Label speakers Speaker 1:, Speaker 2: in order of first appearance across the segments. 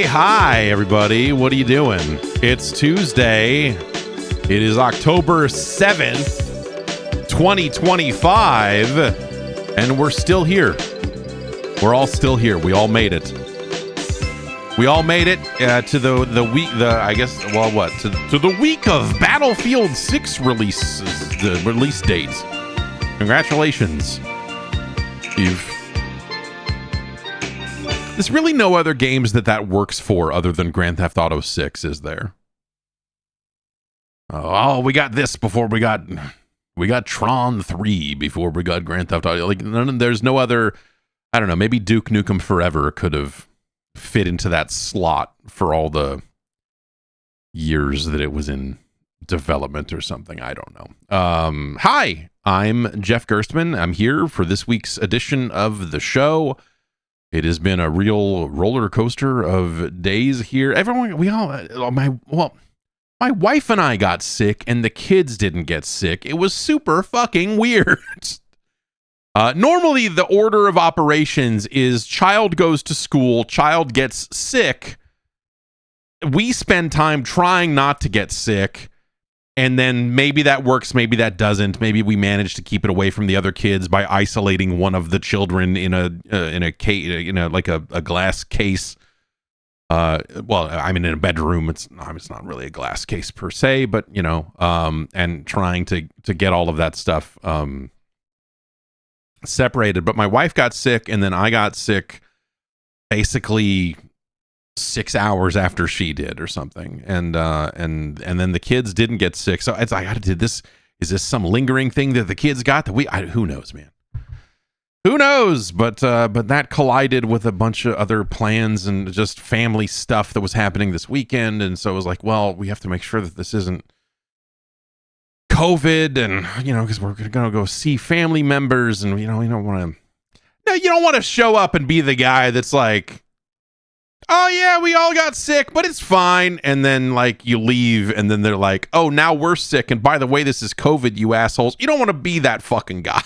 Speaker 1: Hi, everybody. What are you doing? It's Tuesday. It is October 7th, 2025, and we're still here. We're all still here. We all made it. We all made it to the week. To the week of Battlefield 6 releases, the release dates. Congratulations. There's really no other games that works for other than Grand Theft Auto 6, is there? Oh, we got this before we got Tron 3 before we got Grand Theft Auto. There's no other. I don't know. Maybe Duke Nukem Forever could have fit into that slot for all the years that it was in development or something. I don't know. Hi, I'm Jeff Gerstmann. I'm here for this week's edition of the show. It has been a real roller coaster of days here. My wife and I got sick and the kids didn't get sick. It was super fucking weird. Normally the order of operations is child goes to school, child gets sick. We spend time trying not to get sick. And then maybe that works, maybe that doesn't. Maybe we manage to keep it away from the other kids by isolating one of the children in a case, like a glass case. In a bedroom. It's not really a glass case per se, but and trying to get all of that stuff separated. But my wife got sick, and then I got sick, basically 6 hours after she did or something, and then the kids didn't get sick. So it's like, is this some lingering thing that the kids got that who knows, man, who knows? But that collided with a bunch of other plans and just family stuff that was happening this weekend, and so it was like, well, we have to make sure that this isn't COVID, and because we're gonna go see family members, and you don't want to show up and be the guy that's like, oh yeah, we all got sick, but it's fine. And then like you leave, and then they're like, oh, now we're sick, and by the way, this is COVID, you assholes. You don't want to be that fucking guy.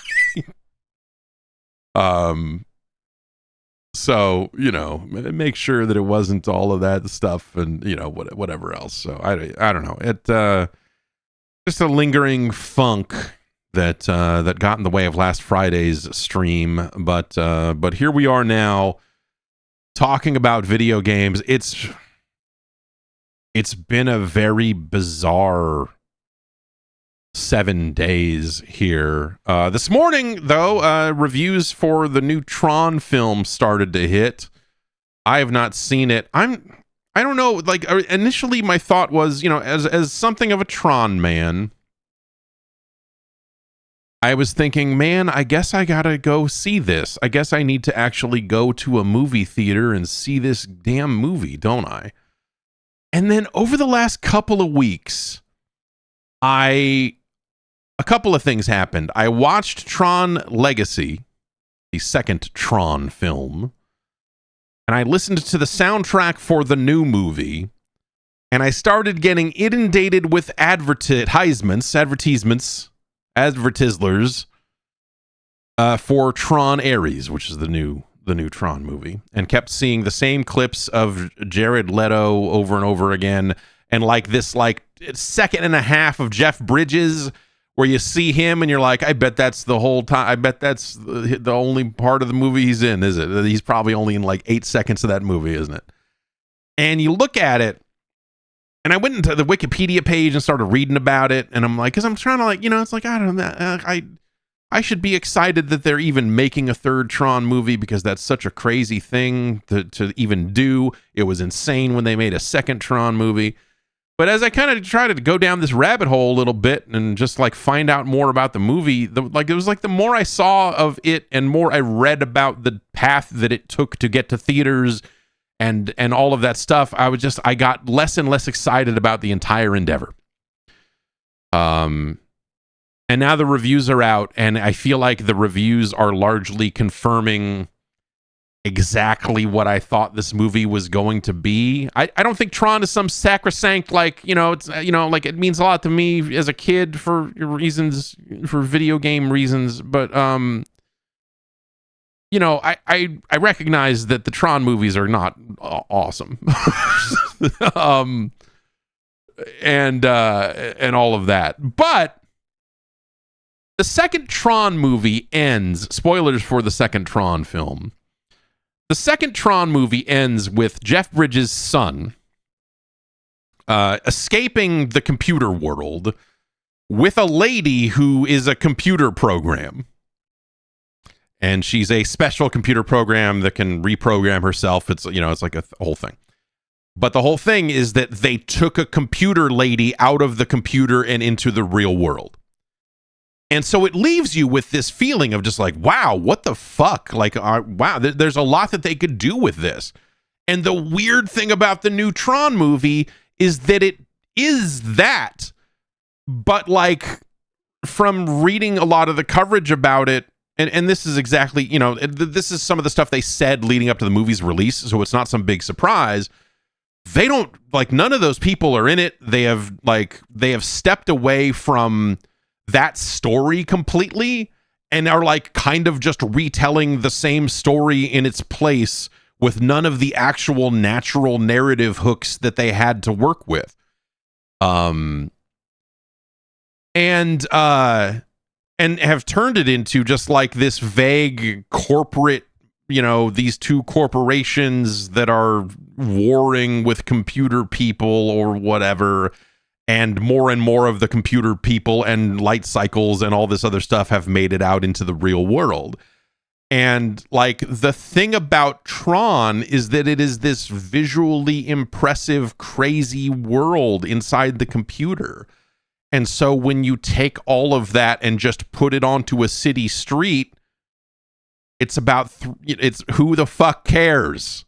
Speaker 1: So make sure that it wasn't all of that stuff, and whatever else. So I don't know. It just a lingering funk that got in the way of last Friday's stream, but here we are now, talking about video games. It's been a very bizarre 7 days here. This morning, though, reviews for the new Tron film started to hit. I have not seen it. I don't know. Like, initially, my thought was, as something of a Tron man, I was thinking, man, I guess I gotta go see this. I guess I need to actually go to a movie theater and see this damn movie, don't I? And then over the last couple of weeks, a couple of things happened. I watched Tron Legacy, the second Tron film, and I listened to the soundtrack for the new movie, and I started getting inundated with advertisements, for Tron Ares, which is the new Tron movie, and kept seeing the same clips of Jared Leto over and over again, and like this second and a half of Jeff Bridges where you see him and you're like, I bet that's the whole time. I bet that's the only part of the movie he's in, is it? He's probably only in like 8 seconds of that movie, isn't it? And you look at it, and I went into the Wikipedia page and started reading about it, and I'm like, because I'm trying to it's like, I don't know, I should be excited that they're even making a third Tron movie, because that's such a crazy thing to even do. It was insane when they made a second Tron movie. But as I kind of try to go down this rabbit hole a little bit and just like find out more about the movie, it was like the more I saw of it and more I read about the path that it took to get to theaters and all of that stuff, I got less and less excited about the entire endeavor. And now the reviews are out, and I feel like the reviews are largely confirming exactly what I thought this movie was going to be. I don't think Tron is some sacrosanct, it's like it means a lot to me as a kid for video game reasons, but I recognize that the Tron movies are not awesome. And all of that. But the second Tron movie ends, spoilers for the second Tron film. The second Tron movie ends with Jeff Bridges' son escaping the computer world with a lady who is a computer program. And she's a special computer program that can reprogram herself. It's like a whole thing. But the whole thing is that they took a computer lady out of the computer and into the real world. And so it leaves you with this feeling of just like, wow, what the fuck? Like, wow, there's a lot that they could do with this. And the weird thing about the new Tron movie is that it is that. But like, from reading a lot of the coverage about it, and this is exactly, this is some of the stuff they said leading up to the movie's release, so it's not some big surprise. They don't, like, none of those people are in it. They have stepped away from that story completely and are like kind of just retelling the same story in its place with none of the actual natural narrative hooks that they had to work with. And have turned it into just like this vague corporate, these two corporations that are warring with computer people or whatever, and more of the computer people and light cycles and all this other stuff have made it out into the real world. And like, the thing about Tron is that it is this visually impressive, crazy world inside the computer. And so when you take all of that and just put it onto a city street, it's about, it's who the fuck cares?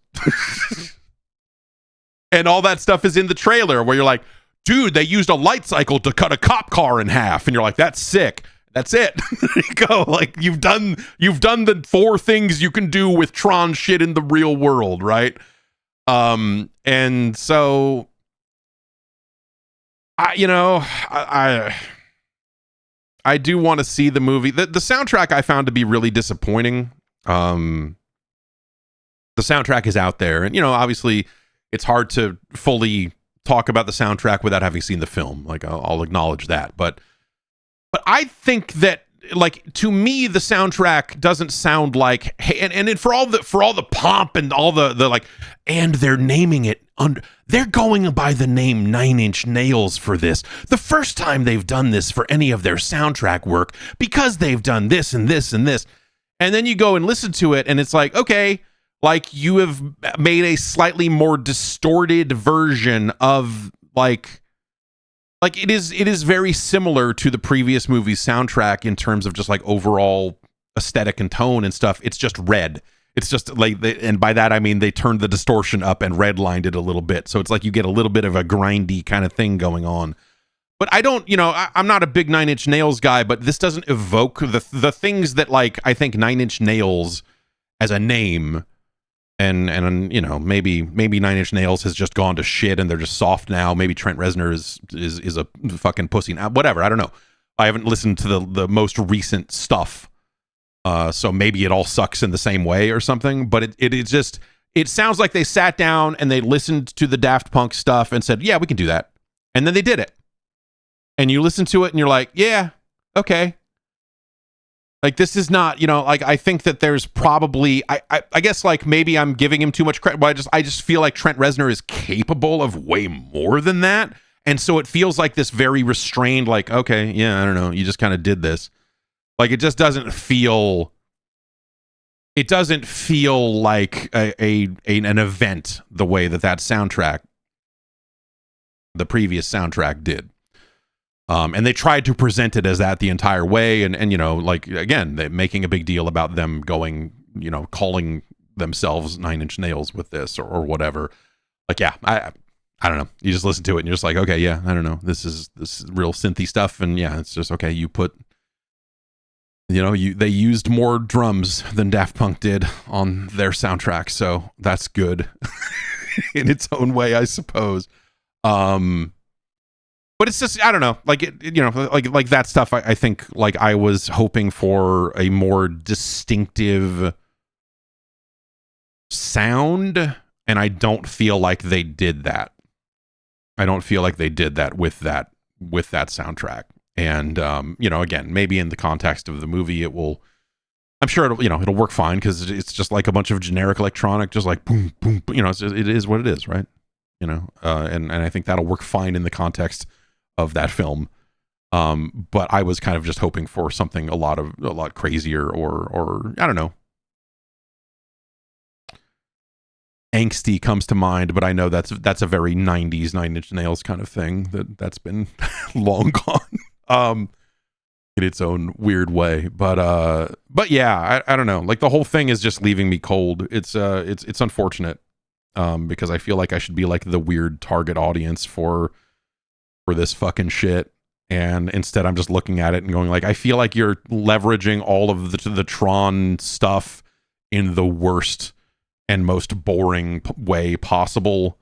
Speaker 1: And all that stuff is in the trailer where you're like, dude, they used a light cycle to cut a cop car in half. And you're like, that's sick. That's it. There you go. Like, you've done the 4 things you can do with Tron shit in the real world, right? And so I do want to see the movie. The soundtrack I found to be really disappointing. The soundtrack is out there, and obviously it's hard to fully talk about the soundtrack without having seen the film. Like, I'll acknowledge that, but I think that, like, to me, the soundtrack doesn't sound like, hey, and for all the pomp and all the like, and they're naming it under, they're going by the name 9 Inch Nails for this. The first time they've done this for any of their soundtrack work, because they've done this and this and this. And then you go and listen to it, and it's like, okay, like, you have made a slightly more distorted version of like it is very similar to the previous movie's soundtrack in terms of just like overall aesthetic and tone and stuff. It's just red. It's just like, and by that I mean they turned the distortion up and redlined it a little bit, so it's like you get a little bit of a grindy kind of thing going on. But I don't, I'm not a big 9 Inch Nails guy, but this doesn't evoke the things that, like, I think 9 Inch Nails as a name, and maybe 9 Inch Nails has just gone to shit and they're just soft now. Maybe Trent Reznor is a fucking pussy now. Whatever, I don't know. I haven't listened to the most recent stuff, so maybe it all sucks in the same way or something. But it sounds like they sat down and they listened to the Daft Punk stuff and said, yeah, we can do that, and then they did it. And you listen to it and you're like, yeah, okay. Like, this is not, like, I think that there's probably, I guess, like, maybe I'm giving him too much credit, but I just feel like Trent Reznor is capable of way more than that. And so it feels like this very restrained, like, okay, yeah, I don't know, you just kind of did this. Like, it just doesn't feel, like an event the way that soundtrack, the previous soundtrack, did. And they tried to present it as that the entire way. And like, again, they're making a big deal about them going, calling themselves 9 Inch Nails with this or whatever. Like, yeah, I don't know. You just listen to it and you're just like, okay, yeah, I don't know. This is real synthy stuff. And yeah, it's just, okay, you put, they used more drums than Daft Punk did on their soundtrack. So that's good in its own way, I suppose. But it's just, I don't know, like, like that stuff. I think, like, I was hoping for a more distinctive sound, and I don't feel like they did that. I don't feel like they did that with that soundtrack. And again, maybe in the context of the movie, I'm sure it'll work fine, because it's just like a bunch of generic electronic, just like boom, boom, boom, it is what it is, right? And I think that'll work fine in the context of that film. But I was kind of just hoping for something a lot crazier, or I don't know. Angsty comes to mind, but I know that's a very 90s Nine Inch Nails kind of thing that's been long gone. In its own weird way, but yeah, I don't know. Like, the whole thing is just leaving me cold. It's unfortunate, because I feel like I should be like the weird target audience for this fucking shit, and instead I'm just looking at it and going like, I feel like you're leveraging all of the Tron stuff in the worst and most boring way possible,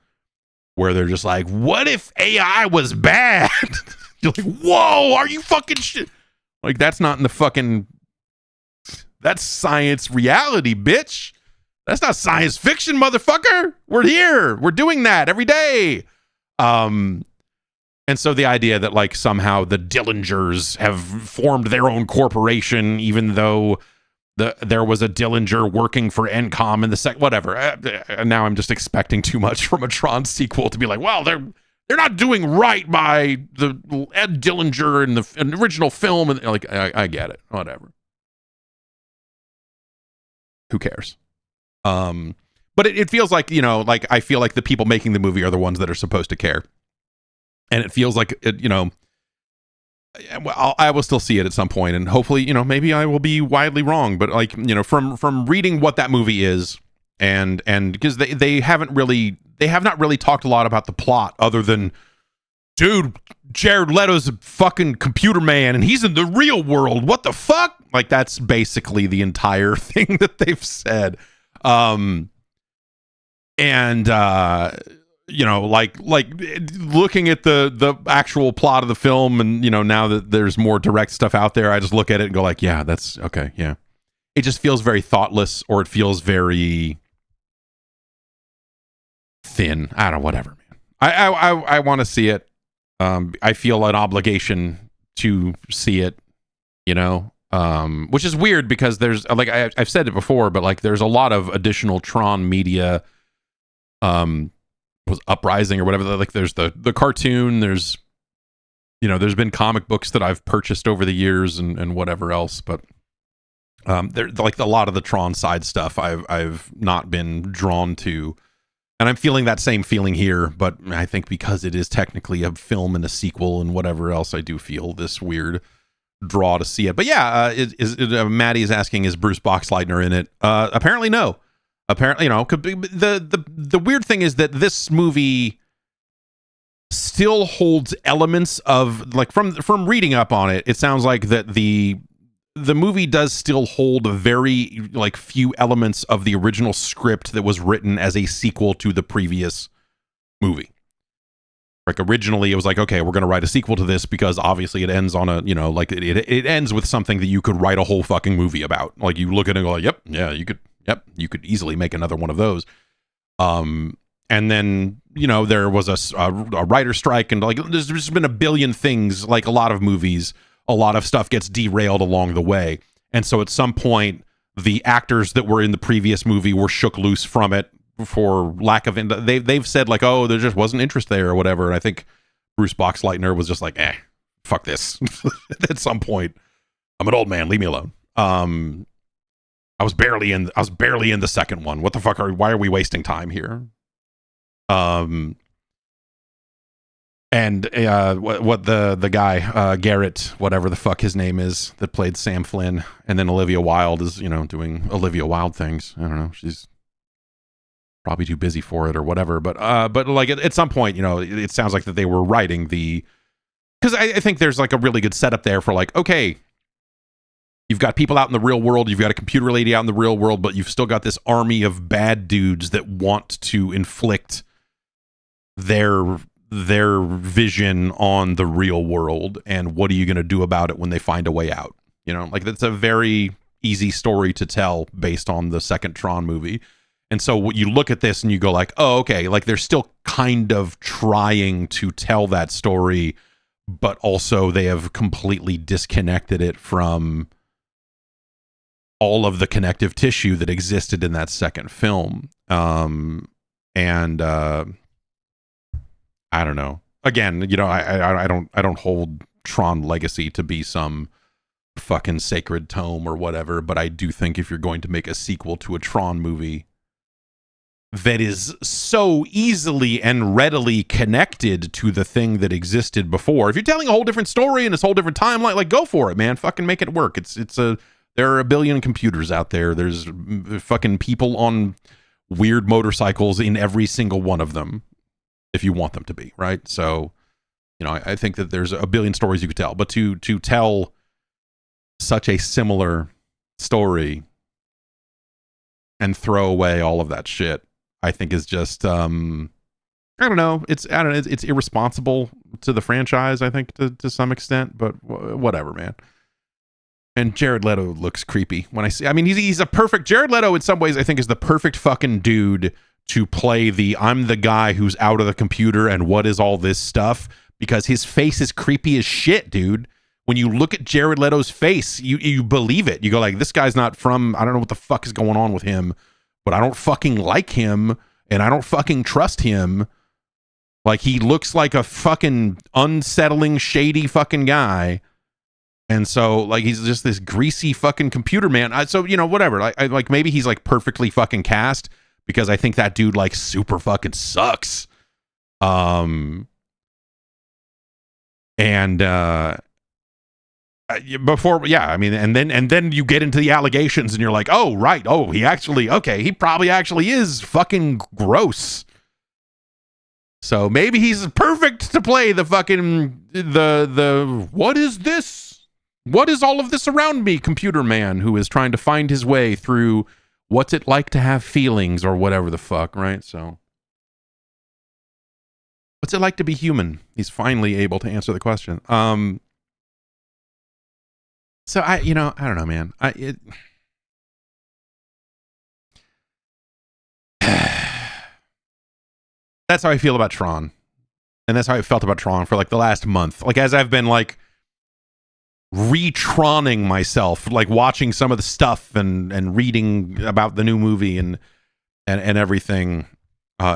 Speaker 1: where they're just like, what if AI was bad? You're like, whoa, are you fucking shit? Like, that's not in the fucking... That's science reality, bitch. That's not science fiction, motherfucker. We're here. We're doing that every day. And so the idea that, like, somehow the Dillingers have formed their own corporation, even though there was a Dillinger working for Encom in the whatever. Now I'm just expecting too much from a Tron sequel to be like, well, they're not doing right by the Ed Dillinger in the original film, and like, I get it, whatever. Who cares? But it feels like, like, I feel like the people making the movie are the ones that are supposed to care, and it feels like I will still see it at some point, and hopefully, maybe I will be widely wrong, but like, from reading what that movie is, and because they have not really talked a lot about the plot, other than, dude, Jared Leto's a fucking computer man and he's in the real world. What the fuck? Like, that's basically the entire thing that they've said. Like looking at the actual plot of the film, and now that there's more direct stuff out there, I just look at it and go like, yeah, that's okay. Yeah. It just feels very thoughtless, or it feels very thin. I don't know, whatever, man. I want to see it. I feel an obligation to see it, which is weird, because there's, like, I've said it before, but like, there's a lot of additional Tron media, was Uprising or whatever. Like, there's the cartoon, there's been comic books that I've purchased over the years, and whatever else, but there's like a lot of the Tron side stuff I've not been drawn to. And I'm feeling that same feeling here, but I think because it is technically a film and a sequel and whatever else, I do feel this weird draw to see it. But yeah, Maddie is asking, is Bruce Boxleitner in it? Apparently no. Apparently, the weird thing is that this movie still holds elements of, like, from reading up on it, it sounds like that the movie does still hold very, like, few elements of the original script that was written as a sequel to the previous movie. Like, originally it was like, okay, we're going to write a sequel to this because obviously it ends on a, like, it ends with something that you could write a whole fucking movie about. Like, you look at it and go like, you could easily make another one of those. And then, there was a writer strike, and like, there's just been a billion things, like a lot of movies. A lot of stuff gets derailed along the way. And so at some point, the actors that were in the previous movie were shook loose from it for lack of... They've said, like, oh, there just wasn't interest there or whatever. And I think Bruce Boxleitner was just like, fuck this. At some point, I'm an old man, leave me alone. I was barely in the second one. What the fuck why are we wasting time here? And what the guy, Garrett, whatever the fuck his name is, that played Sam Flynn, and then Olivia Wilde is, doing Olivia Wilde things. I don't know. She's probably too busy for it or whatever. But like at some point, it sounds like that they were writing because I think there's like a really good setup there for like, okay, you've got people out in the real world, you've got a computer lady out in the real world, but you've still got this army of bad dudes that want to inflict their vision on the real world, and what are you going to do about it when they find a way out? Like, that's a very easy story to tell based on the second Tron movie. And so you look at this and you go like, oh, okay, like they're still kind of trying to tell that story, but also they have completely disconnected it from all of the connective tissue that existed in that second film. And I don't know. Again, you know, I don't hold Tron Legacy to be some fucking sacred tome or whatever, but I do think if you're going to make a sequel to a Tron movie that is so easily and readily connected to the thing that existed before, if you're telling a whole different story and this whole different timeline, like, go for it, man. Fucking make it work. There are a billion computers out there. There's fucking people on weird motorcycles in every single one of them, if you want them to be, right? So, you know, I think that there's a billion stories you could tell, but to tell such a similar story and throw away all of that shit, I think is just I don't know. It's irresponsible to the franchise, I think, to some extent, but whatever, man. And Jared Leto looks creepy when I mean, he's a perfect Jared Leto in some ways. I think is the perfect fucking dude to play I'm the guy who's out of the computer and what is all this stuff, because his face is creepy as shit, dude. When you look at Jared Leto's face, you believe it. You go like, this guy's not from, I don't know what the fuck is going on with him, but I don't fucking like him and I don't fucking trust him. Like, he looks like a fucking unsettling, shady fucking guy. And so, like, he's just this greasy fucking computer man. So, you know, whatever. I like, maybe he's like perfectly fucking cast, because I think that dude like super fucking sucks. Before, yeah, I mean, and then you get into the allegations and you're like, oh, right. Oh, he probably actually is fucking gross. So maybe he's perfect to play the fucking, what is this? What is all of this around me, computer man who is trying to find his way through what's it like to have feelings or whatever the fuck, right? So what's it like to be human? He's finally able to answer the question. So I don't know, man. That's how I feel about Tron. And that's how I felt about Tron for like the last month. Like, as I've been like re-Troning myself, like watching some of the stuff and reading about the new movie and everything,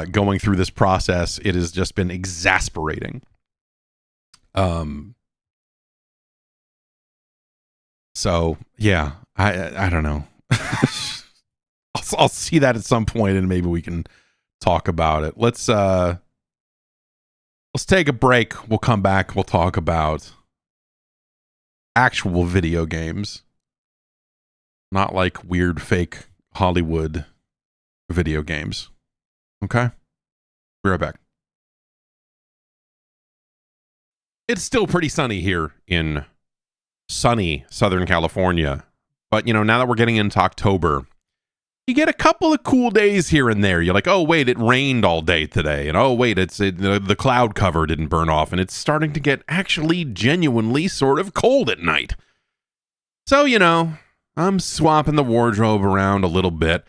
Speaker 1: going through this process, it has just been exasperating. So yeah, I don't know. I'll see that at some point and maybe we can talk about it. Let's take a break. We'll come back. We'll talk about actual video games, not like weird fake Hollywood video games. Okay? Be right back. It's still pretty sunny here in sunny Southern California, but you know, now that we're getting into October, you get a couple of cool days here and there. You're like, oh wait, it rained all day today, and oh wait, the cloud cover didn't burn off, and it's starting to get actually genuinely sort of cold at night. So, you know, I'm swapping the wardrobe around a little bit.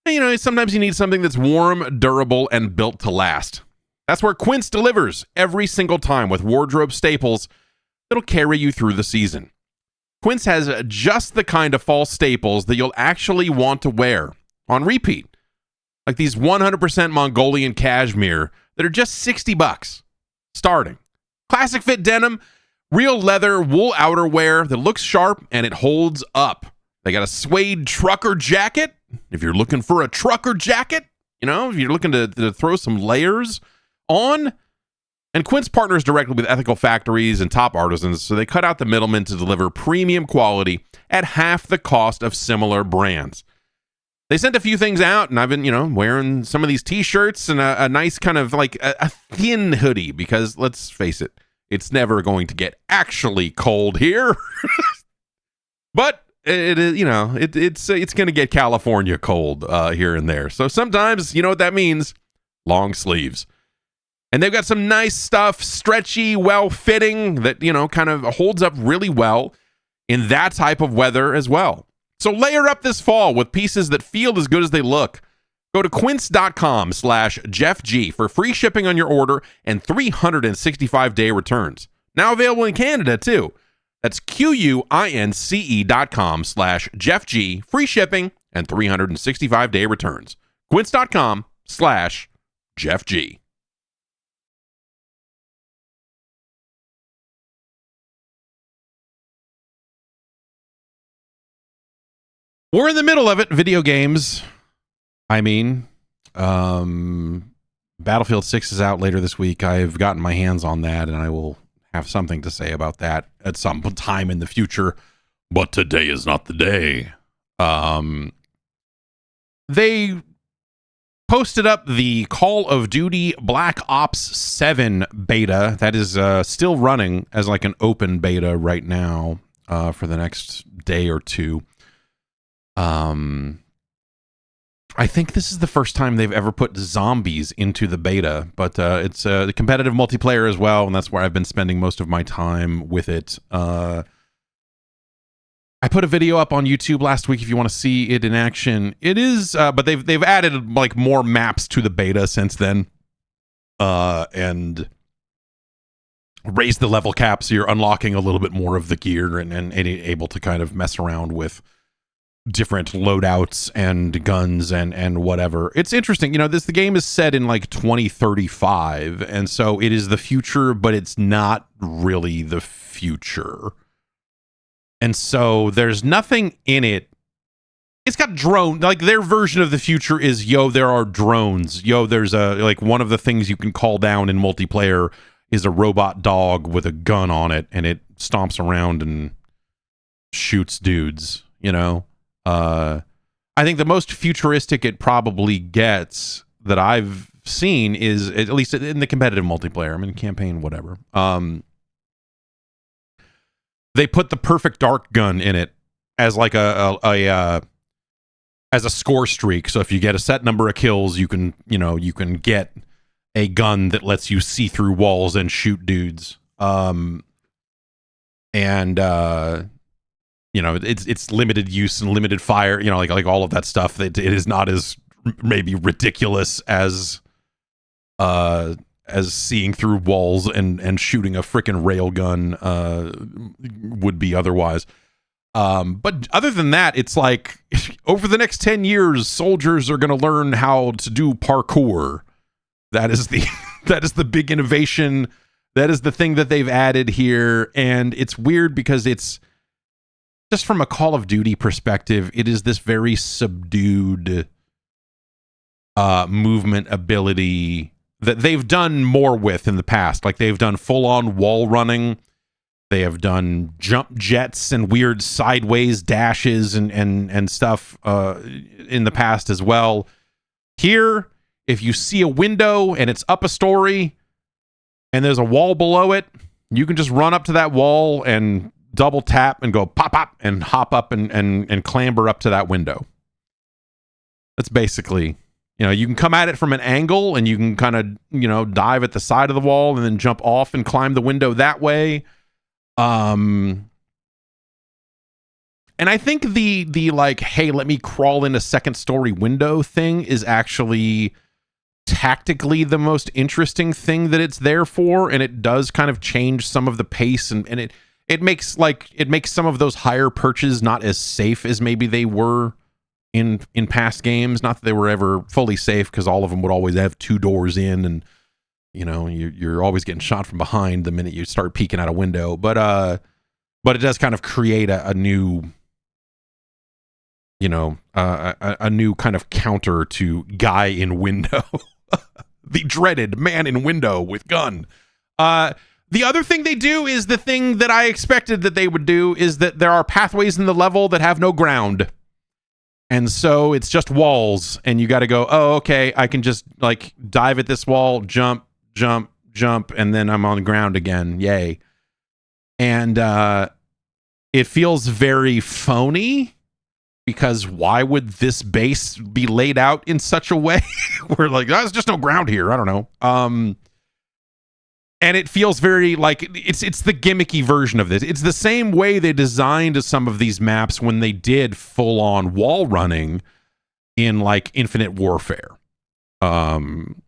Speaker 1: And, you know, sometimes you need something that's warm, durable, and built to last. That's where Quince delivers every single time with wardrobe staples that'll carry you through the season. Quince has just the kind of fall staples that you'll actually want to wear on repeat. Like these 100% Mongolian cashmere that are just $60 starting. Classic fit denim, real leather wool outerwear that looks sharp and it holds up. They got a suede trucker jacket. If you're looking for a trucker jacket, you know, if you're looking to throw some layers on. And Quince partners directly with ethical factories and top artisans, so they cut out the middlemen to deliver premium quality at half the cost of similar brands. They sent a few things out, and I've been, you know, wearing some of these t-shirts and a nice kind of like a thin hoodie, because let's face it, it's never going to get actually cold here. But it is, you know, it's going to get California cold here and there. So sometimes, you know what that means? Long sleeves. And they've got some nice stuff, stretchy, well-fitting, that, you know, kind of holds up really well in that type of weather as well. So layer up this fall with pieces that feel as good as they look. Go to quince.com/JeffG for free shipping on your order and 365-day returns. Now available in Canada, too. That's QUINCE.com/JeffG, free shipping and 365-day returns. Quince.com/JeffG. We're in the middle of it, video games. I mean, Battlefield 6 is out later this week. I've gotten my hands on that, and I will have something to say about that at some time in the future. But today is not the day. They posted up the Call of Duty Black Ops 7 beta. That is still running as like an open beta right now for the next day or two. I think this is the first time they've ever put zombies into the beta, but it's the competitive multiplayer as well, and that's where I've been spending most of my time with it. I put a video up on YouTube last week if you want to see it in action. It is, but they've added like more maps to the beta since then, and raised the level cap, so you're unlocking a little bit more of the gear and able to kind of mess around with different loadouts and guns and whatever. It's interesting. You know, the game is set in like 2035, and so it is the future, but it's not really the future. And so there's nothing in it. It's got drone, like their version of the future is, there are drones. There's like one of the things you can call down in multiplayer is a robot dog with a gun on it, and it stomps around and shoots dudes, I think the most futuristic it probably gets that I've seen is, at least in the competitive multiplayer, I mean, campaign, whatever. They put the perfect dark gun in it as like as a score streak. So if you get a set number of kills, you can get a gun that lets you see through walls and shoot dudes. It's limited use and limited fire, like all of that stuff. It is not as maybe ridiculous as seeing through walls and shooting a freaking railgun would be otherwise. But other than that, it's like over the next 10 years, soldiers are going to learn how to do parkour. That is the big innovation. That is the thing that they've added here. And it's weird because it's just from a Call of Duty perspective, it is this very subdued movement ability that they've done more with in the past. Like they've done full-on wall running. They have done jump jets and weird sideways dashes and stuff in the past as well. Here, if you see a window and it's up a story and there's a wall below it, you can just run up to that wall and double tap and go pop, pop, and hop up and clamber up to that window. That's basically, you can come at it from an angle and you can kind of, dive at the side of the wall and then jump off and climb the window that way. And I think the like, hey, let me crawl in a second story window thing is actually tactically the most interesting thing that it's there for. And it does kind of change some of the pace and it makes some of those higher perches not as safe as maybe they were in past games. Not that they were ever fully safe, because all of them would always have two doors in, and you're always getting shot from behind the minute you start peeking out a window. But it does kind of create a new, a new kind of counter to guy in window, the dreaded man in window with gun. The other thing they do is the thing that I expected that they would do, is that there are pathways in the level that have no ground. And so it's just walls, and you got to go, oh, okay, I can just like dive at this wall, jump, jump, jump, and then I'm on the ground again. Yay. And it feels very phony, because why would this base be laid out in such a way where like, there's just no ground here? I don't know. And it feels very like it's the gimmicky version of this. It's the same way they designed some of these maps when they did full-on wall running in like Infinite Warfare. And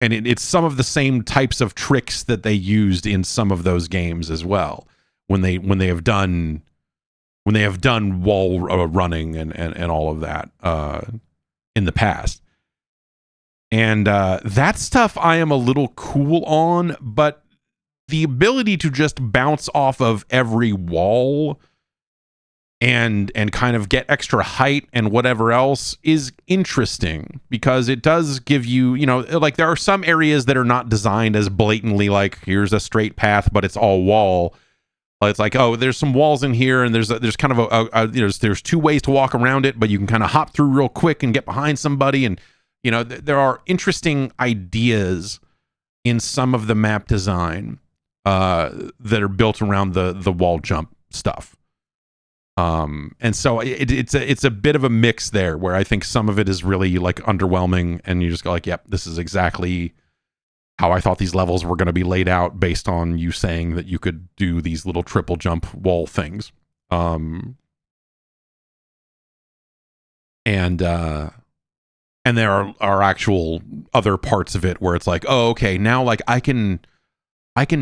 Speaker 1: it's some of the same types of tricks that they used in some of those games as well when they have done wall running and all of that in the past. And that stuff I am a little cool on, but the ability to just bounce off of every wall and kind of get extra height and whatever else is interesting, because it does give you, like there are some areas that are not designed as blatantly like here's a straight path but it's all wall. It's like, oh, there's some walls in here and there's kind of there's two ways to walk around it, but you can kind of hop through real quick and get behind somebody. And there are interesting ideas in some of the map design that are built around the wall jump stuff. And so it's a bit of a mix there where I think some of it is really like underwhelming and you just go like, yep, this is exactly how I thought these levels were going to be laid out based on you saying that you could do these little triple jump wall things. And there are actual other parts of it where it's like, oh, okay, now like I can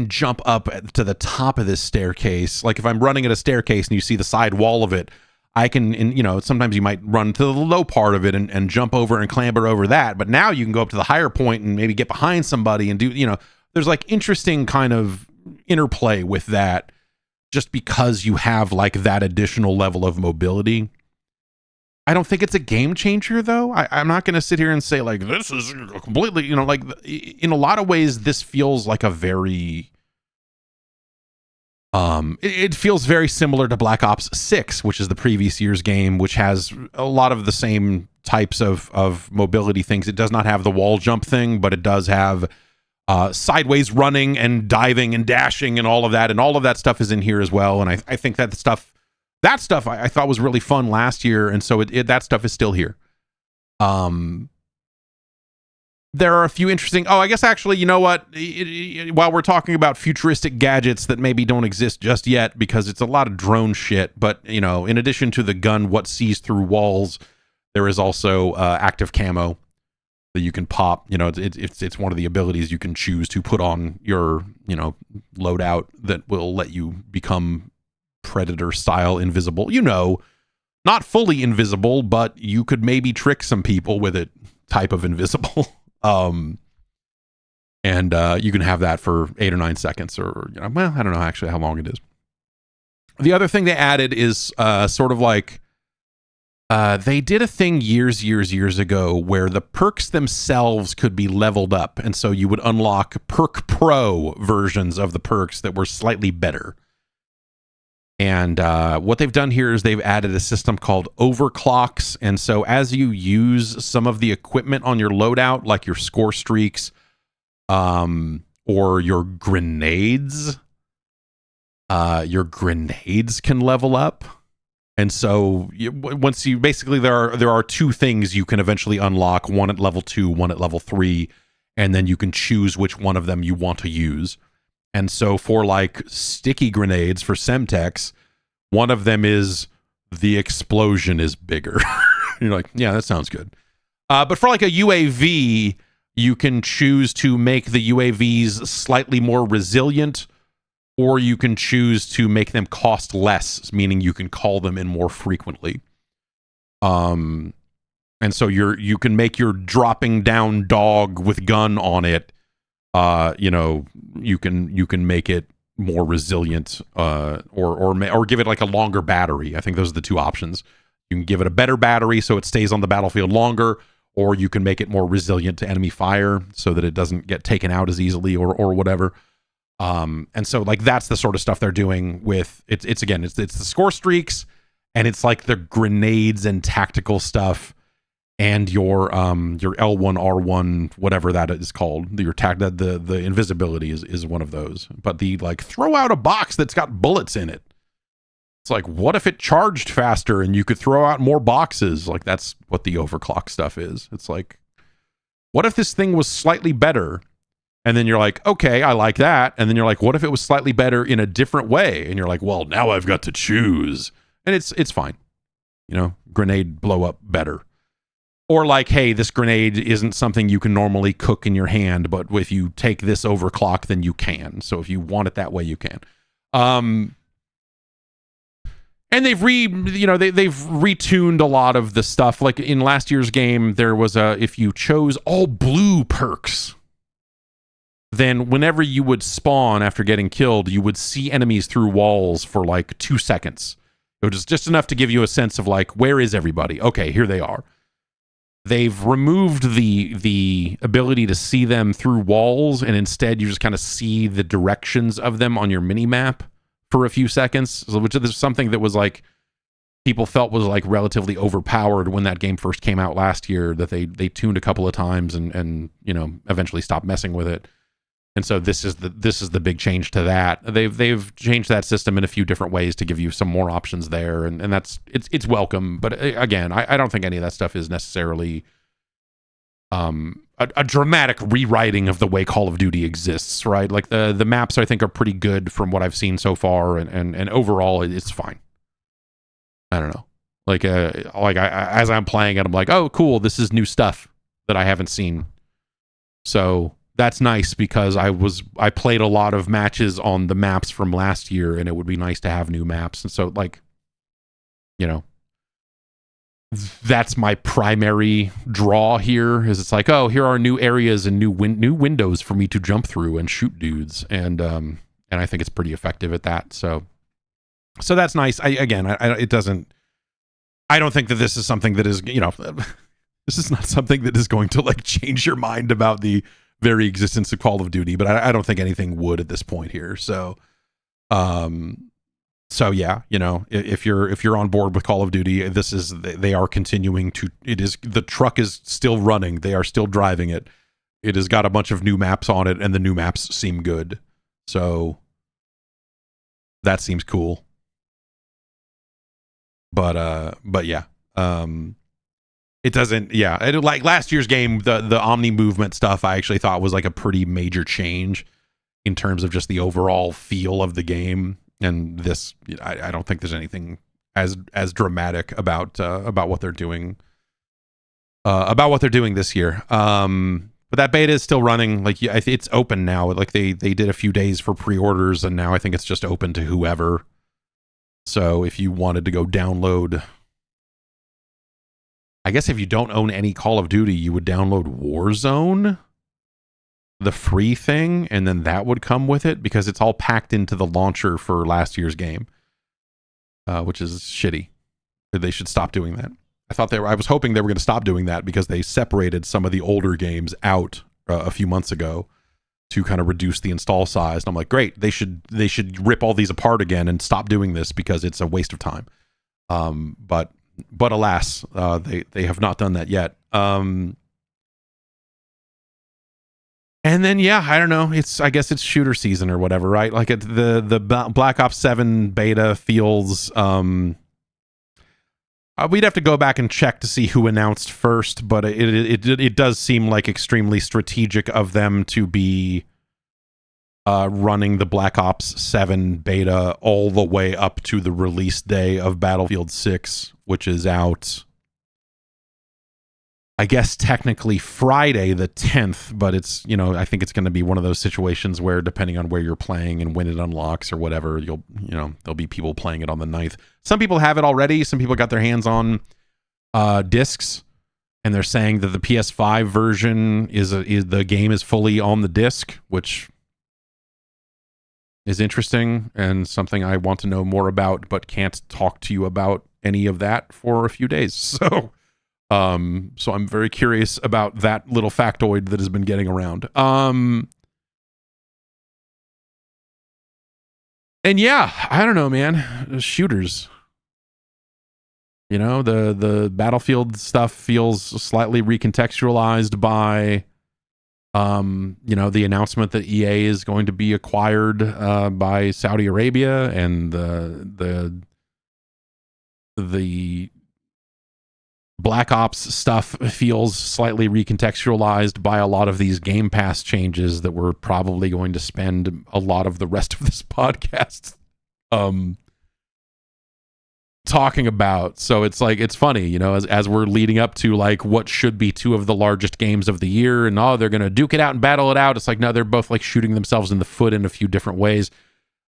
Speaker 1: jump up to the top of this staircase. Like if I'm running at a staircase and you see the side wall of it, I can, sometimes you might run to the low part of it and jump over and clamber over that. But now you can go up to the higher point and maybe get behind somebody and do, there's like interesting kind of interplay with that just because you have like that additional level of mobility. I don't think it's a game changer though. I'm not going to sit here and say like, this is completely, like in a lot of ways, this feels like a very, it feels very similar to Black Ops 6, which is the previous year's game, which has a lot of the same types of mobility things. It does not have the wall jump thing, but it does have sideways running and diving and dashing and all of that. And all of that stuff is in here as well. And I think that stuff I thought was really fun last year. And so that stuff is still here. There are a few interesting... Oh, I guess actually, you know what? While we're talking about futuristic gadgets that maybe don't exist just yet, because it's a lot of drone shit, but, in addition to the gun, what sees through walls, there is also active camo that you can pop. It's one of the abilities you can choose to put on your, loadout that will let you become Predator-style invisible. Not fully invisible, but you could maybe trick some people with it type of invisible. And you can have that for 8 or 9 seconds or, well, I don't know actually how long it is. The other thing they added is sort of like they did a thing years ago where the perks themselves could be leveled up. And so you would unlock Perk Pro versions of the perks that were slightly better. And what they've done here is they've added a system called overclocks. And so as you use some of the equipment on your loadout, like your score streaks or your grenades can level up. And so there are two things you can eventually unlock, one at level 2, one at level 3, and then you can choose which one of them you want to use. And so for like sticky grenades for Semtex, one of them is the explosion is bigger. You're like, yeah, that sounds good. But for like a UAV, you can choose to make the UAVs slightly more resilient, or you can choose to make them cost less, meaning you can call them in more frequently. And so you can make your dropping down dog with gun on it. You can make it more resilient, or give it like a longer battery. I think those are the two options. You can give it a better battery so it stays on the battlefield longer, or you can make it more resilient to enemy fire so that it doesn't get taken out as easily or whatever. And so like that's the sort of stuff they're doing with it's the score streaks, and it's like the grenades and tactical stuff. And your L1, R1, whatever that is called, the invisibility is one of those. But the like throw out a box that's got bullets in it. It's like, what if it charged faster and you could throw out more boxes? Like that's what the overclock stuff is. It's like, what if this thing was slightly better? And then you're like, okay, I like that. And then you're like, what if it was slightly better in a different way? And you're like, well, now I've got to choose. And it's fine. Grenade blow up better. Or like, hey, this grenade isn't something you can normally cook in your hand, but if you take this overclock, then you can. So if you want it that way, you can. And they've retuned a lot of the stuff. Like in last year's game, there was if you chose all blue perks, then whenever you would spawn after getting killed, you would see enemies through walls for like 2 seconds. It was just enough to give you a sense of like, where is everybody? Okay, here they are. They've removed the ability to see them through walls, and instead you just kind of see the directions of them on your mini map for a few seconds, which is something that was like people felt was like relatively overpowered when that game first came out last year, that they tuned a couple of times and eventually stopped messing with it. And so this is the big change to that. They've changed that system in a few different ways to give you some more options there, and that's it's welcome. But again, I don't think any of that stuff is necessarily a dramatic rewriting of the way Call of Duty exists, right? Like the maps I think are pretty good from what I've seen so far, and overall it's fine. I don't know. Like as I'm playing it, I'm like, oh cool, this is new stuff that I haven't seen. So that's nice, because I played a lot of matches on the maps from last year, and it would be nice to have new maps. And so like, that's my primary draw here, is it's like, oh, here are new areas and new windows for me to jump through and shoot dudes, and I think it's pretty effective at that. So that's nice. I don't think that this is something that is, this is not something that is going to like change your mind about the very existence of Call of Duty, but I don't think anything would at this point here. So yeah, if you're on board with Call of Duty, they are continuing to, the truck is still running. They are still driving it. It has got a bunch of new maps on it, and the new maps seem good. So that seems cool. But yeah, it doesn't, like last year's game, the Omni movement stuff I actually thought was like a pretty major change in terms of just the overall feel of the game. And this, I don't think there's anything as dramatic about what they're doing this year. But that beta is still running. Like it's open now. Like they did a few days for pre-orders, and now I think it's just open to whoever. So if you wanted to go download, I guess if you don't own any Call of Duty, you would download Warzone, the free thing, and then that would come with it, because it's all packed into the launcher for last year's game, which is shitty. They should stop doing that. I was hoping they were going to stop doing that, because they separated some of the older games out a few months ago to kind of reduce the install size. And I'm like, great, they should rip all these apart again and stop doing this, because it's a waste of time. But alas, they have not done that yet. And then, yeah, I don't know. I guess it's shooter season or whatever, right? Like the Black Ops 7 beta feels. We'd have to go back and check to see who announced first, but it does seem like extremely strategic of them to be running the Black Ops 7 beta all the way up to the release day of Battlefield 6, which is out, I guess, technically Friday the 10th, but it's, I think it's going to be one of those situations where, depending on where you're playing and when it unlocks or whatever, there'll be people playing it on the 9th. Some people have it already. Some people got their hands on discs, and they're saying that the PS5 version is the game is fully on the disc, which is interesting and something I want to know more about, but can't talk to you about any of that for a few days. So I'm very curious about that little factoid that has been getting around. And yeah, I don't know, man. Shooters. The Battlefield stuff feels slightly recontextualized by the announcement that EA is going to be acquired by Saudi Arabia, and the Black Ops stuff feels slightly recontextualized by a lot of these Game Pass changes that we're probably going to spend a lot of the rest of this podcast talking about. So it's like, it's funny, you know, as we're leading up to like what should be two of the largest games of the year, and they're gonna duke it out and battle it out. It's like, no, they're both like shooting themselves in the foot in a few different ways.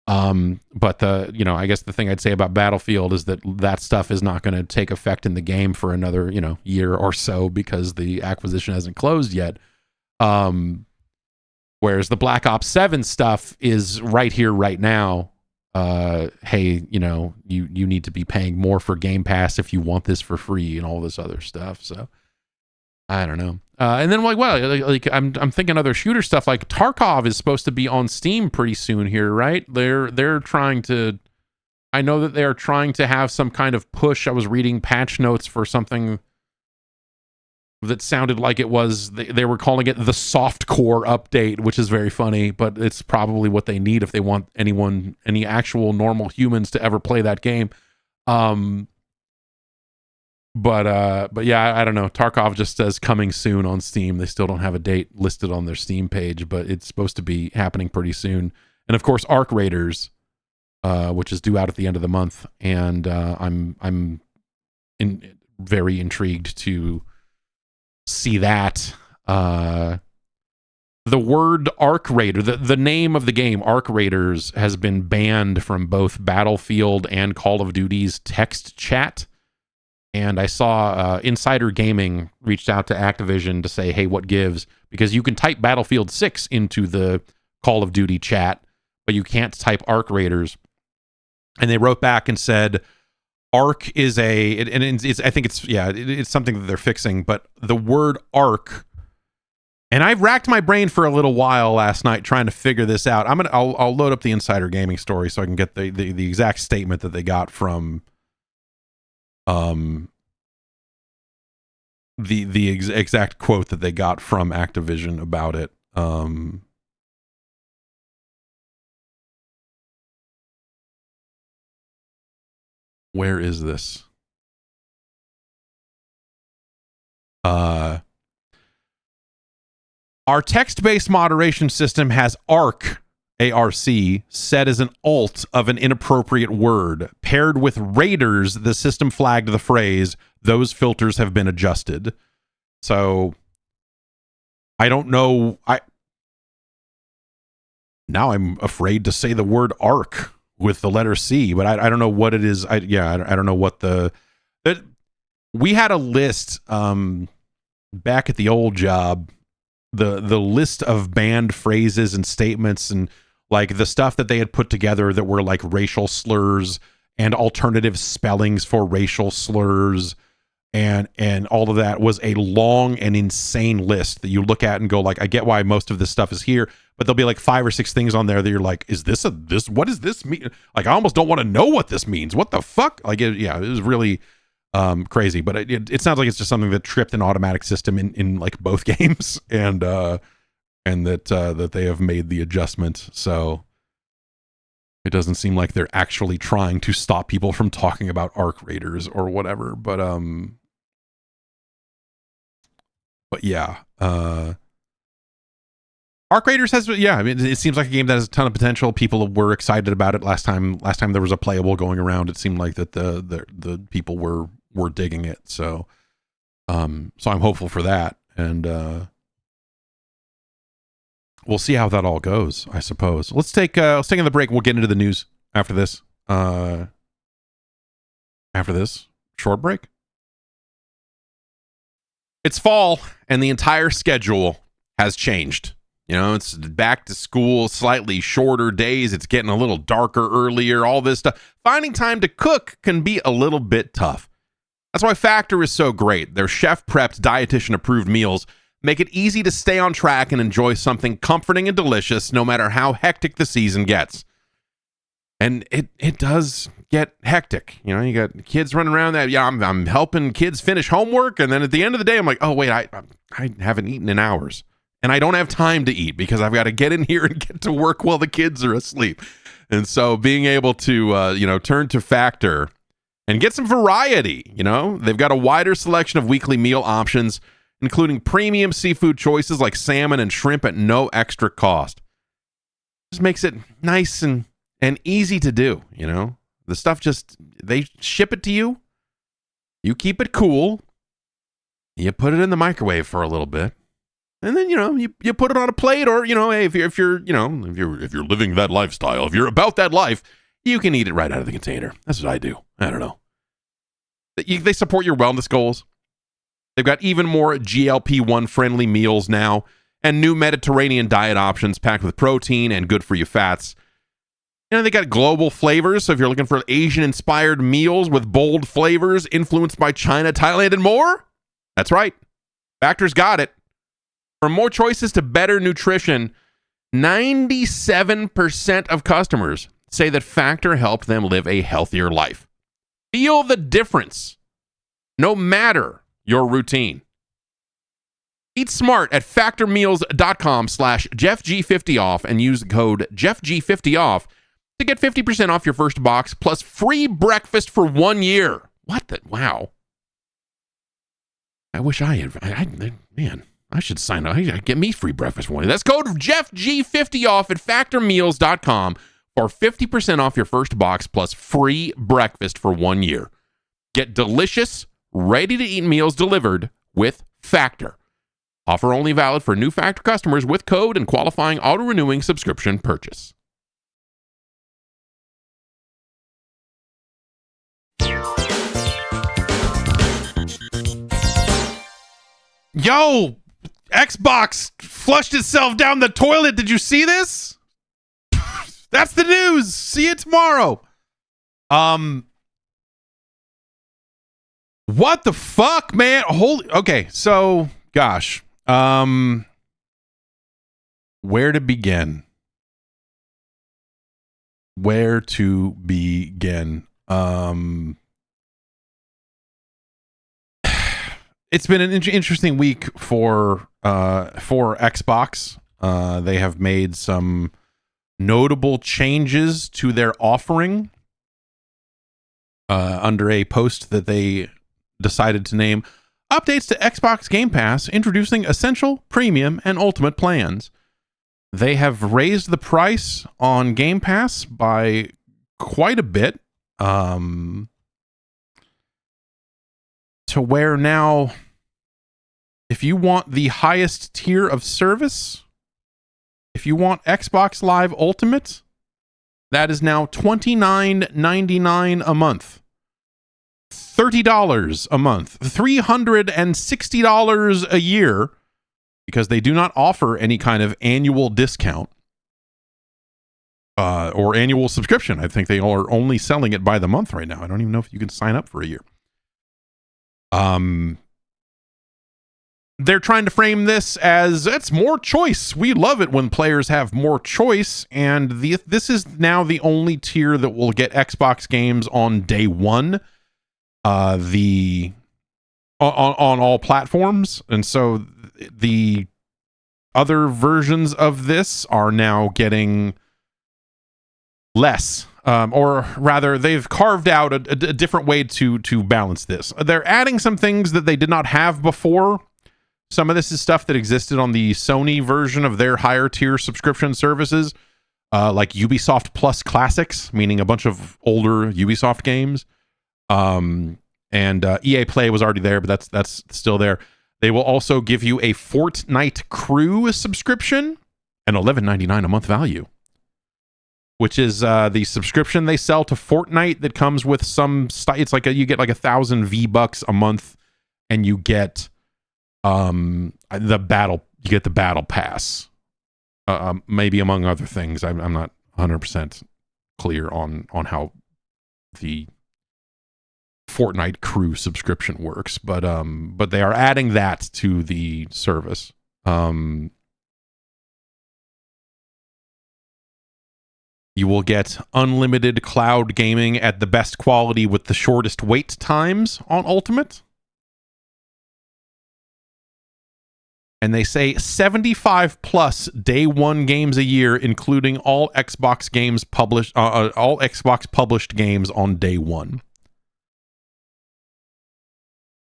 Speaker 1: But I guess the thing I'd say about Battlefield is that stuff is not going to take effect in the game for another, year or so, because the acquisition hasn't closed yet. Whereas the Black Ops 7 stuff is right here, right now. Hey, you need to be paying more for Game Pass if you want this for free and all this other stuff. So I don't know. And then I'm thinking other shooter stuff, like Tarkov is supposed to be on Steam pretty soon here, right? They're trying to, I know that they're trying to have some kind of push. I was reading patch notes for something that sounded like it was, they were calling it the softcore update, which is very funny, but it's probably what they need if they want any actual normal humans to ever play that game. But yeah, I don't know. Tarkov just says coming soon on Steam. They still don't have a date listed on their Steam page, but it's supposed to be happening pretty soon. And of course, Arc Raiders, which is due out at the end of the month, and I'm very intrigued to see that. The word Arc Raider, the name of the game, Arc Raiders, has been banned from both Battlefield and Call of Duty's text chat. And I saw Insider Gaming reached out to Activision to say, hey, what gives? Because you can type Battlefield 6 into the Call of Duty chat, but you can't type Arc Raiders. And they wrote back and said, Arc is I think it's something that they're fixing, but the word Arc, and I've racked my brain for a little while last night trying to figure this out. I'll load up the Insider Gaming story so I can get the exact statement that they got from the exact quote that they got from Activision about it. Where is this? Our text-based moderation system has ARC, A-R-C, set as an alt of an inappropriate word. Paired with Raiders, the system flagged the phrase, those filters have been adjusted. So, I don't know. Now I'm afraid to say the word ARC with the letter C, but I don't know what it is. I don't know what we had a list back at the old job, the list of banned phrases and statements and like the stuff that they had put together that were like racial slurs and alternative spellings for racial slurs and all of that was a long and insane list that you look at and go like, I get why most of this stuff is here, but there'll be like 5 or 6 things on there that you're like, what does this mean? Like, I almost don't want to know what this means. What the fuck? Like, it was really crazy, but it sounds like it's just something that tripped an automatic system in like both games, and that they have made the adjustment. So it doesn't seem like they're actually trying to stop people from talking about Arc Raiders or whatever. But yeah, Arc Raiders has, I mean, it seems like a game that has a ton of potential. People were excited about it last time there was a playable going around. It seemed like that the people were digging it. So I'm hopeful for that, and we'll see how that all goes, I suppose. Let's take another break. We'll get into the news after this. After this short break. It's fall, and the entire schedule has changed. It's back to school, slightly shorter days. It's getting a little darker earlier, all this stuff. Finding time to cook can be a little bit tough. That's why Factor is so great. Their chef-prepped, dietitian-approved meals make it easy to stay on track and enjoy something comforting and delicious no matter how hectic the season gets. And it does get hectic. You got kids running around that. Yeah, I'm helping kids finish homework, and then at the end of the day, I'm like, oh wait, I haven't eaten in hours, and I don't have time to eat because I've got to get in here and get to work while the kids are asleep. And so, being able to turn to Factor and get some variety. They've got a wider selection of weekly meal options, including premium seafood choices like salmon and shrimp at no extra cost. Just makes it nice and easy to do, The stuff they ship it to you. You keep it cool. You put it in the microwave for a little bit. And then, you put it on a plate, or, hey, if you're living that lifestyle, if you're about that life, you can eat it right out of the container. That's what I do. I don't know. They support your wellness goals. They've got even more GLP-1 friendly meals now, and new Mediterranean diet options packed with protein and good for you fats. They got global flavors, so if you're looking for Asian-inspired meals with bold flavors influenced by China, Thailand, and more, that's right. Factor's got it. From more choices to better nutrition, 97% of customers say that Factor helped them live a healthier life. Feel the difference, no matter your routine. Eat smart at factormeals.com/JeffG50off and use the code JeffG50off to get 50% off your first box plus free breakfast for 1 year. What the? Wow. I wish I should sign up. Get me free breakfast one. That's code JeffG50off at factormeals.com for 50% off your first box plus free breakfast for 1 year. Get delicious, ready-to-eat meals delivered with Factor. Offer only valid for new Factor customers with code and qualifying auto-renewing subscription purchase. Yo! Xbox flushed itself down the toilet. Did you see this? That's the news. See you tomorrow. What the fuck, man? Okay, so gosh. Where to begin? It's been an interesting week for Xbox. They have made some notable changes to their offering under a post that they decided to name Updates to Xbox Game Pass, introducing Essential, Premium, and Ultimate plans. They have raised the price on Game Pass by quite a bit. To where now, if you want the highest tier of service, if you want Xbox Live Ultimate, that is now $29.99 a month. $30 a month. $360 a year, because they do not offer any kind of annual discount or annual subscription. I think they are only selling it by the month right now. I don't even know if you can sign up for a year. They're trying to frame this as it's more choice. We love it when players have more choice, and this is now the only tier that will get Xbox games on day one, on all platforms, and so the other versions of this are now getting less. Or rather, they've carved out a different way to balance this. They're adding some things that they did not have before. Some of this is stuff that existed on the Sony version of their higher tier subscription services, like Ubisoft Plus Classics, meaning a bunch of older Ubisoft games. And EA Play was already there, but that's still there. They will also give you a Fortnite Crew subscription, an $11.99 a month value, which is the subscription they sell to Fortnite that comes with some it's like you get like 1,000 V-Bucks a month, and you get the battle pass, maybe among other things. I'm not 100% clear on how the Fortnite Crew subscription works, but they are adding that to the service. You will get unlimited cloud gaming at the best quality with the shortest wait times on Ultimate. And they say 75 plus day one games a year, including all Xbox games published, all Xbox published games on day one.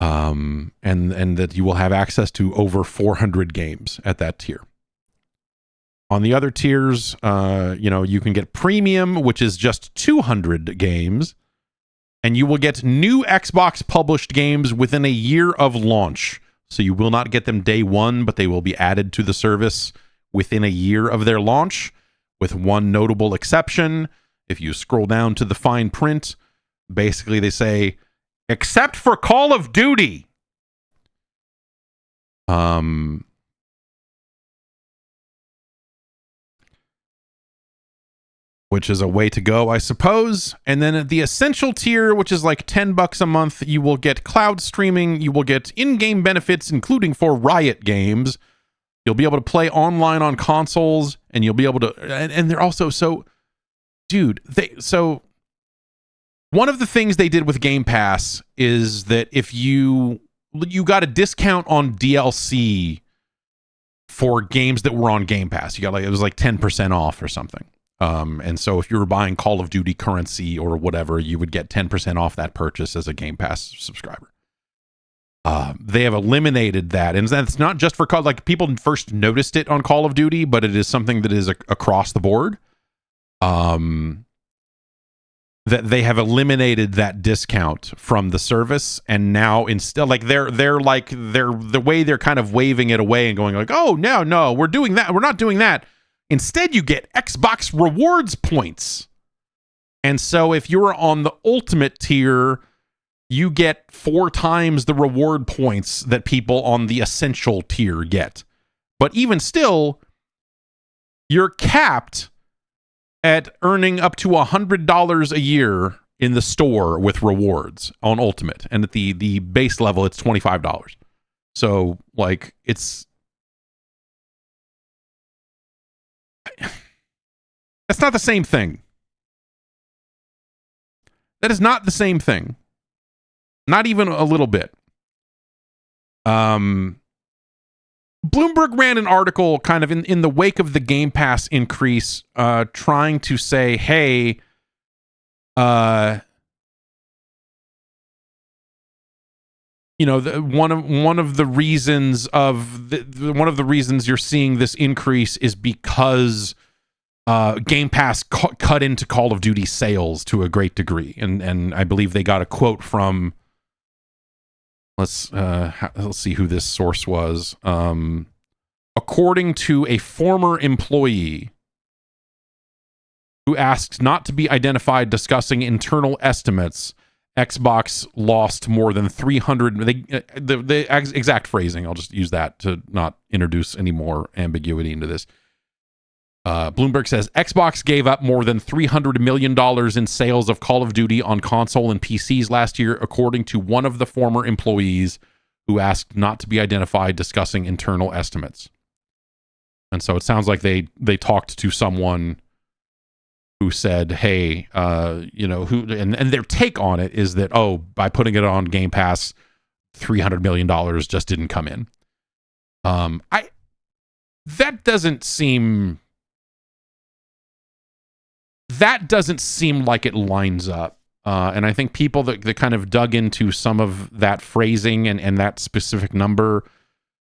Speaker 1: And that you will have access to over 400 games at that tier. On the other tiers, you can get premium, which is just 200 games, and you will get new Xbox published games within a year of launch. So you will not get them day one, but they will be added to the service within a year of their launch, with one notable exception. If you scroll down to the fine print, basically they say, except for Call of Duty. Which is a way to go, I suppose. And then at the essential tier, which is like $10 a month, you will get cloud streaming. You will get in-game benefits, including for Riot games. You'll be able to play online on consoles, and you'll be able to. And they're also so, dude. So one of the things they did with Game Pass is that if you got a discount on DLC for games that were on Game Pass, you got it was like 10% off or something. And so if you were buying Call of Duty currency or whatever, you would get 10% off that purchase as a Game Pass subscriber. They have eliminated that. And that's not just for like people first noticed it on Call of Duty, but it is something that is across the board. That they have eliminated that discount from the service. And now instead, like they're the way they're kind of waving it away and going like, oh, no, we're doing that. We're not doing that. Instead, you get Xbox rewards points. And so if you're on the ultimate tier, you get 4 times the reward points that people on the essential tier get. But even still, you're capped at earning up to $100 a year in the store with rewards on ultimate. And at the base level, it's $25. So, like, that's not the same thing. That is not the same thing. Not even a little bit. Bloomberg ran an article kind of in the wake of the Game Pass increase, trying to say, hey, one of the reasons you're seeing this increase is because Game Pass cut into Call of Duty sales to a great degree, and I believe they got a quote from let's see who this source was. According to a former employee who asked not to be identified, discussing internal estimates, Xbox lost more than 300. The exact phrasing, I'll just use that to not introduce any more ambiguity into this. Bloomberg says Xbox gave up more than $300 million in sales of Call of Duty on console and PCs last year, according to one of the former employees who asked not to be identified, discussing internal estimates. And so it sounds like they talked to someone who said, hey, and their take on it is that, oh, by putting it on Game Pass, $300 million just didn't come in. That doesn't seem like it lines up. And I think people that kind of dug into some of that phrasing and that specific number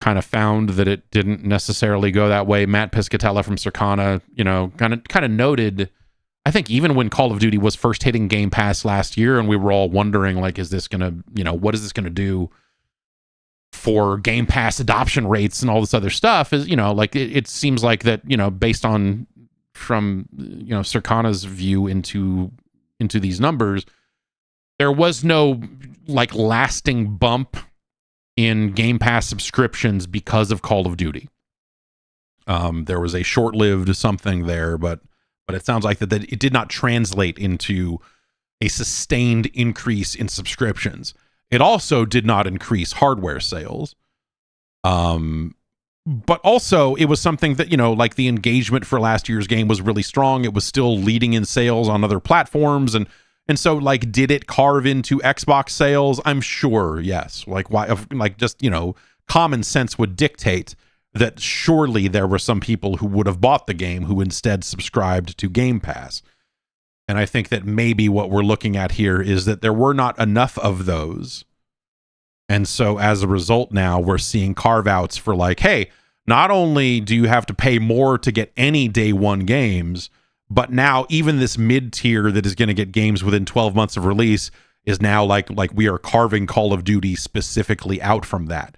Speaker 1: kind of found that it didn't necessarily go that way. Matt Piscatella from Circana, kind of noted, I think even when Call of Duty was first hitting Game Pass last year, and we were all wondering, like, is this going to, what is this going to do for Game Pass adoption rates and all this other stuff? Is, like, it seems like that, based on from, Circana's view into these numbers, there was no like lasting bump in Game Pass subscriptions because of Call of Duty. There was a short-lived something there, but it sounds like that it did not translate into a sustained increase in subscriptions. It also did not increase hardware sales. But also it was something that, like the engagement for last year's game was really strong. It was still leading in sales on other platforms. And so, like, did it carve into Xbox sales? I'm sure, yes. Like, why? Like, just, common sense would dictate that surely there were some people who would have bought the game who instead subscribed to Game Pass. And I think that maybe what we're looking at here is that there were not enough of those. And so as a result, now we're seeing carve outs for like, hey, not only do you have to pay more to get any day one games, but now even this mid-tier that is going to get games within 12 months of release is now like we are carving Call of Duty specifically out from that.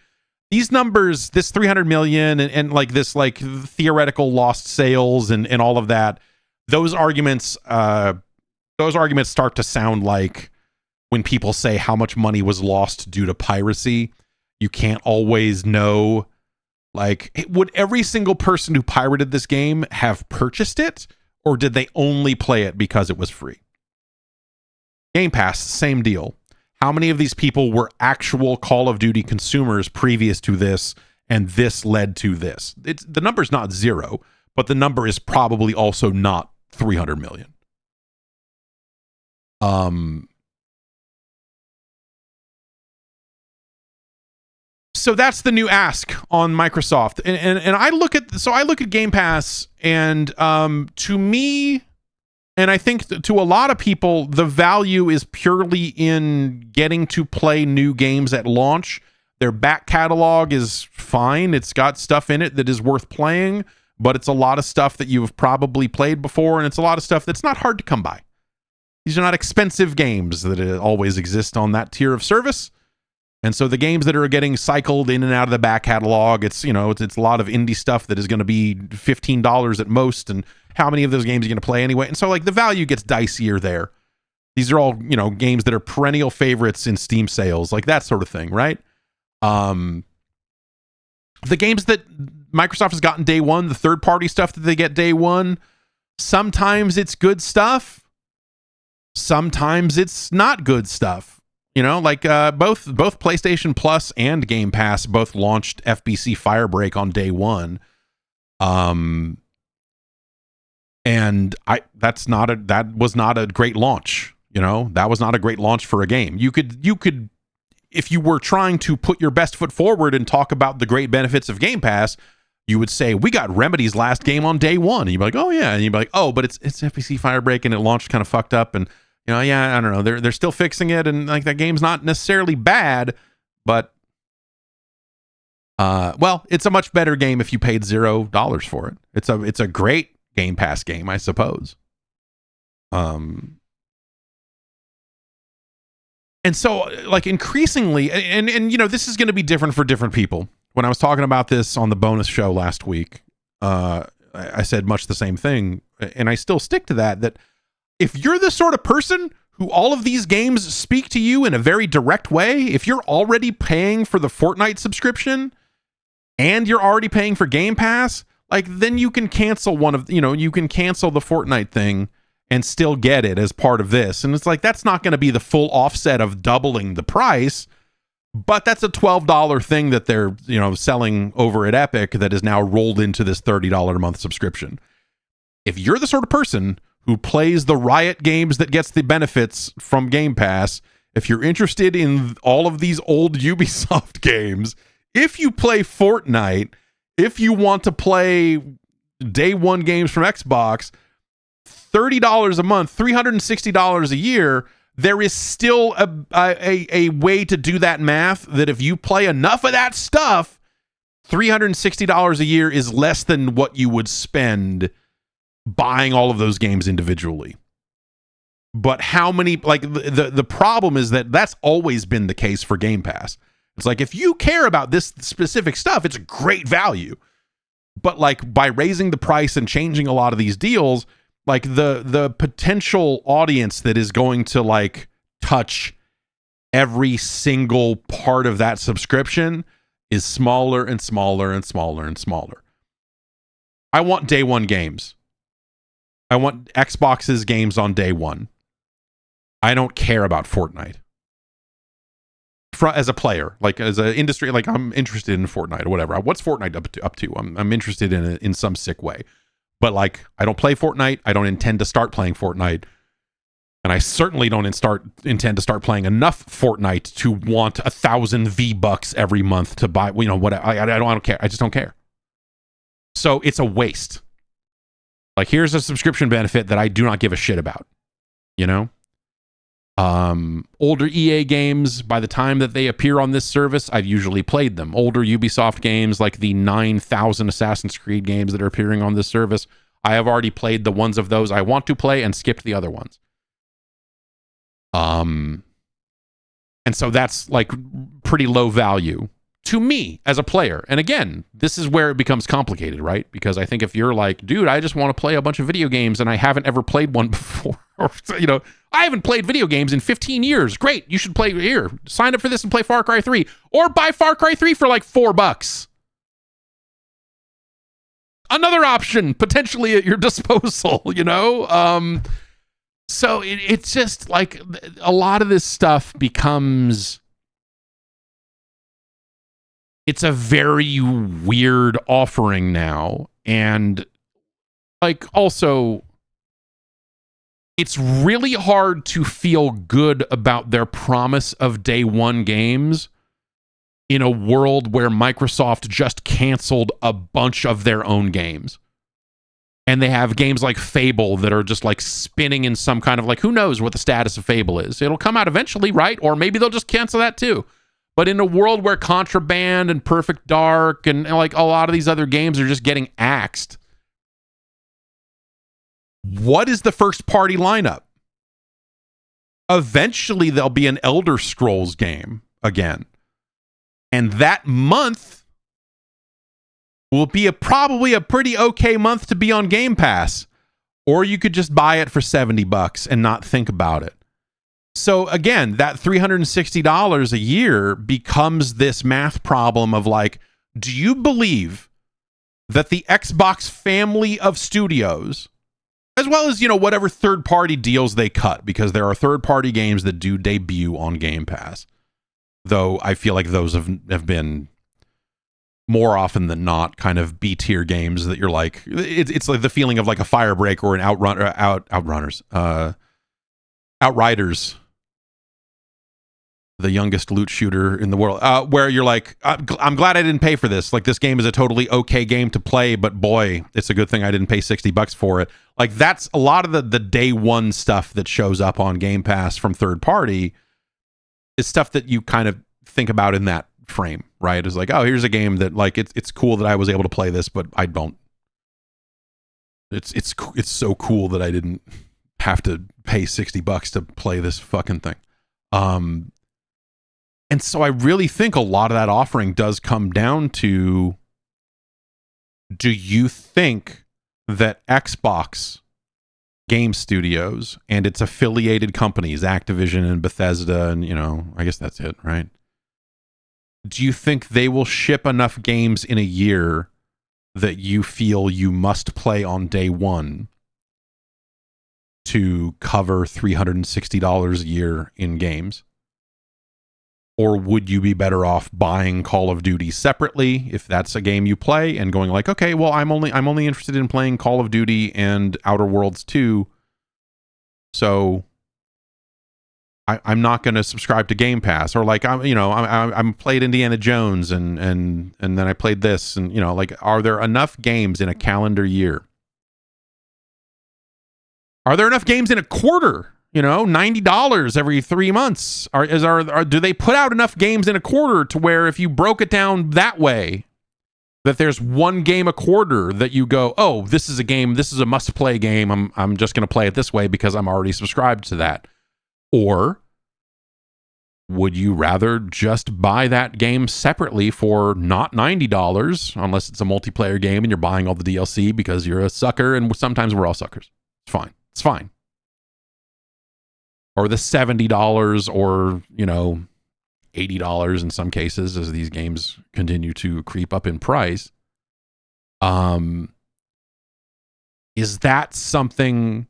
Speaker 1: These numbers, this 300 million and like this like theoretical lost sales and all of that, those arguments start to sound like when people say how much money was lost due to piracy. You can't always know, like, would every single person who pirated this game have purchased it, or did they only play it because it was free? Game Pass, same deal. How many of these people were actual Call of Duty consumers previous to this, and this led to this? The number's not zero, but the number is probably also not 300 million. So that's the new ask on Microsoft, and I look at Game Pass, and to me, and I think to a lot of people, the value is purely in getting to play new games at launch. Their back catalog is fine; it's got stuff in it that is worth playing, but it's a lot of stuff that you've probably played before, and it's a lot of stuff that's not hard to come by. These are not expensive games that always exist on that tier of service. And so the games that are getting cycled in and out of the back catalog, it's a lot of indie stuff that is going to be $15 at most. And how many of those games are you going to play anyway? And so like the value gets dicier there. These are all, games that are perennial favorites in Steam sales, like that sort of thing, right? The games that Microsoft has gotten day one, the third-party stuff that they get day one, sometimes it's good stuff. Sometimes it's not good stuff. Both PlayStation Plus and Game Pass both launched FBC Firebreak on day one. And that was not a great launch. That was not a great launch for a game. You could, if you were trying to put your best foot forward and talk about the great benefits of Game Pass, you would say, we got Remedy's last game on day one. And you'd be like, oh yeah. And you'd be like, oh, but it's FBC Firebreak and it launched kind of fucked up. And I don't know. They're still fixing it, and like that game's not necessarily bad, but it's a much better game if you paid $0 for it. It's a great Game Pass game, I suppose. And so like increasingly, and this is going to be different for different people. When I was talking about this on the bonus show last week, I said much the same thing, and I still stick to that if you're the sort of person who all of these games speak to you in a very direct way, if you're already paying for the Fortnite subscription and you're already paying for Game Pass, like then you can cancel you can cancel the Fortnite thing and still get it as part of this. And it's like, that's not going to be the full offset of doubling the price, but that's a $12 thing that they're, selling over at Epic that is now rolled into this $30 a month subscription. If you're the sort of person who plays the Riot games that gets the benefits from Game Pass, if you're interested in all of these old Ubisoft games, if you play Fortnite, if you want to play day one games from Xbox, $30 a month, $360 a year, there is still a way to do that math that if you play enough of that stuff, $360 a year is less than what you would spend buying all of those games individually. But how many, like the problem is that that's always been the case for Game Pass. It's like, if you care about this specific stuff, it's a great value. But like by raising the price and changing a lot of these deals, like the potential audience that is going to like touch every single part of that subscription is smaller and smaller and smaller and smaller. I want day one games. I want Xbox's games on day one. I don't care about Fortnite. As a player, like as an industry, like I'm interested in Fortnite or whatever. What's Fortnite up to? I'm interested in it in some sick way. But like, I don't play Fortnite. I don't intend to start playing Fortnite. And I certainly don't intend to start playing enough Fortnite to want 1,000 V-Bucks every month to buy, what I don't care. I just don't care. So it's a waste. Like, here's a subscription benefit that I do not give a shit about, Older EA games, by the time that they appear on this service, I've usually played them. Older Ubisoft games, like the 9,000 Assassin's Creed games that are appearing on this service, I have already played the ones of those I want to play and skipped the other ones. And so that's like pretty low value to me as a player. And again, this is where it becomes complicated, right? Because I think if you're like, dude, I just want to play a bunch of video games and I haven't ever played one before, or, you know, I haven't played video games in 15 years. Great. You should play here. Sign up for this and play Far Cry 3 or buy Far Cry 3 for like $4. Another option potentially at your disposal, you know? So it's just like a lot of this stuff becomes, it's a very weird offering now. And like also, it's really hard to feel good about their promise of day one games in a world where Microsoft just canceled a bunch of their own games. And they have games like Fable that are just like spinning in some kind of like, who knows what the status of Fable is. It'll come out eventually, right? Or maybe they'll just cancel that too. But in a world where Contraband and Perfect Dark and like a lot of these other games are just getting axed, what is the first party lineup? Eventually there'll be an Elder Scrolls game again. And that month will be probably a pretty okay month to be on Game Pass. Or you could just buy it for $70 and not think about it. So again, that $360 a year becomes this math problem of like, do you believe that the Xbox family of studios, as well as, you know, whatever third-party deals they cut, because there are third-party games that do debut on Game Pass, though I feel like those have been more often than not kind of B-tier games that you're like, it's like the feeling of like a Firebreak or an Outriders, the youngest loot shooter in the world, where you're like, I'm glad I didn't pay for this. Like, this game is a totally okay game to play, but boy, it's a good thing I didn't pay $60 for it. Like, that's a lot of the day one stuff that shows up on Game Pass from third party is stuff that you kind of think about in that frame, right? It's like, oh, here's a game that like it's cool that I was able to play this, but I don't. It's so cool that I didn't have to pay $60 to play this fucking thing. And so I really think a lot of that offering does come down to, do you think that Xbox game studios and its affiliated companies, Activision and Bethesda, and, you know, I guess that's it, right? Do you think they will ship enough games in a year that you feel you must play on day one to cover $360 a year in games? Or would you be better off buying Call of Duty separately if that's a game you play, and going like, okay, well, I'm only interested in playing Call of Duty and Outer Worlds 2, so I'm not going to subscribe to Game Pass. Or like, I'm played Indiana Jones and then I played this, and, you know, like, are there enough games in a calendar year? Are there enough games in a quarter? You know, $90 every 3 months. Do they put out enough games in a quarter to where if you broke it down that way, that there's one game a quarter that you go, oh, this is a game, this is a must-play game, I'm just going to play it this way because I'm already subscribed to that? Or would you rather just buy that game separately for not $90, unless it's a multiplayer game and you're buying all the DLC because you're a sucker, and sometimes we're all suckers. It's fine. It's fine. Or the $70 or, you know, $80 in some cases as these games continue to creep up in price. Is that something?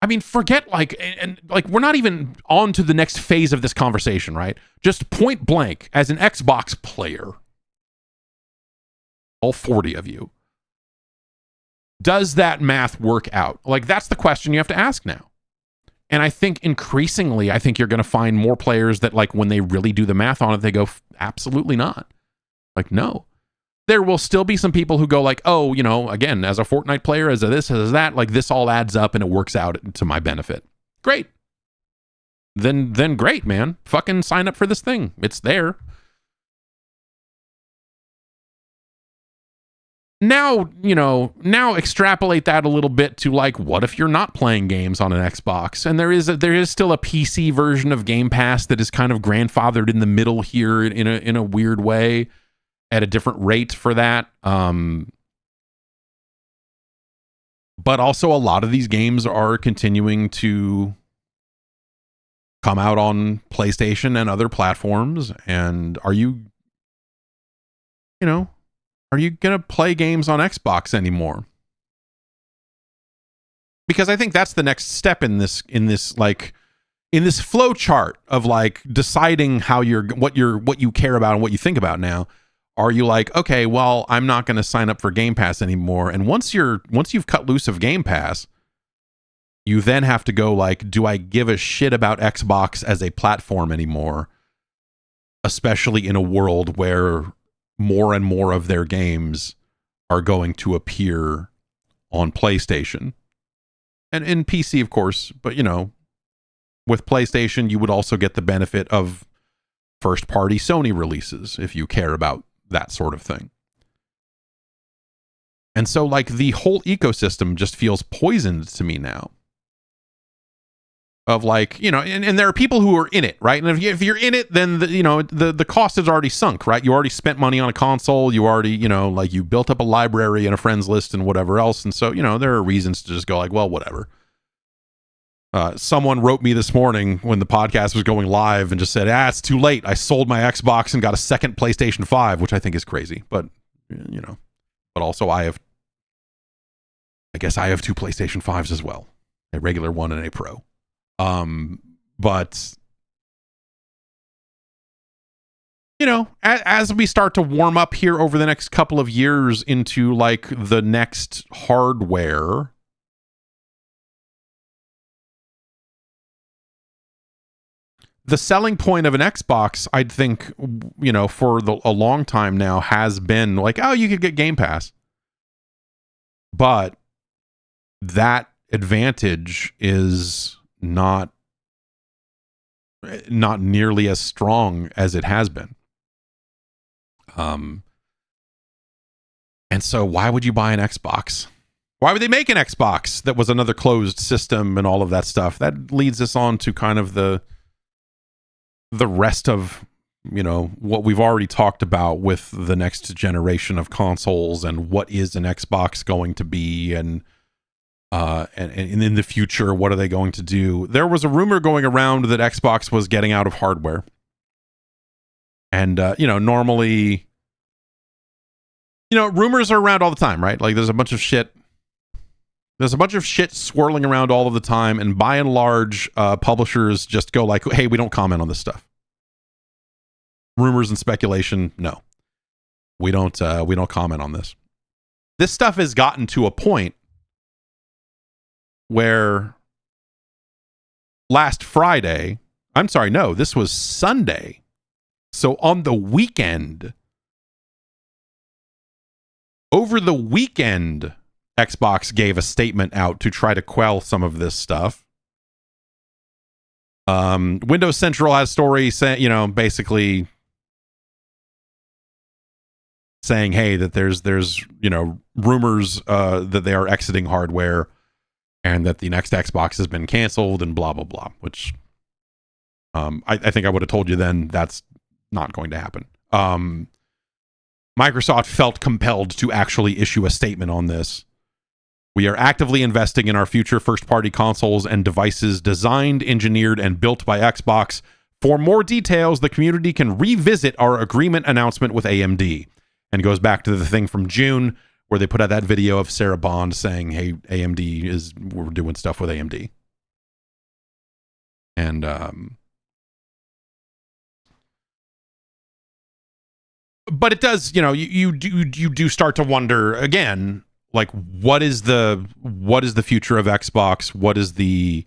Speaker 1: I mean, forget like, and like, we're not even on to the next phase of this conversation, right? Just point blank, as an Xbox player, all 40 of you, does that math work out? Like, that's the question you have to ask now. And I think increasingly, I think you're going to find more players that, like, when they really do the math on it, they go, absolutely not. Like, no. There will still be some people who go like, oh, you know, again, as a Fortnite player, as a this, as that, like, this all adds up and it works out to my benefit. Great. then great, man. Fucking sign up for this thing. It's there. Now, now extrapolate that a little bit to like, what if you're not playing games on an Xbox? And there is still a PC version of Game Pass that is kind of grandfathered in the middle here in a weird way at a different rate for that. But also a lot of these games are continuing to come out on PlayStation and other platforms. And are you going to play games on Xbox anymore? Because I think that's the next step in this flow chart of like deciding how what you care about and what you think about now. Are you like, okay, well, I'm not going to sign up for Game Pass anymore? And once you've cut loose of Game Pass, you then have to go like, do I give a shit about Xbox as a platform anymore? Especially in a world where more and more of their games are going to appear on PlayStation and in PC, of course. But, with PlayStation, you would also get the benefit of first-party Sony releases if you care about that sort of thing. And so, like, the whole ecosystem just feels poisoned to me now. Of like, and there are people who are in it, right? And if you're in it, then the cost is already sunk, right? You already spent money on a console. You already, like you built up a library and a friends list and whatever else. And so, there are reasons to just go like, well, whatever. Someone wrote me this morning when the podcast was going live and just said, it's too late. I sold my Xbox and got a second PlayStation 5, which I think is crazy. But, but also I guess I have two PlayStation 5s as well, a regular one and a Pro. But as we start to warm up here over the next couple of years into like the next hardware, the selling point of an Xbox, I'd think, for a long time now has been like, oh, you could get Game Pass. But that advantage is not nearly as strong as it has been. And so why would you buy an Xbox? Why would they make an Xbox that was another closed system and all of that stuff? That leads us on to kind of the rest of, what we've already talked about with the next generation of consoles and what is an Xbox going to be, and in the future, what are they going to do? There was a rumor going around that Xbox was getting out of hardware. And, normally, rumors are around all the time, right? Like there's a bunch of shit swirling around all of the time. And by and large, publishers just go like, hey, we don't comment on this stuff. Rumors and speculation, no. We don't comment on this. This stuff has gotten to a point where this was Sunday. So on the weekend, over the weekend, Xbox gave a statement out to try to quell some of this stuff. Windows Central has a story saying, basically saying, hey, that there's rumors that they are exiting hardware and that the next Xbox has been canceled and blah, blah, blah, which I think I would have told you then that's not going to happen. Microsoft felt compelled to actually issue a statement on this. We are actively investing in our future first-party consoles and devices designed, engineered, and built by Xbox. For more details, the community can revisit our agreement announcement with AMD. And goes back to the thing from June where they put out that video of Sarah Bond saying, hey, we're doing stuff with AMD. And but it does, you do start to wonder again, like what is the future of Xbox? What is the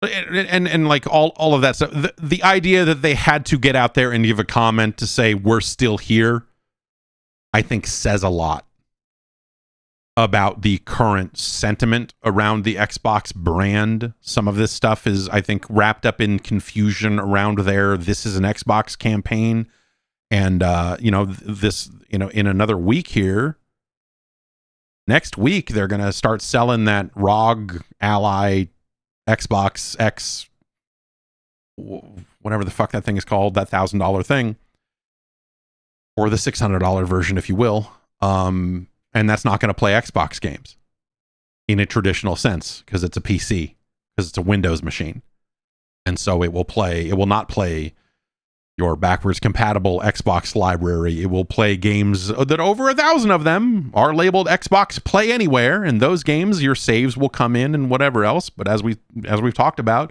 Speaker 1: and like all of that stuff. The idea that they had to get out there and give a comment to say we're still here, I think says a lot. about the current sentiment around the Xbox brand. Some of this stuff is, I think, wrapped up in confusion around there. This is an Xbox campaign. And, in another week here, next week, they're going to start selling that ROG Ally Xbox X, whatever the fuck that thing is called, that $1,000 thing, or the $600 version, if you will. And that's not going to play Xbox games in a traditional sense because it's a PC, because it's a Windows machine. And so it will not play your backwards compatible Xbox library. It will play games that over 1,000 of them are labeled Xbox Play Anywhere. And those games, your saves will come in and whatever else. But as we've talked about,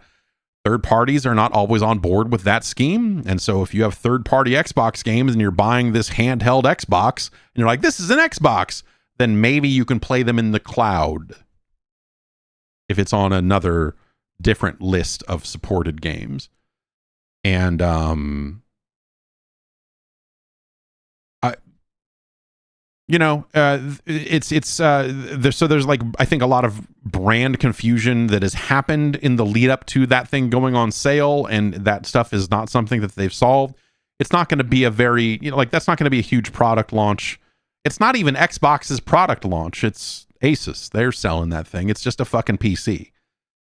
Speaker 1: third parties are not always on board with that scheme. And so if you have third-party Xbox games and you're buying this handheld Xbox and you're like, this is an Xbox, then maybe you can play them in the cloud if it's on another different list of supported games. And there's like, I think, a lot of brand confusion that has happened in the lead up to that thing going on sale, and that stuff is not something that they've solved. It's not going to be a very, that's not going to be a huge product launch. It's not even Xbox's product launch. It's Asus. They're selling that thing. It's just a fucking PC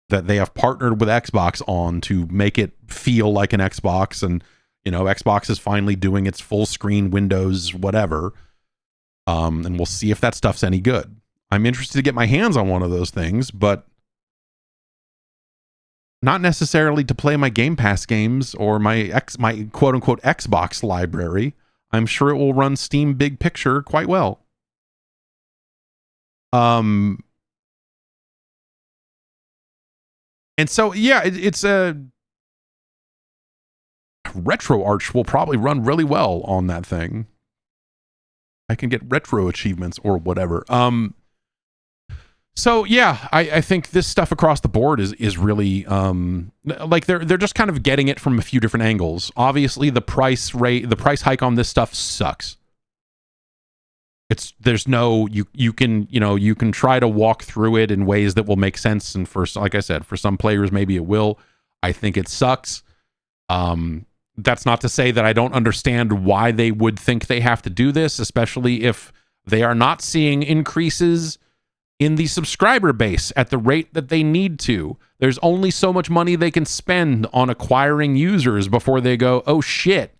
Speaker 1: that they have partnered with Xbox on to make it feel like an Xbox. And, Xbox is finally doing its full screen Windows, whatever. And we'll see if that stuff's any good. I'm interested to get my hands on one of those things, but not necessarily to play my Game Pass games or my quote unquote Xbox library. I'm sure it will run Steam Big Picture quite well. And so, yeah, it's a RetroArch will probably run really well on that thing. I can get retro achievements or whatever. So yeah, I think this stuff across the board is really like they're just kind of getting it from a few different angles. Obviously, the price hike on this stuff sucks. You can try to walk through it in ways that will make sense, and like I said, for some players maybe it will. I think it sucks. That's not to say that I don't understand why they would think they have to do this, especially if they are not seeing increases in the subscriber base at the rate that they need to. There's only so much money they can spend on acquiring users before they go, oh shit,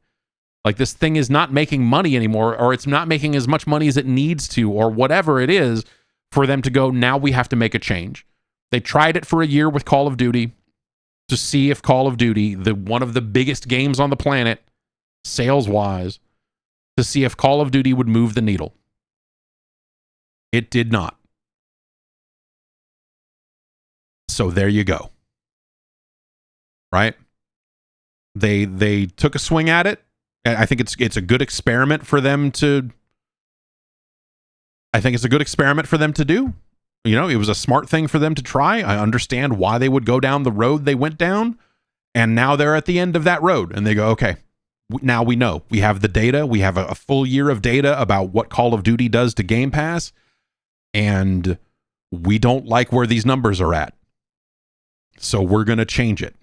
Speaker 1: like this thing is not making money anymore, or it's not making as much money as it needs to, or whatever it is, for them to go, now we have to make a change. They tried it for a year with Call of Duty to see if Call of Duty, one of the biggest games on the planet, sales-wise, to see if Call of Duty would move the needle. It did not. So there you go. Right? They took a swing at it. I think it's a good experiment for them to. I think it's a good experiment for them to do. It was a smart thing for them to try. I understand why they would go down the road they went down, and now they're at the end of that road, and they go, okay, now we know. We have the data. We have a full year of data about what Call of Duty does to Game Pass, and we don't like where these numbers are at. So we're going to change it.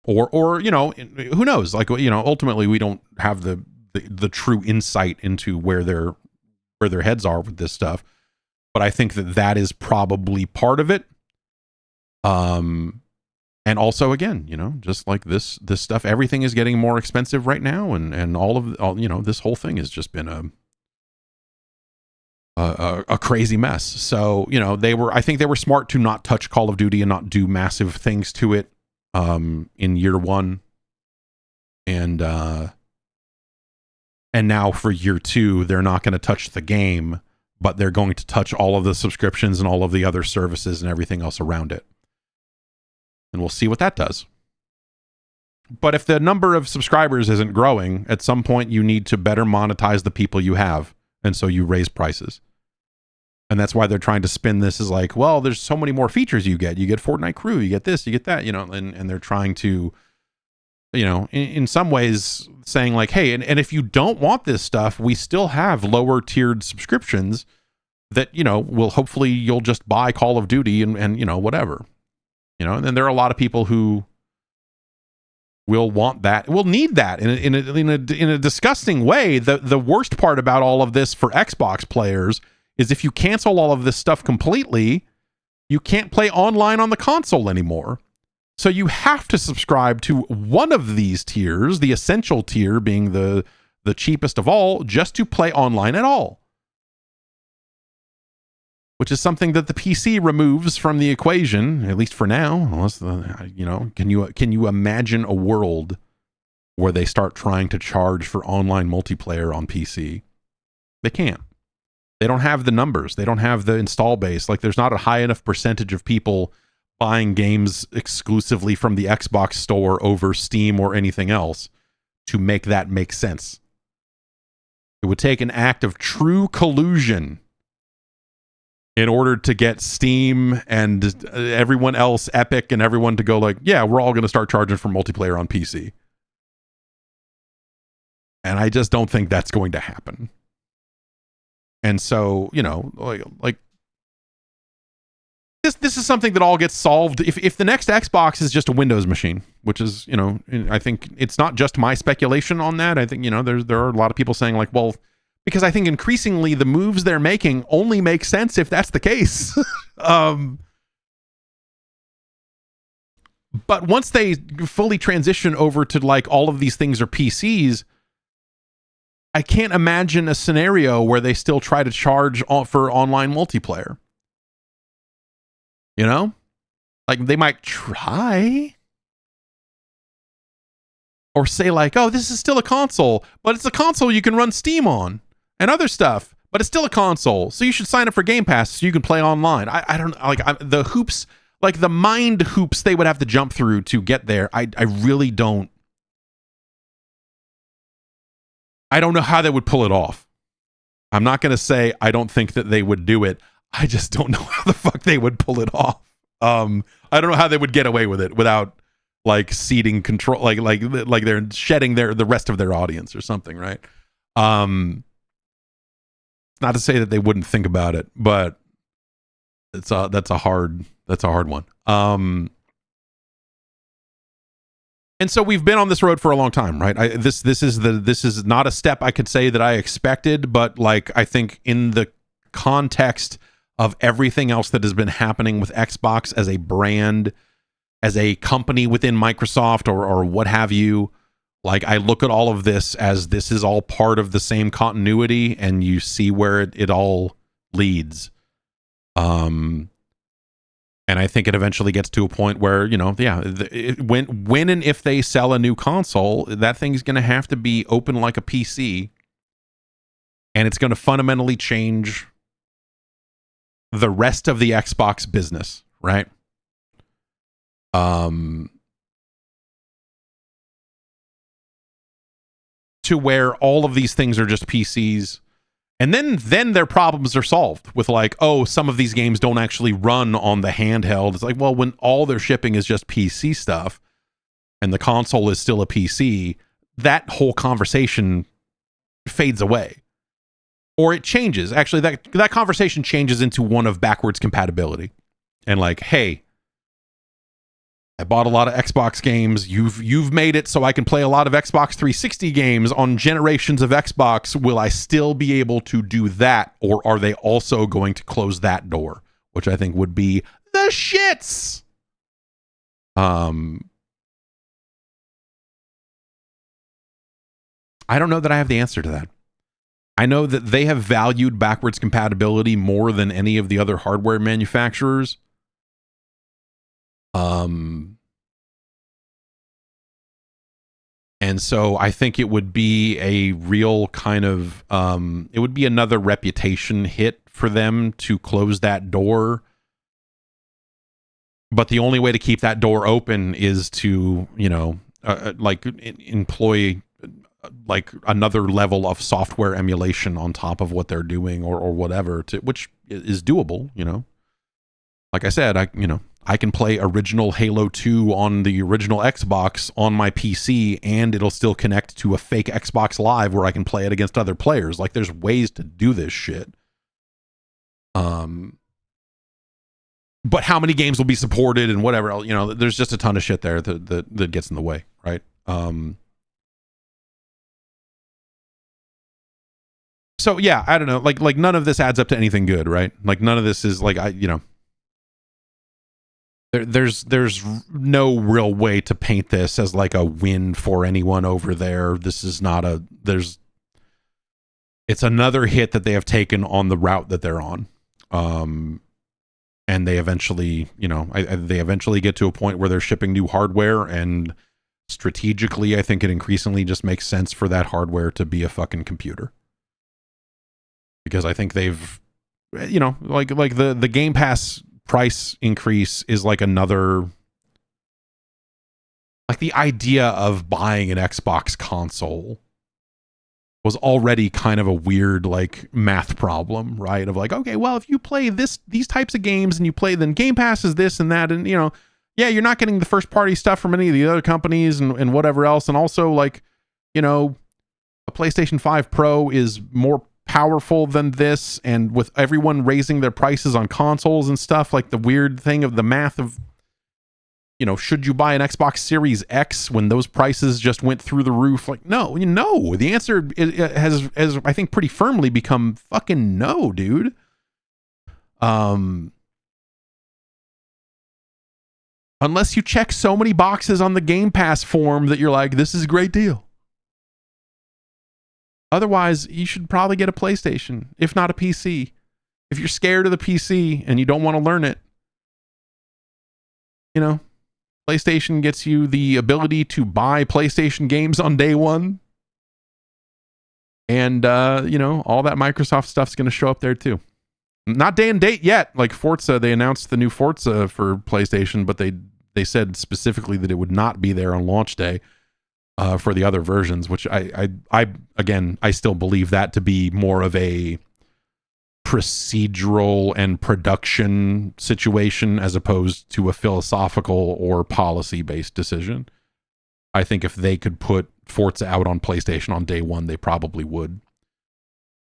Speaker 1: Or who knows? Like, ultimately we don't have the true insight into where their heads are with this stuff. But I think that is probably part of it. And also, again, just like this stuff, everything is getting more expensive right now, and all this whole thing has just been a crazy mess. So, I think they were smart to not touch Call of Duty and not do massive things to it in year one. And now for year two, they're not going to touch the game, but they're going to touch all of the subscriptions and all of the other services and everything else around it. And we'll see what that does. But if the number of subscribers isn't growing, at some point you need to better monetize the people you have. And so you raise prices. And that's why they're trying to spin this as like, well, there's so many more features you get. You get Fortnite Crew, you get this, you get that, and they're trying to, in some ways saying like, hey, and if you don't want this stuff, we still have lower tiered subscriptions that, will hopefully you'll just buy Call of Duty and whatever. And then there are a lot of people who will want that, will need that in a disgusting way. The worst part about all of this for Xbox players is if you cancel all of this stuff completely, you can't play online on the console anymore. So you have to subscribe to one of these tiers, the essential tier being the cheapest of all, just to play online at all. Which is something that the PC removes from the equation, at least for now. Unless can you imagine a world where they start trying to charge for online multiplayer on PC? They can't. They don't have the numbers. They don't have the install base. Like, there's not a high enough percentage of people buying games exclusively from the Xbox store over Steam or anything else to make that make sense. It would take an act of true collusion in order to get Steam and everyone else, Epic and everyone, to go like, yeah, we're all going to start charging for multiplayer on PC. And I just don't think that's going to happen. And so, like this is something that all gets solved if the next Xbox is just a Windows machine, which is, I think it's not just my speculation on that. I think, there are a lot of people saying like, well, because I think increasingly the moves they're making only make sense if that's the case. But once they fully transition over to like all of these things are PCs, I can't imagine a scenario where they still try to charge for online multiplayer. Like they might try. Or say like, oh, this is still a console, but it's a console you can run Steam on and other stuff, but it's still a console. So you should sign up for Game Pass so you can play online. I don't like the hoops, like the mind hoops they would have to jump through to get there. I really don't. I don't know how they would pull it off. I'm not going to say I don't think that they would do it. I just don't know how the fuck they would pull it off. I don't know how they would get away with it without like ceding control, like they're shedding the rest of their audience or something, right? Not to say that they wouldn't think about it, but that's a hard one. And so we've been on this road for a long time, right? This is not a step I could say that I expected, but like I think in the context of everything else that has been happening with Xbox as a brand, as a company within Microsoft or what have you, like I look at all of this as this is all part of the same continuity, and you see where it all leads. And I think it eventually gets to a point where, when and if they sell a new console, that thing's going to have to be open like a PC. And it's going to fundamentally change the rest of the Xbox business, right? To where all of these things are just PCs. And then their problems are solved with like, oh, some of these games don't actually run on the handheld. It's like, well, when all they're shipping is just PC stuff and the console is still a PC, that whole conversation fades away. Or it changes. Actually, that conversation changes into one of backwards compatibility. And like, hey, I bought a lot of Xbox games. You've made it so I can play a lot of Xbox 360 games on generations of Xbox. Will I still be able to do that? Or are they also going to close that door? Which I think would be the shits. I don't know that I have the answer to that. I know that they have valued backwards compatibility more than any of the other hardware manufacturers. And so I think it would be a real kind of, it would be another reputation hit for them to close that door. But the only way to keep that door open is to, employ like another level of software emulation on top of what they're doing or whatever, which is doable, Like I said, I can play original Halo 2 on the original Xbox on my PC, and it'll still connect to a fake Xbox Live where I can play it against other players. Like, there's ways to do this shit. But how many games will be supported and whatever else, there's just a ton of shit there that gets in the way, right? So yeah, I don't know, like none of this adds up to anything good, right? Like none of this is like, there's no real way to paint this as like a win for anyone over there. This is not it's another hit that they have taken on the route that they're on. And they eventually, they eventually get to a point where they're shipping new hardware, and strategically, I think it increasingly just makes sense for that hardware to be a fucking computer. Because I think they've, like the Game Pass price increase is like another, like the idea of buying an Xbox console was already kind of a weird like math problem, right? Of like, okay, well, if you play these types of games and you play, then Game Pass is this and that, and yeah, you're not getting the first party stuff from any of the other companies and whatever else, and also like, a PlayStation 5 Pro is more powerful than this, and with everyone raising their prices on consoles and stuff, like the weird thing of the math of, should you buy an Xbox Series X when those prices just went through the roof? Like, no. The answer has I think pretty firmly become fucking no, dude. Unless you check so many boxes on the Game Pass form that you're like, this is a great deal. Otherwise, you should probably get a PlayStation, if not a PC. If you're scared of the PC and you don't want to learn it, PlayStation gets you the ability to buy PlayStation games on day one. And, all that Microsoft stuff's going to show up there too. Not day and date yet. Like Forza, they announced the new Forza for PlayStation, but they said specifically that it would not be there on launch day for the other versions, which I still believe that to be more of a procedural and production situation as opposed to a philosophical or policy-based decision. I think if they could put Forza out on PlayStation on day one, they probably would.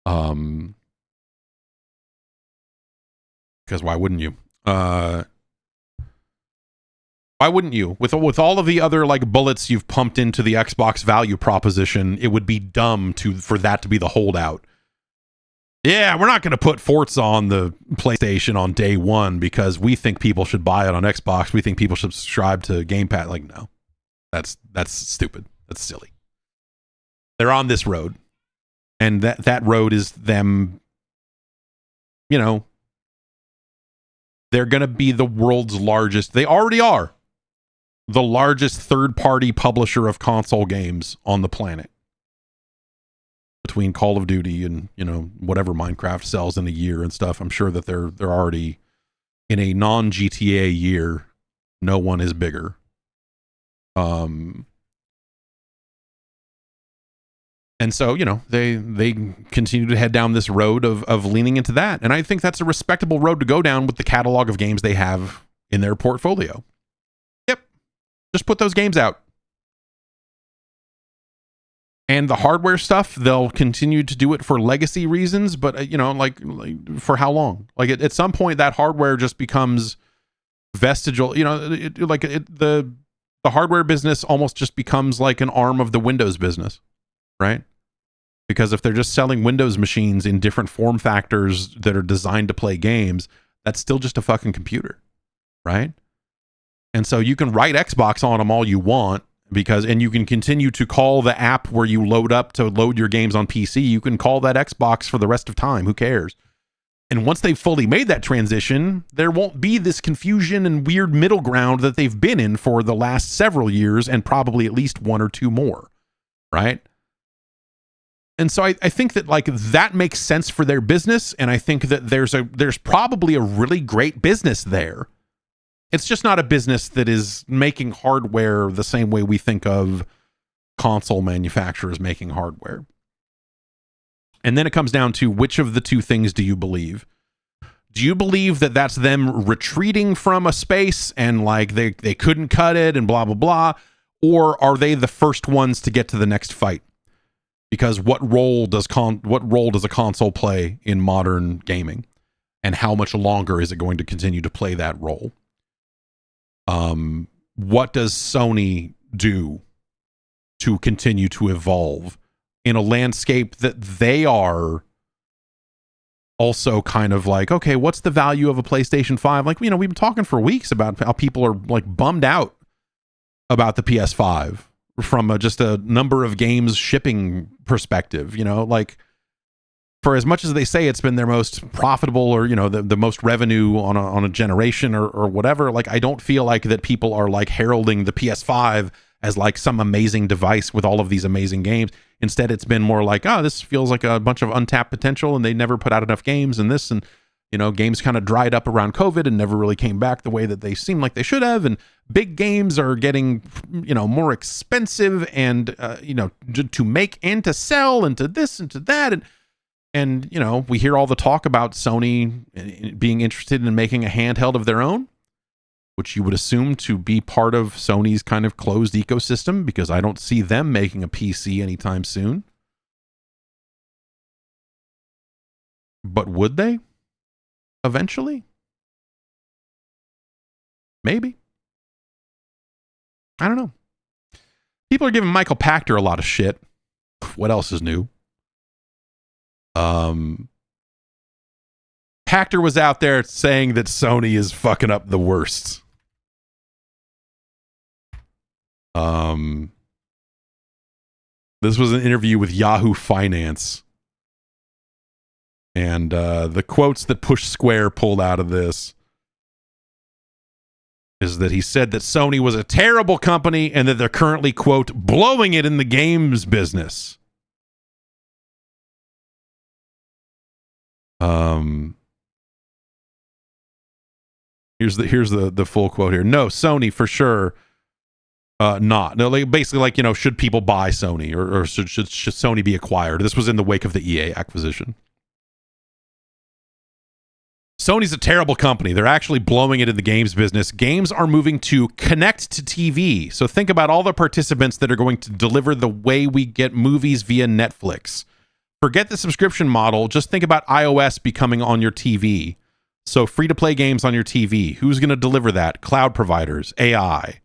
Speaker 1: Because why wouldn't you? Why wouldn't you? With all of the other like bullets you've pumped into the Xbox value proposition, it would be dumb for that to be the holdout. Yeah, we're not going to put Forza on the PlayStation on day one because we think people should buy it on Xbox. We think people should subscribe to Game Pass. Like, no, that's stupid. That's silly. They're on this road, and that road is them. They're going to be the world's largest. They already are the largest third-party publisher of console games on the planet. Between Call of Duty and whatever Minecraft sells in a year and stuff, I'm sure that they're already in a non-GTA year. No one is bigger. And so they continue to head down this road of leaning into that, and I think that's a respectable road to go down with the catalog of games they have in their portfolio. Yep, just put those games out. And the hardware stuff, they'll continue to do it for legacy reasons, but like for how long? Like at some point, that hardware just becomes vestigial. The hardware business almost just becomes like an arm of the Windows business, right? Because if they're just selling Windows machines in different form factors that are designed to play games, that's still just a fucking computer, right? And so you can write Xbox on them all you want. And you can continue to call the app where you load up to load your games on PC. You can call that Xbox for the rest of time. Who cares? And once they've fully made that transition, there won't be this confusion and weird middle ground that they've been in for the last several years and probably at least one or two more, right? And so I think that like that makes sense for their business, and I think that there's probably a really great business there. It's just not a business that is making hardware the same way we think of console manufacturers making hardware. And then it comes down to which of the two things do you believe? Do you believe that that's them retreating from a space and like they couldn't cut it and blah, blah, blah? Or are they the first ones to get to the next fight? Because what role does a console play in modern gaming? and how much longer is it going to continue to play that role? What does Sony do to continue to evolve in a landscape that they are also kind of like, okay, what's the value of a PlayStation 5? Like, we've been talking for weeks about how people are like bummed out about the PS5 from just a number of games shipping perspective, like, for as much as they say it's been their most profitable or, the most revenue on a generation or whatever, like, I don't feel like that people are like heralding the PS5 as like some amazing device with all of these amazing games. Instead, it's been more like, oh, this feels like a bunch of untapped potential and they never put out enough games and this, and, games kind of dried up around COVID and never really came back the way that they seemed like they should have. And big games are getting, more expensive and, to make and to sell and to this and to that. And, we hear all the talk about Sony being interested in making a handheld of their own, which you would assume to be part of Sony's kind of closed ecosystem, because I don't see them making a PC anytime soon. But would they? Eventually? Maybe. I don't know. People are giving Michael Pachter a lot of shit. What else is new? Pachter was out there saying that Sony is fucking up the worst. This was an interview with Yahoo Finance. And the quotes that Push Square pulled out of this is that he said that Sony was a terrible company and that they're currently, quote, blowing it in the games business. Here's the full quote here. No, Sony for sure. Not. No, like, basically, like, should people buy Sony or should Sony be acquired? This was in the wake of the EA acquisition. Sony's a terrible company. They're actually blowing it in the games business. Games are moving to connect to TV. So think about all the participants that are going to deliver the way we get movies via Netflix. Forget the subscription model. Just think about iOS becoming on your TV. So free-to-play games on your TV. Who's going to deliver that? Cloud providers, AI.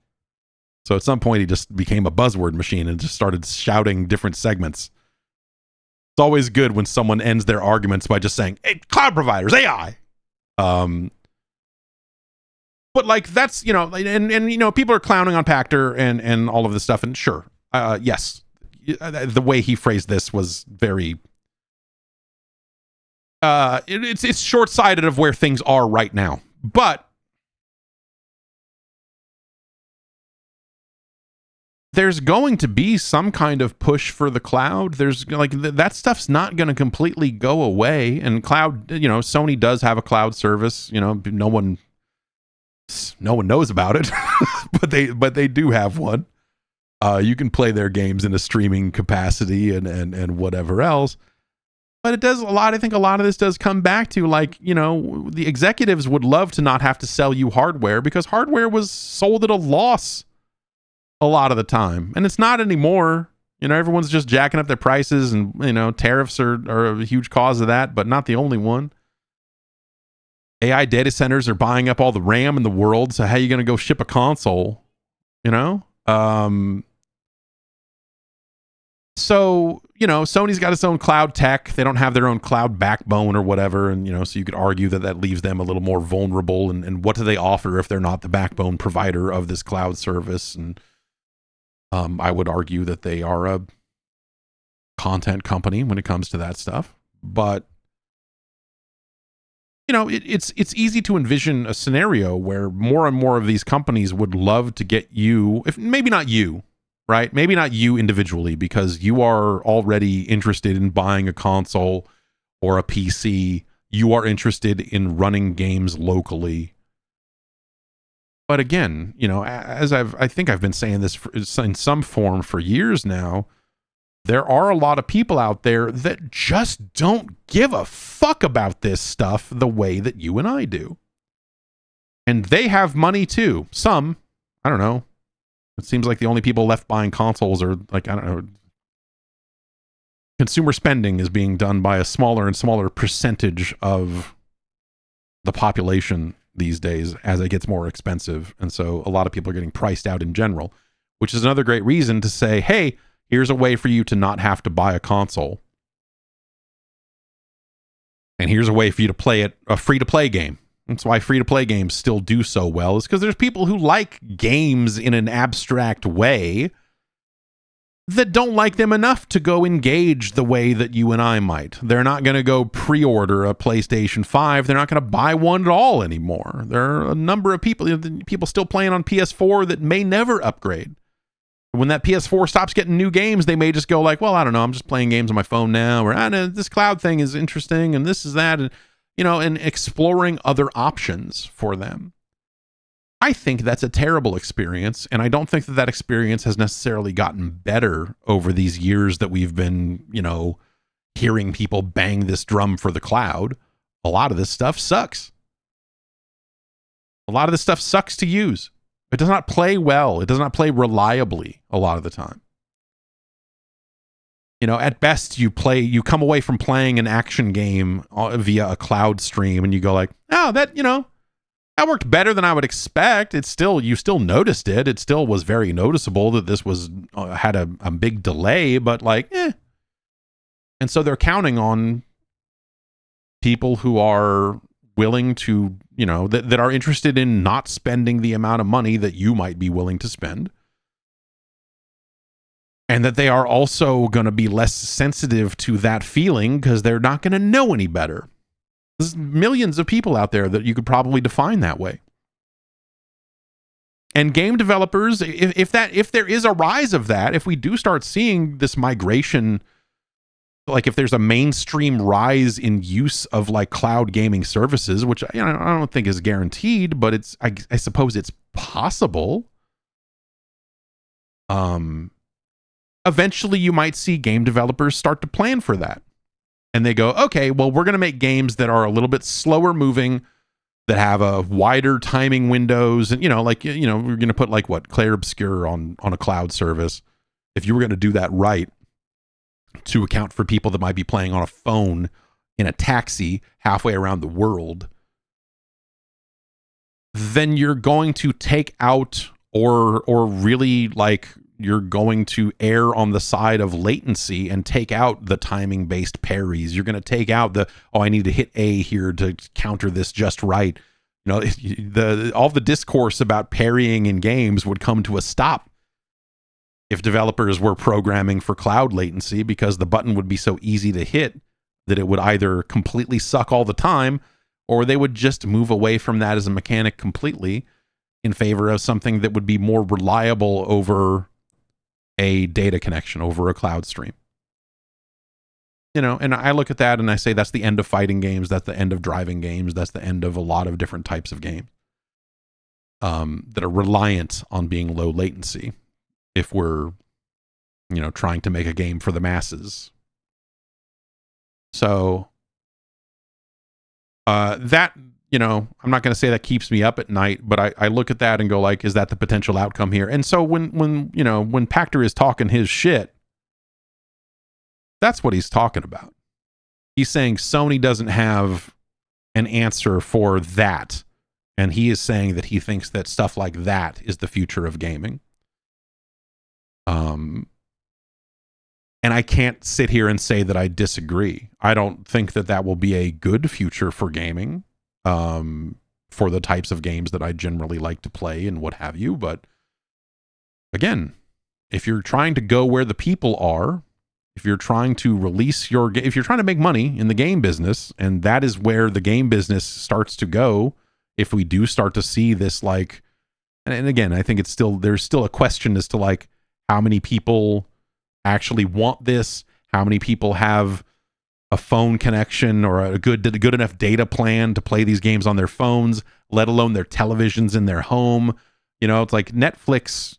Speaker 1: So at some point, he just became a buzzword machine and just started shouting different segments. It's always good when someone ends their arguments by just saying, hey, cloud providers, AI. But like, that's, and people are clowning on Pachter and all of this stuff. And sure, yes, the way he phrased this was very, it's short-sighted of where things are right now. But there's going to be some kind of push for the cloud. There's like that stuff's not going to completely go away. And cloud, Sony does have a cloud service. No one knows about it, but they do have one. You can play their games in a streaming capacity and whatever else. But it does a lot. I think a lot of this does come back to like, the executives would love to not have to sell you hardware because hardware was sold at a loss a lot of the time. And it's not anymore. Everyone's just jacking up their prices and, tariffs are a huge cause of that, but not the only one. AI data centers are buying up all the RAM in the world. So how are you going to go ship a console? So, Sony's got its own cloud tech. They don't have their own cloud backbone or whatever. And, so you could argue that leaves them a little more vulnerable. And what do they offer if they're not the backbone provider of this cloud service? And I would argue that they are a content company when it comes to that stuff. But, it's easy to envision a scenario where more and more of these companies would love to get you, if maybe not you, right? Maybe not you individually, because you are already interested in buying a console or a PC. You are interested in running games locally. But again, as I think I've been saying this in some form for years now, there are a lot of people out there that just don't give a fuck about this stuff the way that you and I do. And they have money too. Some, I don't know. It seems like the only people left buying consoles are like, I don't know. Consumer spending is being done by a smaller and smaller percentage of the population these days as it gets more expensive. And so a lot of people are getting priced out in general, which is another great reason to say, hey, here's a way for you to not have to buy a console. And here's a way for you to play it, a free-to-play game. That's why free-to-play games still do so well, is because there's people who like games in an abstract way that don't like them enough to go engage the way that you and I might. They're not going to go pre-order a PlayStation 5. They're not going to buy one at all anymore. There are a number of people still playing on PS4 that may never upgrade. When that PS4 stops getting new games, they may just go like, well, I don't know, I'm just playing games on my phone now, or I know this cloud thing is interesting, and this is that, and and exploring other options for them. I think that's a terrible experience, and I don't think that experience has necessarily gotten better over these years that we've been, hearing people bang this drum for the cloud. A lot of this stuff sucks. A lot of this stuff sucks to use. It does not play well. It does not play reliably a lot of the time. At best, you come away from playing an action game via a cloud stream, and you go like, oh, that worked better than I would expect. You still noticed it. It still was very noticeable that this was had a big delay, but And so they're counting on people who are willing to, that are interested in not spending the amount of money that you might be willing to spend. And that they are also going to be less sensitive to that feeling because they're not going to know any better. There's millions of people out there that you could probably define that way. And game developers, if there is a rise of that, if we do start seeing this migration, like if there's a mainstream rise in use of like cloud gaming services, which I don't think is guaranteed, but I suppose it's possible. Eventually you might see game developers start to plan for that. And they go, okay, well, we're going to make games that are a little bit slower moving, that have a wider timing windows. And, we're going to put like Clair Obscur on a cloud service. If you were going to do that right, to account for people that might be playing on a phone in a taxi halfway around the world, then you're going to take out or really you're going to err on the side of latency and take out the timing based parries. You're going to take out I need to hit A here to counter this just right. All the discourse about parrying in games would come to a stop if developers were programming for cloud latency, because the button would be so easy to hit that it would either completely suck all the time, or they would just move away from that as a mechanic completely in favor of something that would be more reliable over a data connection, over a cloud stream. And I look at that and I say that's the end of fighting games, that's the end of driving games, that's the end of a lot of different types of games that are reliant on being low latency. If we're, trying to make a game for the masses. So that, I'm not going to say that keeps me up at night, but I look at that and go like, is that the potential outcome here? And so when Pachter is talking his shit, that's what he's talking about. He's saying Sony doesn't have an answer for that. And he is saying that he thinks that stuff like that is the future of gaming. And I can't sit here and say that I disagree. I don't think that will be a good future for gaming, for the types of games that I generally like to play and what have you. But again, if you're trying to go where the people are, if you're trying to release if you're trying to make money in the game business, and that is where the game business starts to go, if we do start to see this, and again, I think there's still a question as to how many people actually want this, how many people have a phone connection or a good enough data plan to play these games on their phones, let alone their televisions in their home. It's like Netflix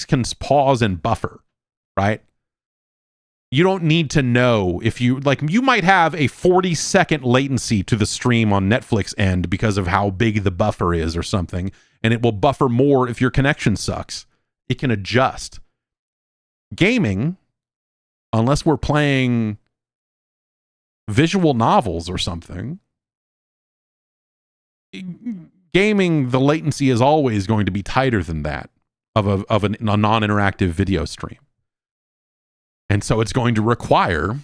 Speaker 1: can pause and buffer, right? You don't need to know if you might have a 40-second latency to the stream on Netflix end because of how big the buffer is or something, and it will buffer more if your connection sucks. It can adjust. Gaming, unless we're playing visual novels or something, gaming, the latency is always going to be tighter than that of a non-interactive video stream. And so it's going to require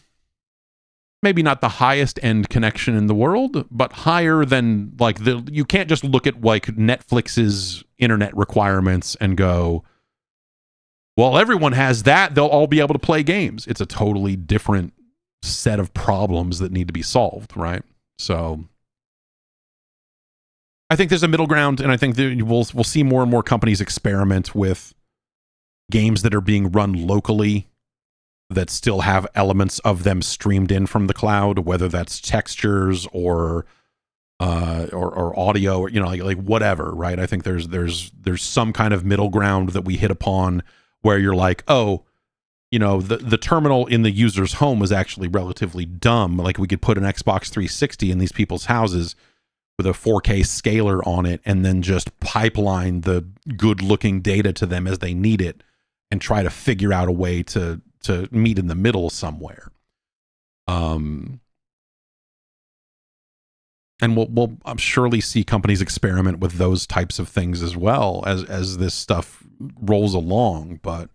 Speaker 1: maybe not the highest end connection in the world, but higher than like you can't just look at like Netflix's internet requirements and go, well, everyone has that, they'll all be able to play games. It's a totally different set of problems that need to be solved, right? So I think there's a middle ground, and I think that we'll see more and more companies experiment with games that are being run locally that still have elements of them streamed in from the cloud, whether that's textures or audio, or, you know, like whatever, right? I think there's some kind of middle ground that we hit upon where you're like, oh, you know, the terminal in the user's home was actually relatively dumb. Like we could put an Xbox 360 in these people's houses with a 4K scaler on it and then just pipeline the good looking data to them as they need it and try to figure out a way to meet in the middle somewhere. And we'll I'm surely see companies experiment with those types of things as well as this stuff rolls along. But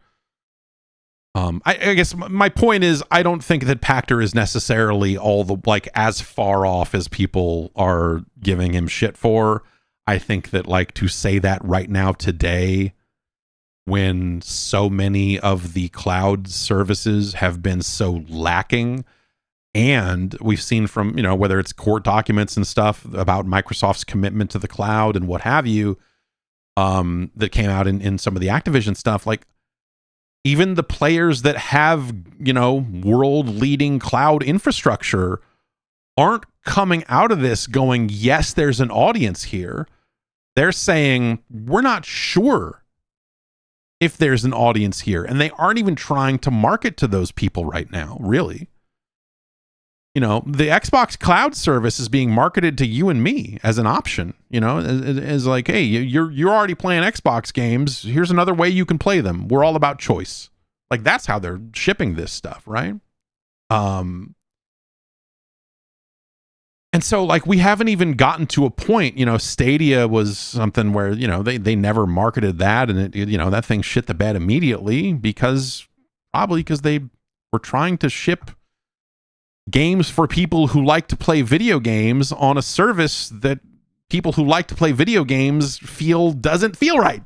Speaker 1: I guess my point is, I don't think that Pachter is necessarily all the like as far off as people are giving him shit for. I think that like to say that right now today, when so many of the cloud services have been so lacking, and we've seen from, you know, whether it's court documents and stuff about Microsoft's commitment to the cloud and what have you, that came out in some of the Activision stuff, like even the players that have, you know, world leading cloud infrastructure aren't coming out of this going, yes, there's an audience here. They're saying, we're not sure if there's an audience here. And they aren't even trying to market to those people right now, really. You know, the Xbox cloud service is being marketed to you and me as an option, you know, as like, hey, you're already playing Xbox games. Here's another way you can play them. We're all about choice. Like that's how they're shipping this stuff, right? And so like we haven't even gotten to a point, you know, Stadia was something where, you know, they never marketed that, and it, you know, that thing shit the bed immediately because they were trying to ship games for people who like to play video games on a service that people who like to play video games feel doesn't feel right.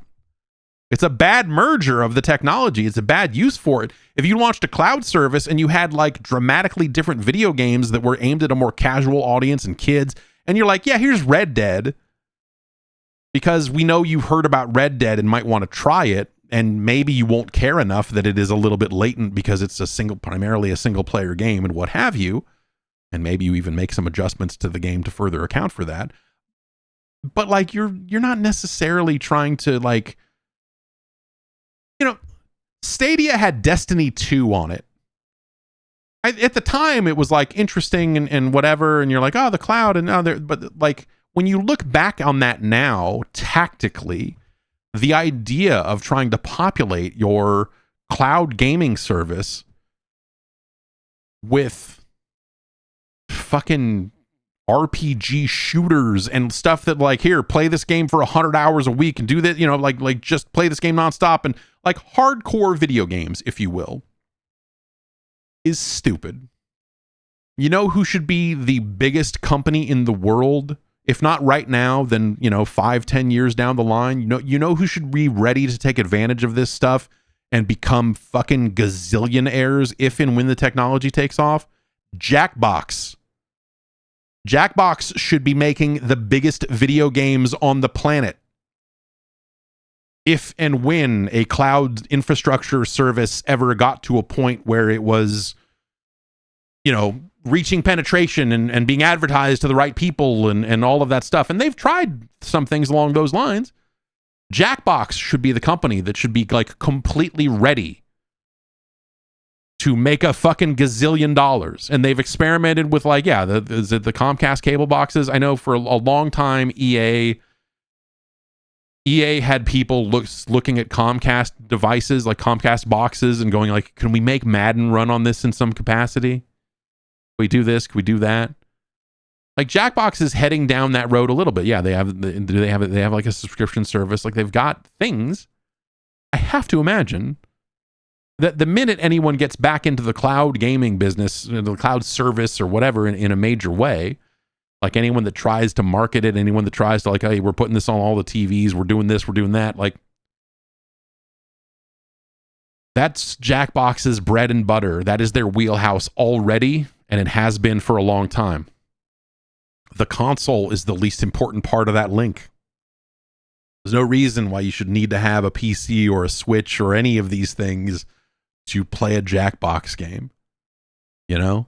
Speaker 1: It's a bad merger of the technology. It's a bad use for it. If you launched a cloud service and you had like dramatically different video games that were aimed at a more casual audience and kids, and you're like, yeah, here's Red Dead, because we know you've heard about Red Dead and might want to try it, and maybe you won't care enough that it is a little bit latent because it's primarily a single player game and what have you. And maybe you even make some adjustments to the game to further account for that. But like, you're not necessarily trying to like, you know, Stadia had Destiny 2 on it. At the time it was like interesting and whatever. And you're like, oh, the cloud and other, but like when you look back on that now, tactically, the idea of trying to populate your cloud gaming service with fucking RPG shooters and stuff that like, here, play this game for 100 hours a week and do that, you know, like just play this game nonstop, and like hardcore video games, if you will, is stupid. You know who should be the biggest company in the world? If not right now, then, you know, 5-10 years down the line, you know who should be ready to take advantage of this stuff and become fucking gazillionaires if and when the technology takes off? Jackbox. Jackbox should be making the biggest video games on the planet if and when a cloud infrastructure service ever got to a point where it was, you know, reaching penetration and being advertised to the right people and all of that stuff. And they've tried some things along those lines. Jackbox should be the company that should be like completely ready to make a fucking gazillion dollars. And they've experimented with like, yeah, is it the Comcast cable boxes? I know for a long time, EA had people looking at Comcast devices, like Comcast boxes, and going like, can we make Madden run on this in some capacity? Can we do this? Can we do that? Like Jackbox is heading down that road a little bit. Yeah, they have like a subscription service. Like they've got things. I have to imagine that the minute anyone gets back into the cloud gaming business, the cloud service or whatever in a major way, like anyone that tries to market it, anyone that tries to like, hey, we're putting this on all the TVs, we're doing this, we're doing that, like that's Jackbox's bread and butter. That is their wheelhouse already, and it has been for a long time. The console is the least important part of that link. There's no reason why you should need to have a PC or a Switch or any of these things to play a Jackbox game. You know?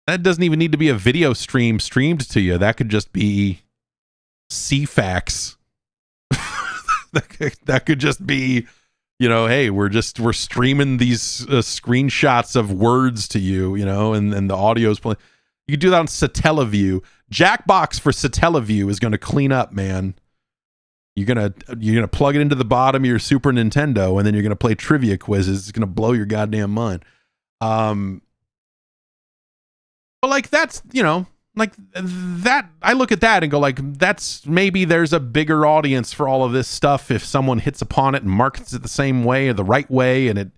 Speaker 1: That doesn't even need to be a video stream streamed to you. That could just be CFAX. that could just be, you know, hey, we're streaming these screenshots of words to you, you know, and the audio's playing. You can do that on Satellaview. Jackbox for Satellaview is going to clean up, man. You're gonna plug it into the bottom of your Super Nintendo, and then you're gonna play trivia quizzes. It's gonna blow your goddamn mind. But like that's, you know, like that. I look at that and go like, that's maybe there's a bigger audience for all of this stuff if someone hits upon it and markets it the same way or the right way, and it.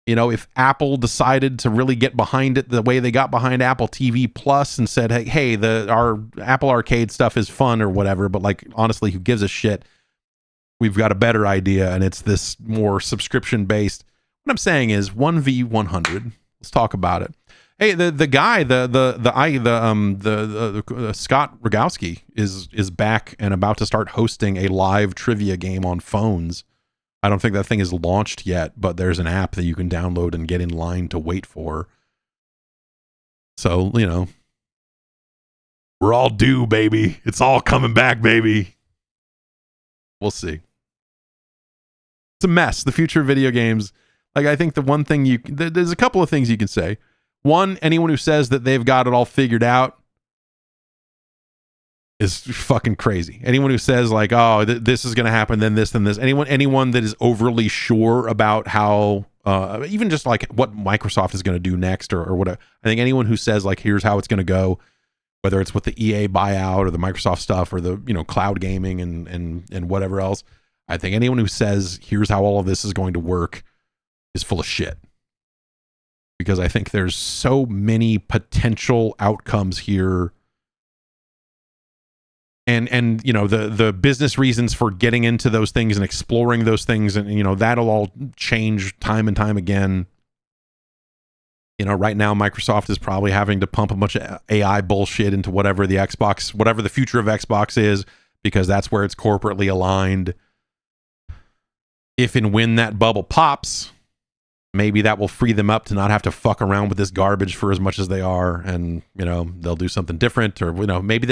Speaker 1: You know, if Apple decided to really get behind it the way they got behind Apple TV Plus and said, hey, our Apple Arcade stuff is fun or whatever, but like, honestly, who gives a shit? We've got a better idea, and it's this more subscription-based. What I'm saying is 1v100. Let's talk about it. Hey, the guy, Scott Rogowski is back and about to start hosting a live trivia game on phones. I don't think that thing is launched yet, but there's an app that you can download and get in line to wait for. So, you know, we're all due, baby. It's all coming back, baby. We'll see. It's a mess. The future of video games. Like, I think the one thing there's a couple of things you can say. One, anyone who says that they've got it all figured out is fucking crazy. Anyone who says like, oh, this is going to happen, then this, then this. Anyone that is overly sure about how, even just like what Microsoft is going to do next or whatever. I think anyone who says like, here's how it's going to go, whether it's with the EA buyout or the Microsoft stuff or the, you know, cloud gaming and whatever else. I think anyone who says, here's how all of this is going to work is full of shit. Because I think there's so many potential outcomes here. And you know, the business reasons for getting into those things and exploring those things, and you know, that'll all change time and time again. You know, right now Microsoft is probably having to pump a bunch of AI bullshit into whatever the future of Xbox is, because that's where it's corporately aligned. If and when that bubble pops, maybe that will free them up to not have to fuck around with this garbage for as much as they are. And, you know, they'll do something different, or, you know, maybe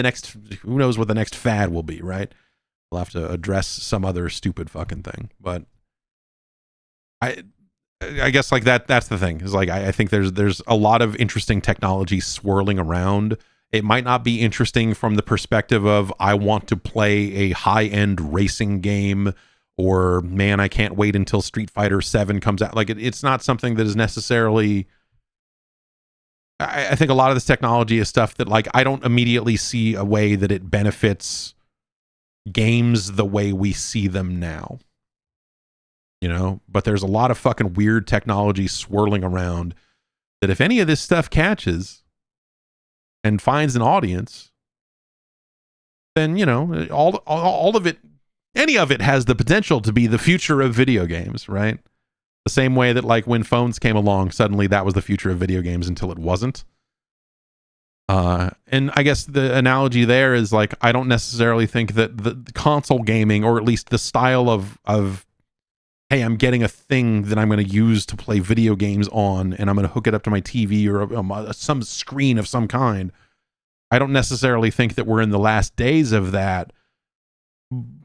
Speaker 1: who knows what the next fad will be, right? We'll have to address some other stupid fucking thing. But I guess like that's the thing is like, I think there's a lot of interesting technology swirling around. It might not be interesting from the perspective of, I want to play a high-end racing game, or man, I can't wait until Street Fighter 7 comes out. Like it's not something that is necessarily. I think a lot of this technology is stuff that like I don't immediately see a way that it benefits games the way we see them now. You know, but there's a lot of fucking weird technology swirling around that if any of this stuff catches and finds an audience, then, you know, all of it. Any of it has the potential to be the future of video games, right? The same way that like when phones came along, suddenly that was the future of video games until it wasn't. And I guess the analogy there is like, I don't necessarily think that the console gaming, or at least the style of, hey, I'm getting a thing that I'm going to use to play video games on, and I'm going to hook it up to my TV or some screen of some kind. I don't necessarily think that we're in the last days of that.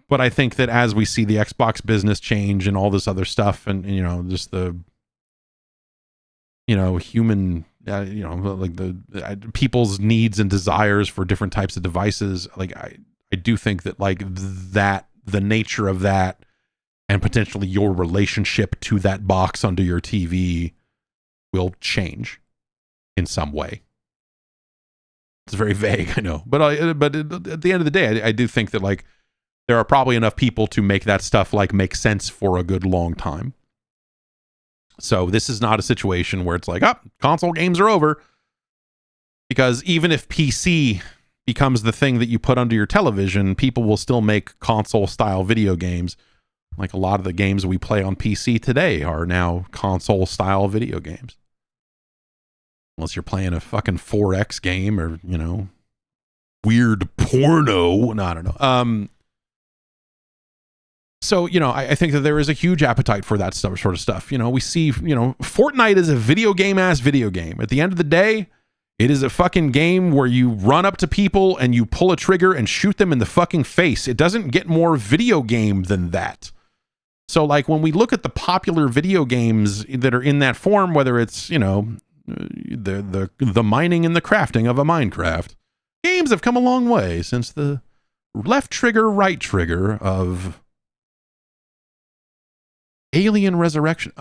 Speaker 1: But I think that as we see the Xbox business change and all this other stuff, and you know, just the, you know, human, you know, like the people's needs and desires for different types of devices, like I do think that like that the nature of that and potentially your relationship to that box under your TV will change in some way. It's very vague, I know. But at the end of the day, I do think that like there are probably enough people to make that stuff like make sense for a good long time. So this is not a situation where it's like, oh, console games are over. Because even if PC becomes the thing that you put under your television, people will still make console-style video games. Like a lot of the games we play on PC today are now console-style video games. Unless you're playing a fucking 4X game or, you know, weird porno. No, I don't know. So, you know, I think that there is a huge appetite for that sort of stuff. You know, we see, you know, Fortnite is a video game-ass video game. At the end of the day, it is a fucking game where you run up to people and you pull a trigger and shoot them in the fucking face. It doesn't get more video game than that. So, like, when we look at the popular video games that are in that form, whether it's, you know, the mining and the crafting of a Minecraft, games have come a long way since the left trigger, right trigger of Alien Resurrection.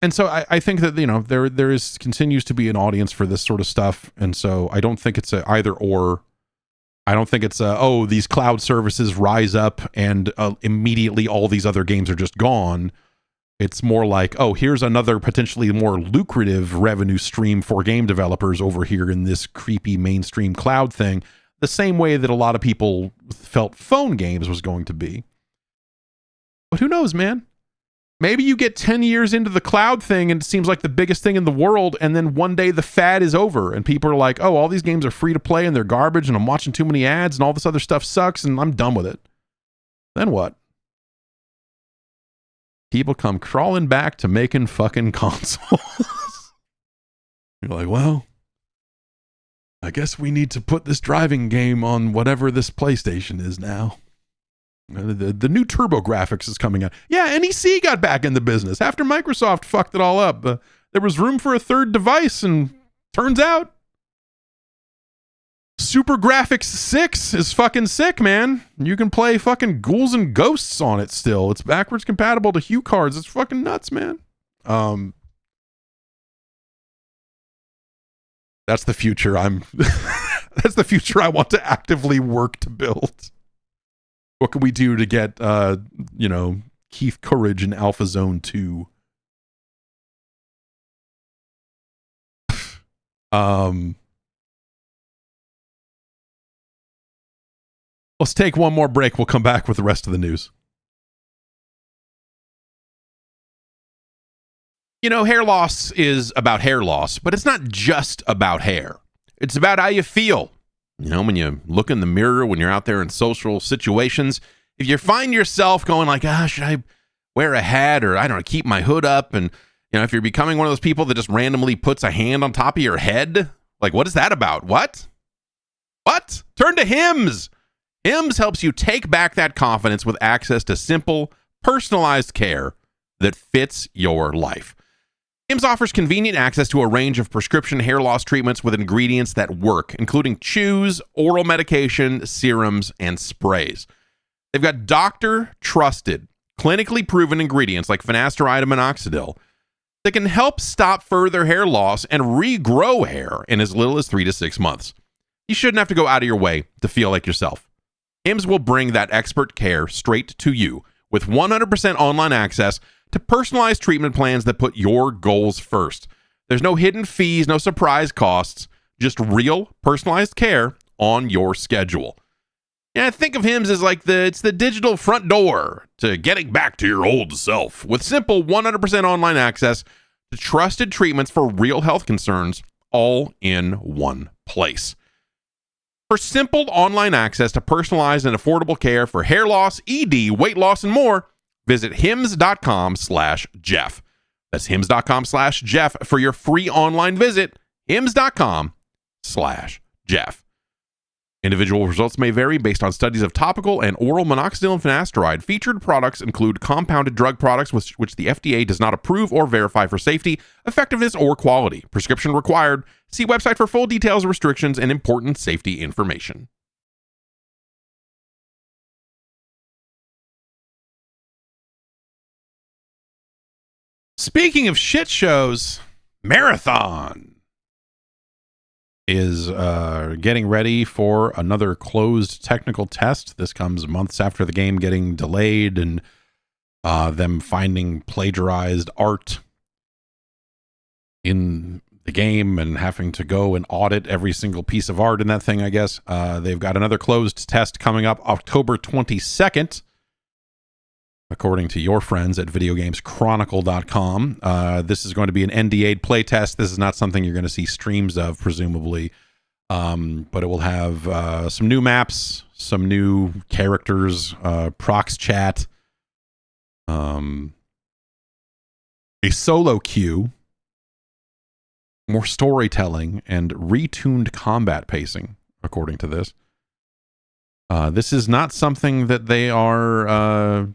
Speaker 1: And so I think that, you know, there continues to be an audience for this sort of stuff. And so I don't think it's a either or. I don't think it's a, oh, these cloud services rise up and immediately all these other games are just gone. It's more like, oh, here's another potentially more lucrative revenue stream for game developers over here in this creepy mainstream cloud thing. The same way that a lot of people felt phone games was going to be. But who knows, man? Maybe you get 10 years into the cloud thing and it seems like the biggest thing in the world, and then one day the fad is over and people are like, oh, all these games are free to play and they're garbage and I'm watching too many ads and all this other stuff sucks and I'm done with it. Then what? People come crawling back to making fucking consoles. You're like, well, I guess we need to put this driving game on whatever this PlayStation is now. The new TurboGrafx is coming out. Yeah, NEC got back in the business after Microsoft fucked it all up. There was room for a third device, and turns out Super Graphics 6 is fucking sick, man. You can play fucking Ghouls and Ghosts on it still. It's backwards compatible to Hue cards. It's fucking nuts, man. That's the future that's the future I want to actively work to build. What can we do to get, you know, Keith Courage in Alpha Zone 2? Let's take one more break. We'll come back with the rest of the news. You know, hair loss is about hair loss, but it's not just about hair. It's about how you feel. You know, when you look in the mirror, when you're out there in social situations, if you find yourself going like, should I wear a hat or I don't know, keep my hood up? And, you know, if you're becoming one of those people that just randomly puts a hand on top of your head, like, what is that about? What? Turn to Hims. Hims helps you take back that confidence with access to simple, personalized care that fits your life. Hims offers convenient access to a range of prescription hair loss treatments with ingredients that work, including chews, oral medication, serums, and sprays. They've got doctor-trusted, clinically proven ingredients like finasteride and minoxidil that can help stop further hair loss and regrow hair in as little as 3 to 6 months. You shouldn't have to go out of your way to feel like yourself. Hims will bring that expert care straight to you with 100% online access to personalized treatment plans that put your goals first. There's no hidden fees, no surprise costs, just real personalized care on your schedule. Yeah, think of Hims as like it's the digital front door to getting back to your old self with simple 100% online access to trusted treatments for real health concerns all in one place. For simple online access to personalized and affordable care for hair loss, ED, weight loss, and more, visit hims.com/Jeff. That's hims.com/Jeff for your free online visit. hims.com/Jeff. Individual results may vary based on studies of topical and oral minoxidil and finasteride. Featured products include compounded drug products which the FDA does not approve or verify for safety, effectiveness, or quality. Prescription required. See website for full details, restrictions, and important safety information. Speaking of shit shows, Marathon is getting ready for another closed technical test. This comes months after the game getting delayed and them finding plagiarized art in the game and having to go and audit every single piece of art in that thing, I guess. They've got another closed test coming up October 22nd, according to your friends at videogameschronicle.com. This is going to be an NDA'd playtest. This is not something you're going to see streams of, presumably. But it will have some new maps, some new characters, prox chat, a solo queue, more storytelling, and retuned combat pacing, according to this. This is not something that they are,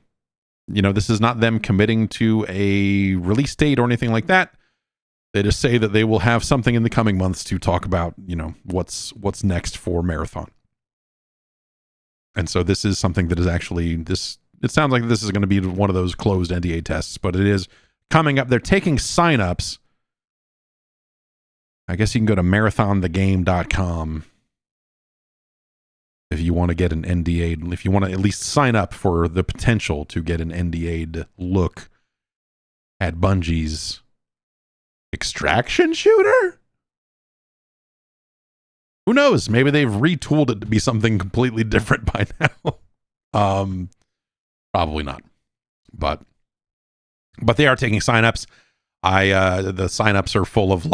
Speaker 1: this is not them committing to a release date or anything like that. They just say that they will have something in the coming months to talk about, what's next for Marathon. And so this is something that is actually, it sounds like this is going to be one of those closed NDA tests, but it is coming up. They're taking signups. I guess you can go to marathonthegame.com if you want to get an NDA, if you want to at least sign up for the potential to get an NDA'd look at Bungie's extraction shooter? Who knows? Maybe they've retooled it to be something completely different by now. Probably not. But they are taking signups. The signups are full of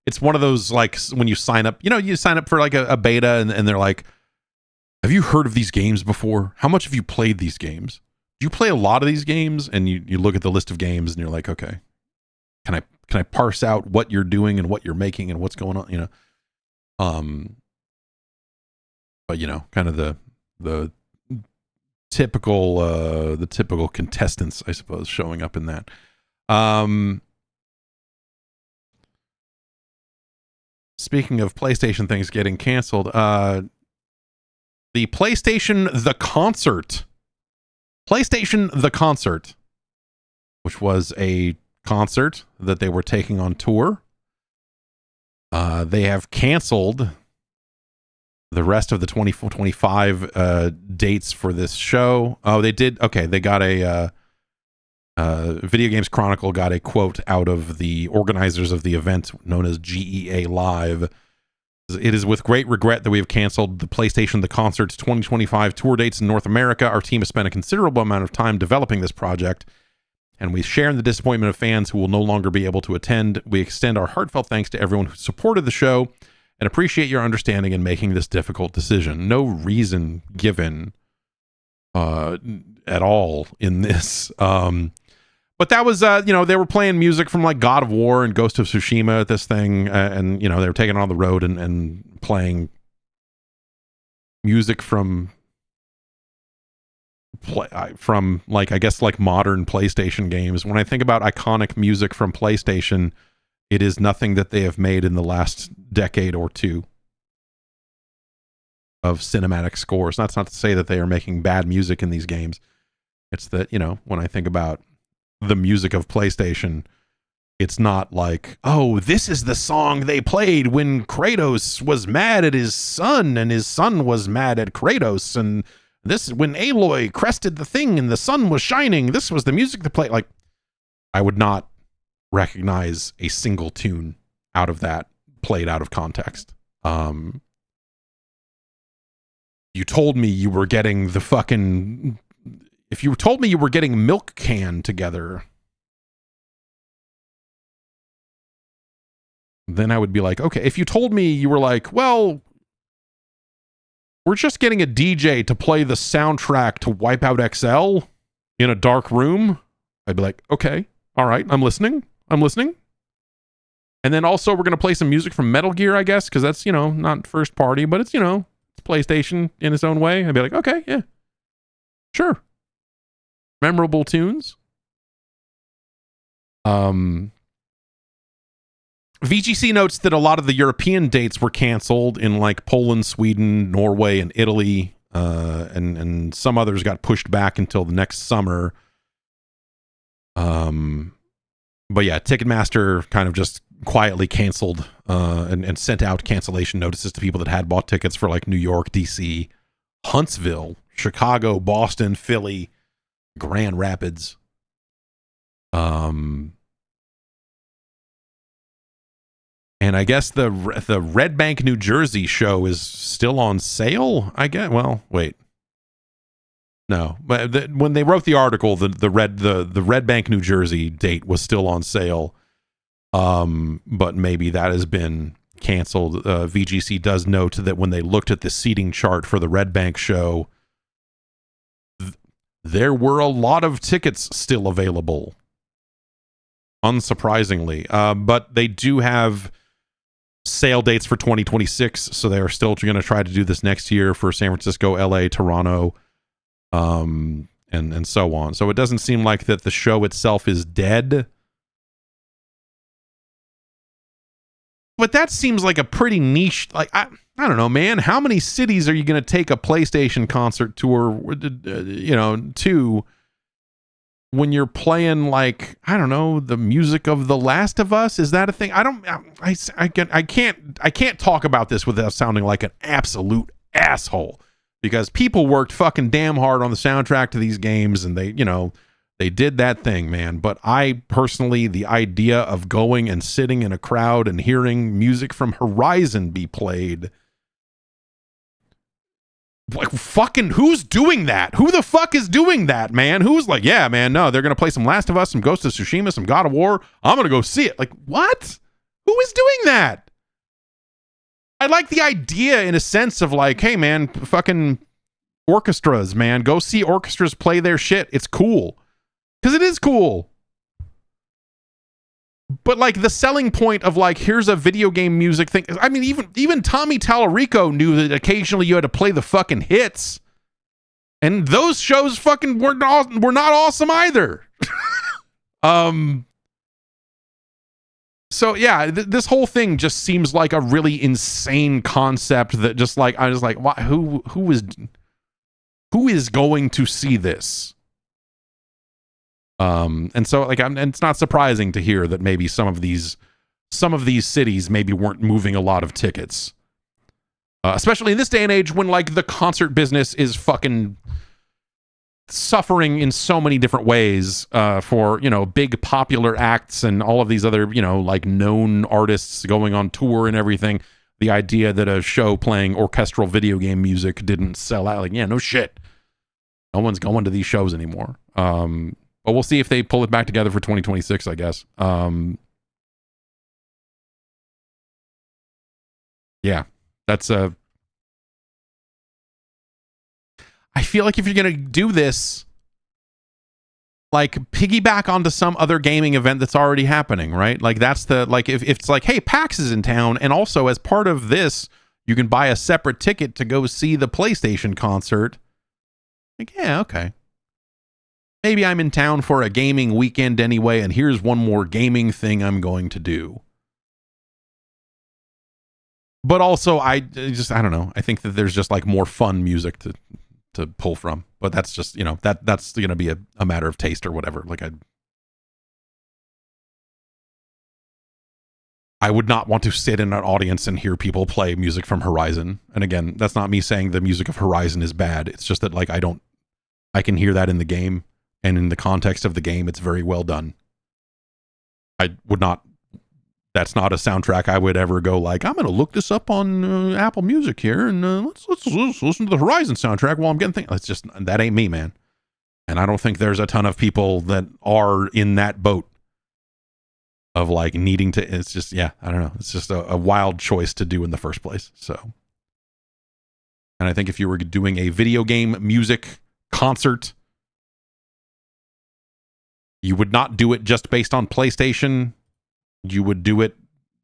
Speaker 1: it's one of those when you sign up, you sign up for a beta and they're like, have you heard of these games before? How much have you played these games? Do you play a lot of these games? And you look at the list of games and you're like, okay, can I parse out what you're doing and what you're making and what's going on, but kind of the typical contestants, I suppose, showing up in that. Speaking of PlayStation things getting canceled, the PlayStation The Concert, which was a concert that they were taking on tour. They have canceled the rest of the 2025 dates for this show. Oh, they did. Okay, they got Video Games Chronicle got a quote out of the organizers of the event known as GEA Live. It is with great regret that we have canceled the PlayStation The Concert's 2025 tour dates in North America. Our team has spent a considerable amount of time developing this project, and we share in the disappointment of fans who will no longer be able to attend. We extend our heartfelt thanks to everyone who supported the show and appreciate your understanding in making this difficult decision. No reason given at all in this. But that was, they were playing music from God of War and Ghost of Tsushima at this thing. And they were taking it on the road and playing music from I guess modern PlayStation games. When I think about iconic music from PlayStation, it is nothing that they have made in the last decade or two of cinematic scores. That's not to say that they are making bad music in these games. It's that, when I think about the music of PlayStation, it's not like, oh, this is the song they played when Kratos was mad at his son and his son was mad at Kratos, and this when Aloy crested the thing and the sun was shining, this was the music they played. I would not recognize a single tune out of that played out of context. You told me you were getting if you told me you were getting Milk Can together, then I would be like, okay. If you told me you were like, well, we're just getting a DJ to play the soundtrack to Wipeout XL in a dark room, I'd be like, okay, all right, I'm listening. And then also we're going to play some music from Metal Gear, I guess, because that's, not first party, but it's, it's PlayStation in its own way. I'd be like, okay, yeah, sure. Memorable tunes. VGC notes that a lot of the European dates were canceled in Poland, Sweden, Norway, and Italy, and some others got pushed back until the next summer. But yeah, Ticketmaster kind of just quietly canceled and sent out cancellation notices to people that had bought tickets for like New York, DC, Huntsville, Chicago, Boston, Philly, Grand Rapids. And I guess the Red Bank, New Jersey show is still on sale. I guess. Well, wait. No, but when they wrote the article, the Red Bank, New Jersey date was still on sale. But maybe that has been canceled. VGC does note that when they looked at the seating chart for the Red Bank show, there were a lot of tickets still available. Unsurprisingly, but they do have sale dates for 2026, so they are still going to try to do this next year for San Francisco, LA, Toronto, and so on. So it doesn't seem like that the show itself is dead. But that seems like a pretty niche, like, I don't know, man. How many cities are you going to take a PlayStation concert tour, to when you're playing, like, I don't know, the music of The Last of Us? Is that a thing? I can't talk about this without sounding like an absolute asshole, because people worked fucking damn hard on the soundtrack to these games, and they did that thing, man. But I personally, the idea of going and sitting in a crowd and hearing music from Horizon be played, like, fucking, who's doing that? Who the fuck is doing that, man? Who's like, yeah, man, no, they're going to play some Last of Us, some Ghost of Tsushima, some God of War. I'm going to go see it. Like, what? Who is doing that? I like the idea in a sense of like, hey, man, fucking orchestras, man. Go see orchestras play their shit. It's cool. Because it is cool. But like the selling point of like, here's a video game music thing. I mean, even Tommy Tallarico knew that occasionally you had to play the fucking hits. And those shows fucking were not awesome either. So yeah, this whole thing just seems like a really insane concept that just like, I was like, why, who is going to see this? And so like, and it's not surprising to hear that maybe some of these cities maybe weren't moving a lot of tickets, especially in this day and age when like the concert business is fucking suffering in so many different ways, for, big popular acts and all of these other, like known artists going on tour and everything. The idea that a show playing orchestral video game music didn't sell out, like, yeah, no shit. No one's going to these shows anymore. But we'll see if they pull it back together for 2026, I guess. Yeah, that's I feel like if you're going to do this, like, piggyback onto some other gaming event that's already happening, right? Like, that's the, like, if it's like, hey, PAX is in town, and also as part of this, you can buy a separate ticket to go see the PlayStation concert. Like, yeah, okay. Maybe I'm in town for a gaming weekend anyway, and here's one more gaming thing I'm going to do. But also, I don't know. I think that there's just like more fun music to pull from. But that's just, that's going to be a matter of taste or whatever. Like, I would not want to sit in an audience and hear people play music from Horizon. And again, that's not me saying the music of Horizon is bad. It's just that, like, I can hear that in the game. And in the context of the game, it's very well done. That's not a soundtrack I would ever go like, I'm going to look this up on Apple Music here, and let's listen to the Horizon soundtrack while I'm getting things. It's just, that ain't me, man. And I don't think there's a ton of people that are in that boat of like needing to, it's just, yeah, I don't know. It's just a wild choice to do in the first place. So, and I think if you were doing a video game music concert, you would not do it just based on PlayStation. You would do it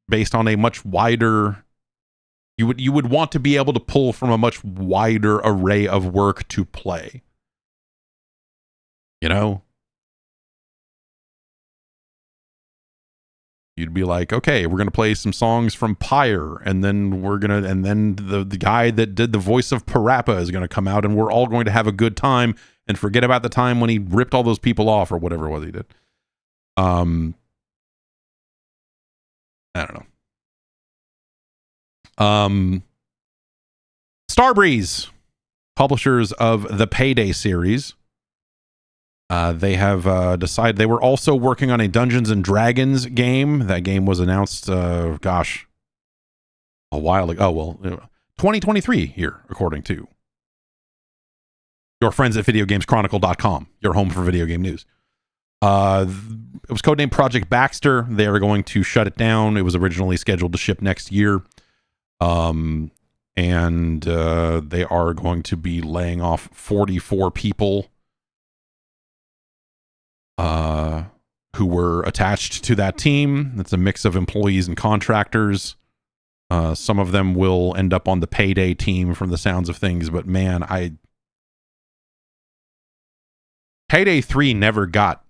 Speaker 1: based on a much wider... You would want to be able to pull from a much wider array of work to play. You'd be like, okay, we're going to play some songs from Pyre, and then the guy that did the voice of Parappa is going to come out, and we're all going to have a good time and forget about the time when he ripped all those people off or whatever it was he did. And I don't know. Starbreeze, publishers of the Payday series, they have decided they were also working on a Dungeons and Dragons game. That game was announced, a while ago. Oh, well, 2023 here, according to your friends at VideoGamesChronicle.com, your home for video game news. It was codenamed Project Baxter. They are going to shut it down. It was originally scheduled to ship next year. And they are going to be laying off 44 people who were attached to that team. It's a mix of employees and contractors. Some of them will end up on the Payday team from the sounds of things, but man, Payday 3 never got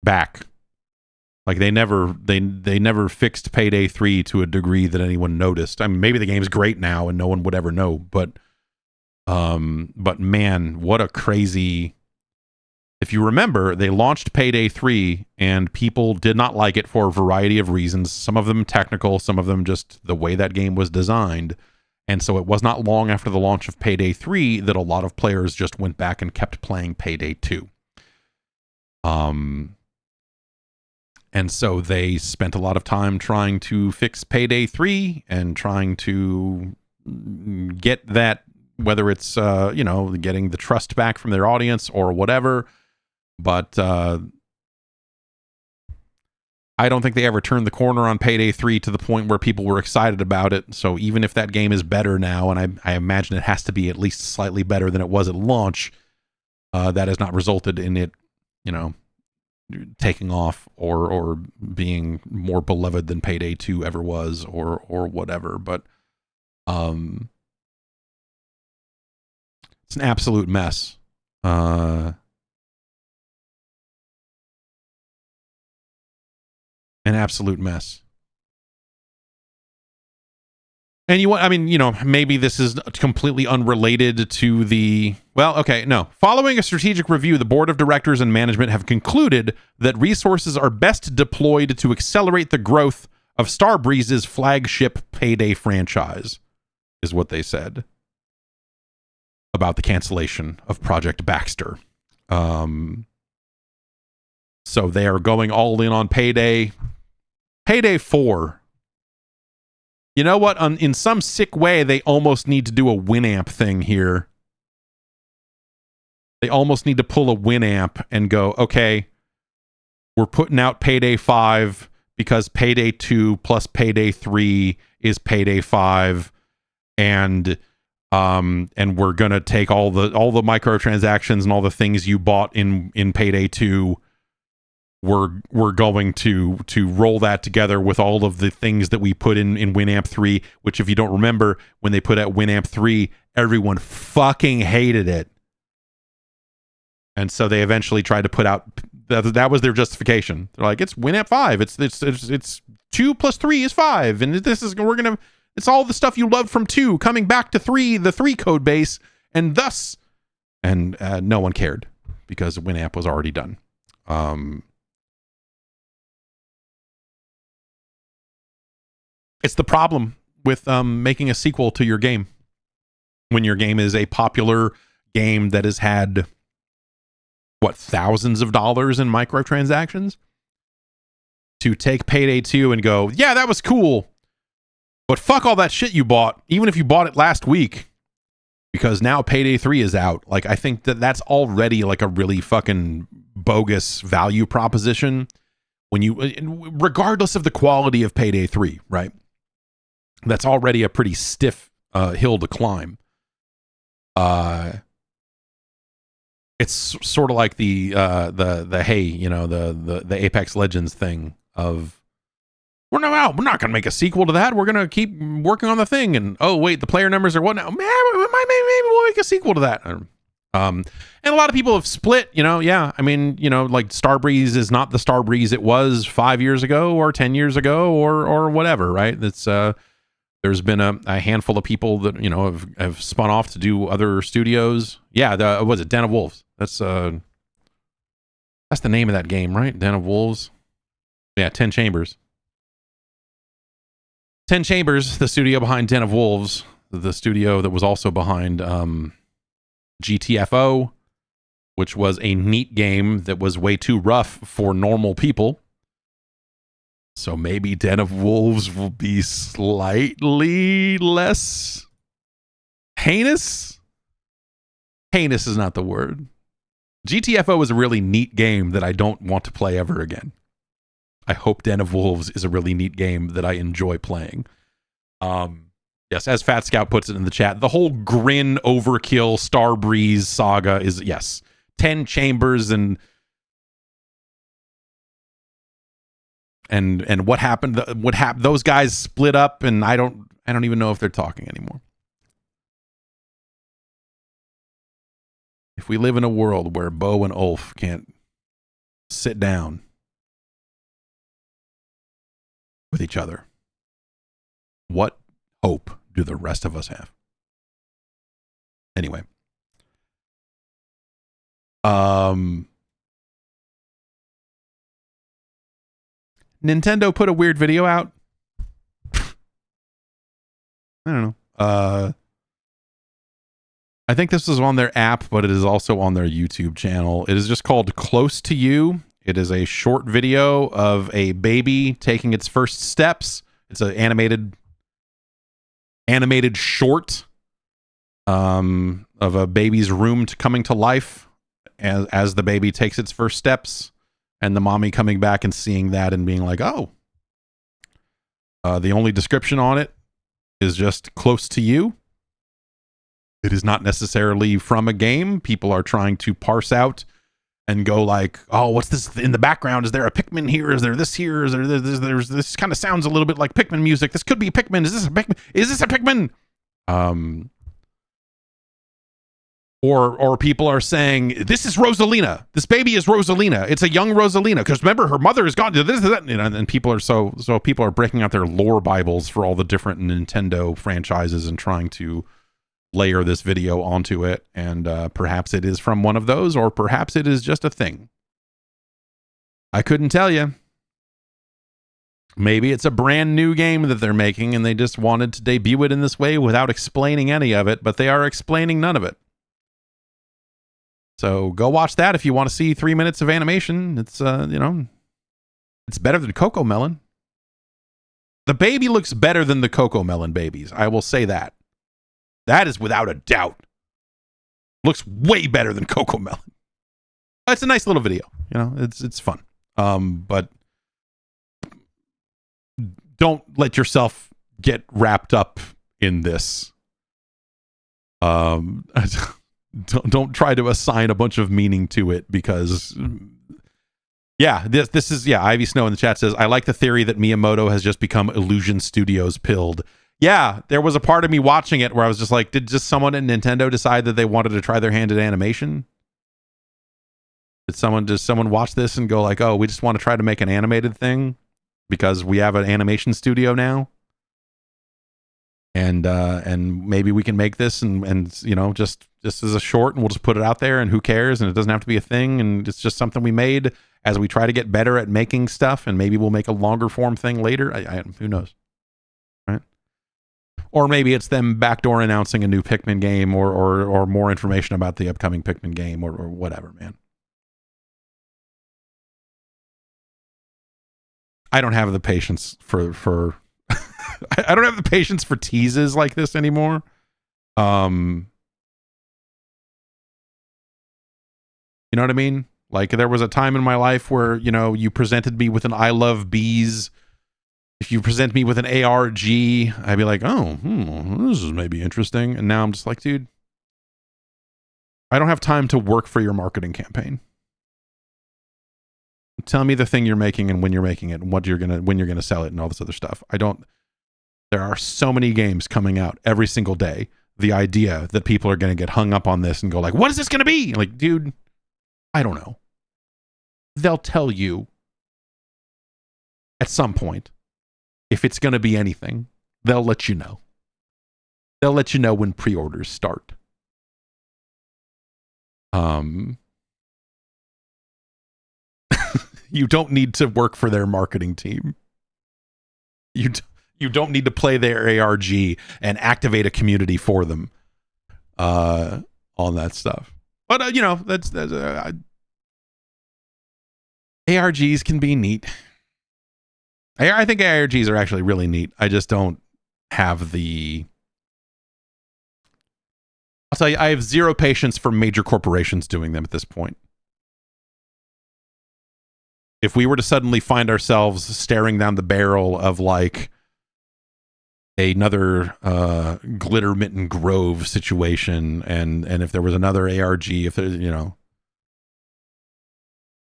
Speaker 1: back. Like they never fixed Payday 3 to a degree that anyone noticed. I mean, maybe the game's great now and no one would ever know, but man, what a crazy. If you remember, they launched Payday 3 and people did not like it for a variety of reasons. Some of them technical, some of them just the way that game was designed. And so it was not long after the launch of Payday 3 that a lot of players just went back and kept playing Payday 2. And so they spent a lot of time trying to fix Payday 3 and trying to get that, whether it's, getting the trust back from their audience or whatever. But I don't think they ever turned the corner on Payday 3 to the point where people were excited about it. So even if that game is better now, and I imagine it has to be at least slightly better than it was at launch, that has not resulted in it, taking off or being more beloved than Payday 2 ever was or whatever. But it's an absolute mess. An absolute mess. And maybe this is completely unrelated to the... Well, okay, no. Following a strategic review, the board of directors and management have concluded that resources are best deployed to accelerate the growth of Starbreeze's flagship Payday franchise, is what they said about the cancellation of Project Baxter. So they are going all in on Payday. Payday 4. You know what? In some sick way, they almost need to do a Winamp thing here. They almost need to pull a Winamp and go, okay, we're putting out Payday 5 because Payday 2 plus Payday 3 is Payday 5, and we're gonna take all the microtransactions and all the things you bought in Payday 2. We're going to roll that together with all of the things that we put in Winamp 3, which, if you don't remember, when they put out Winamp 3, everyone fucking hated it. And so they eventually tried to put out, that was their justification. They're like, it's Winamp 5. It's 2 plus 3 is 5. And it's all the stuff you loved from 2 coming back to 3, the 3 code base, and thus, and no one cared because Winamp was already done. It's the problem with making a sequel to your game. When your game is a popular game that has had, thousands of dollars in microtransactions? To take Payday 2 and go, yeah, that was cool, but fuck all that shit you bought, even if you bought it last week, because now Payday 3 is out. Like, I think that's already like a really fucking bogus value proposition. Regardless of the quality of Payday 3, right? That's already a pretty stiff hill to climb. It's sort of like the Apex Legends thing of, we're not going to make a sequel to that. We're going to keep working on the thing. And oh wait, the player numbers are what now? Maybe we'll make a sequel to that. And a lot of people have split. Yeah. I mean, like Starbreeze is not the Starbreeze it was 5 years ago or 10 years ago or whatever. Right? That's there's been a handful of people that have spun off to do other studios. Yeah, was it Den of Wolves? That's the name of that game, right? Den of Wolves. Yeah, 10 Chambers. 10 Chambers, the studio behind Den of Wolves, the studio that was also behind GTFO, which was a neat game that was way too rough for normal people. So maybe Den of Wolves will be slightly less heinous. Heinous is not the word. GTFO is a really neat game that I don't want to play ever again. I hope Den of Wolves is a really neat game that I enjoy playing. Yes, as Fat Scout puts it in the chat, the whole Grin Overkill Starbreeze saga is, yes, 10 Chambers and what happened? What happened? Those guys split up, and I don't even know if they're talking anymore. If we live in a world where Bo and Ulf can't sit down with each other, what hope do the rest of us have? Anyway. Nintendo put a weird video out. I don't know. I think this is on their app, but it is also on their YouTube channel. It is just called Close to You. It is a short video of a baby taking its first steps. It's an animated short of a baby's room coming to life as the baby takes its first steps, and the mommy coming back and seeing that and being like, oh. The only description on it is just close to you. It is not necessarily from a game. People are trying to parse out and go like, oh, what's this in the background? Is there a Pikmin here? Is there this here? Is there this kind of sounds a little bit like Pikmin music. This could be Pikmin. Is this a Pikmin? Is this a Pikmin? Or people are saying, this is Rosalina. This baby is Rosalina. It's a young Rosalina. Because remember, her mother is gone. This, that, and people are so people are breaking out their lore Bibles for all the different Nintendo franchises and trying to layer this video onto it. And perhaps it is from one of those, or perhaps it is just a thing. I couldn't tell you. Maybe it's a brand new game that they're making and they just wanted to debut it in this way without explaining any of it, but they are explaining none of it. So go watch that if you want to see 3 minutes of animation. It's, it's better than Coco Melon. The baby looks better than the Coco Melon babies. I will say that. That is without a doubt. Looks way better than Coco Melon. It's a nice little video. It's fun. But don't let yourself get wrapped up in this. Don't try to assign a bunch of meaning to it because, this is Ivy Snow in the chat says, I like the theory that Miyamoto has just become Illusion Studios pilled. Yeah, there was a part of me watching it where I was just like, did just someone at Nintendo decide that they wanted to try their hand at animation? Did someone watch this and go like, oh, we just want to try to make an animated thing because we have an animation studio now? And maybe we can make this and just as a short, and we'll just put it out there, and who cares, and it doesn't have to be a thing, and it's just something we made as we try to get better at making stuff, and maybe we'll make a longer form thing later. Who knows, right? Or maybe it's them backdoor announcing a new Pikmin game or more information about the upcoming Pikmin game or whatever, man. I don't have the patience for I don't have the patience for teases like this anymore. You know what I mean? Like there was a time in my life where, you presented me with an I Love Bees. If you present me with an ARG, I'd be like, oh, this is maybe interesting. And now I'm just like, dude, I don't have time to work for your marketing campaign. Tell me the thing you're making and when you're making it and when you're gonna sell it and all this other stuff. There are so many games coming out every single day. The idea that people are going to get hung up on this and go like, what is this going to be? Like, dude, I don't know. They'll tell you at some point if it's going to be anything. They'll let you know. They'll let you know when pre-orders start. You don't need to work for their marketing team. You You don't need to play their ARG and activate a community for them on that stuff. But that's ARGs can be neat. I think ARGs are actually really neat. I just don't have the... I'll tell you, I have zero patience for major corporations doing them at this point. If we were to suddenly find ourselves staring down the barrel of like another Glitter Mitten Grove situation, and if there was another ARG, if there's,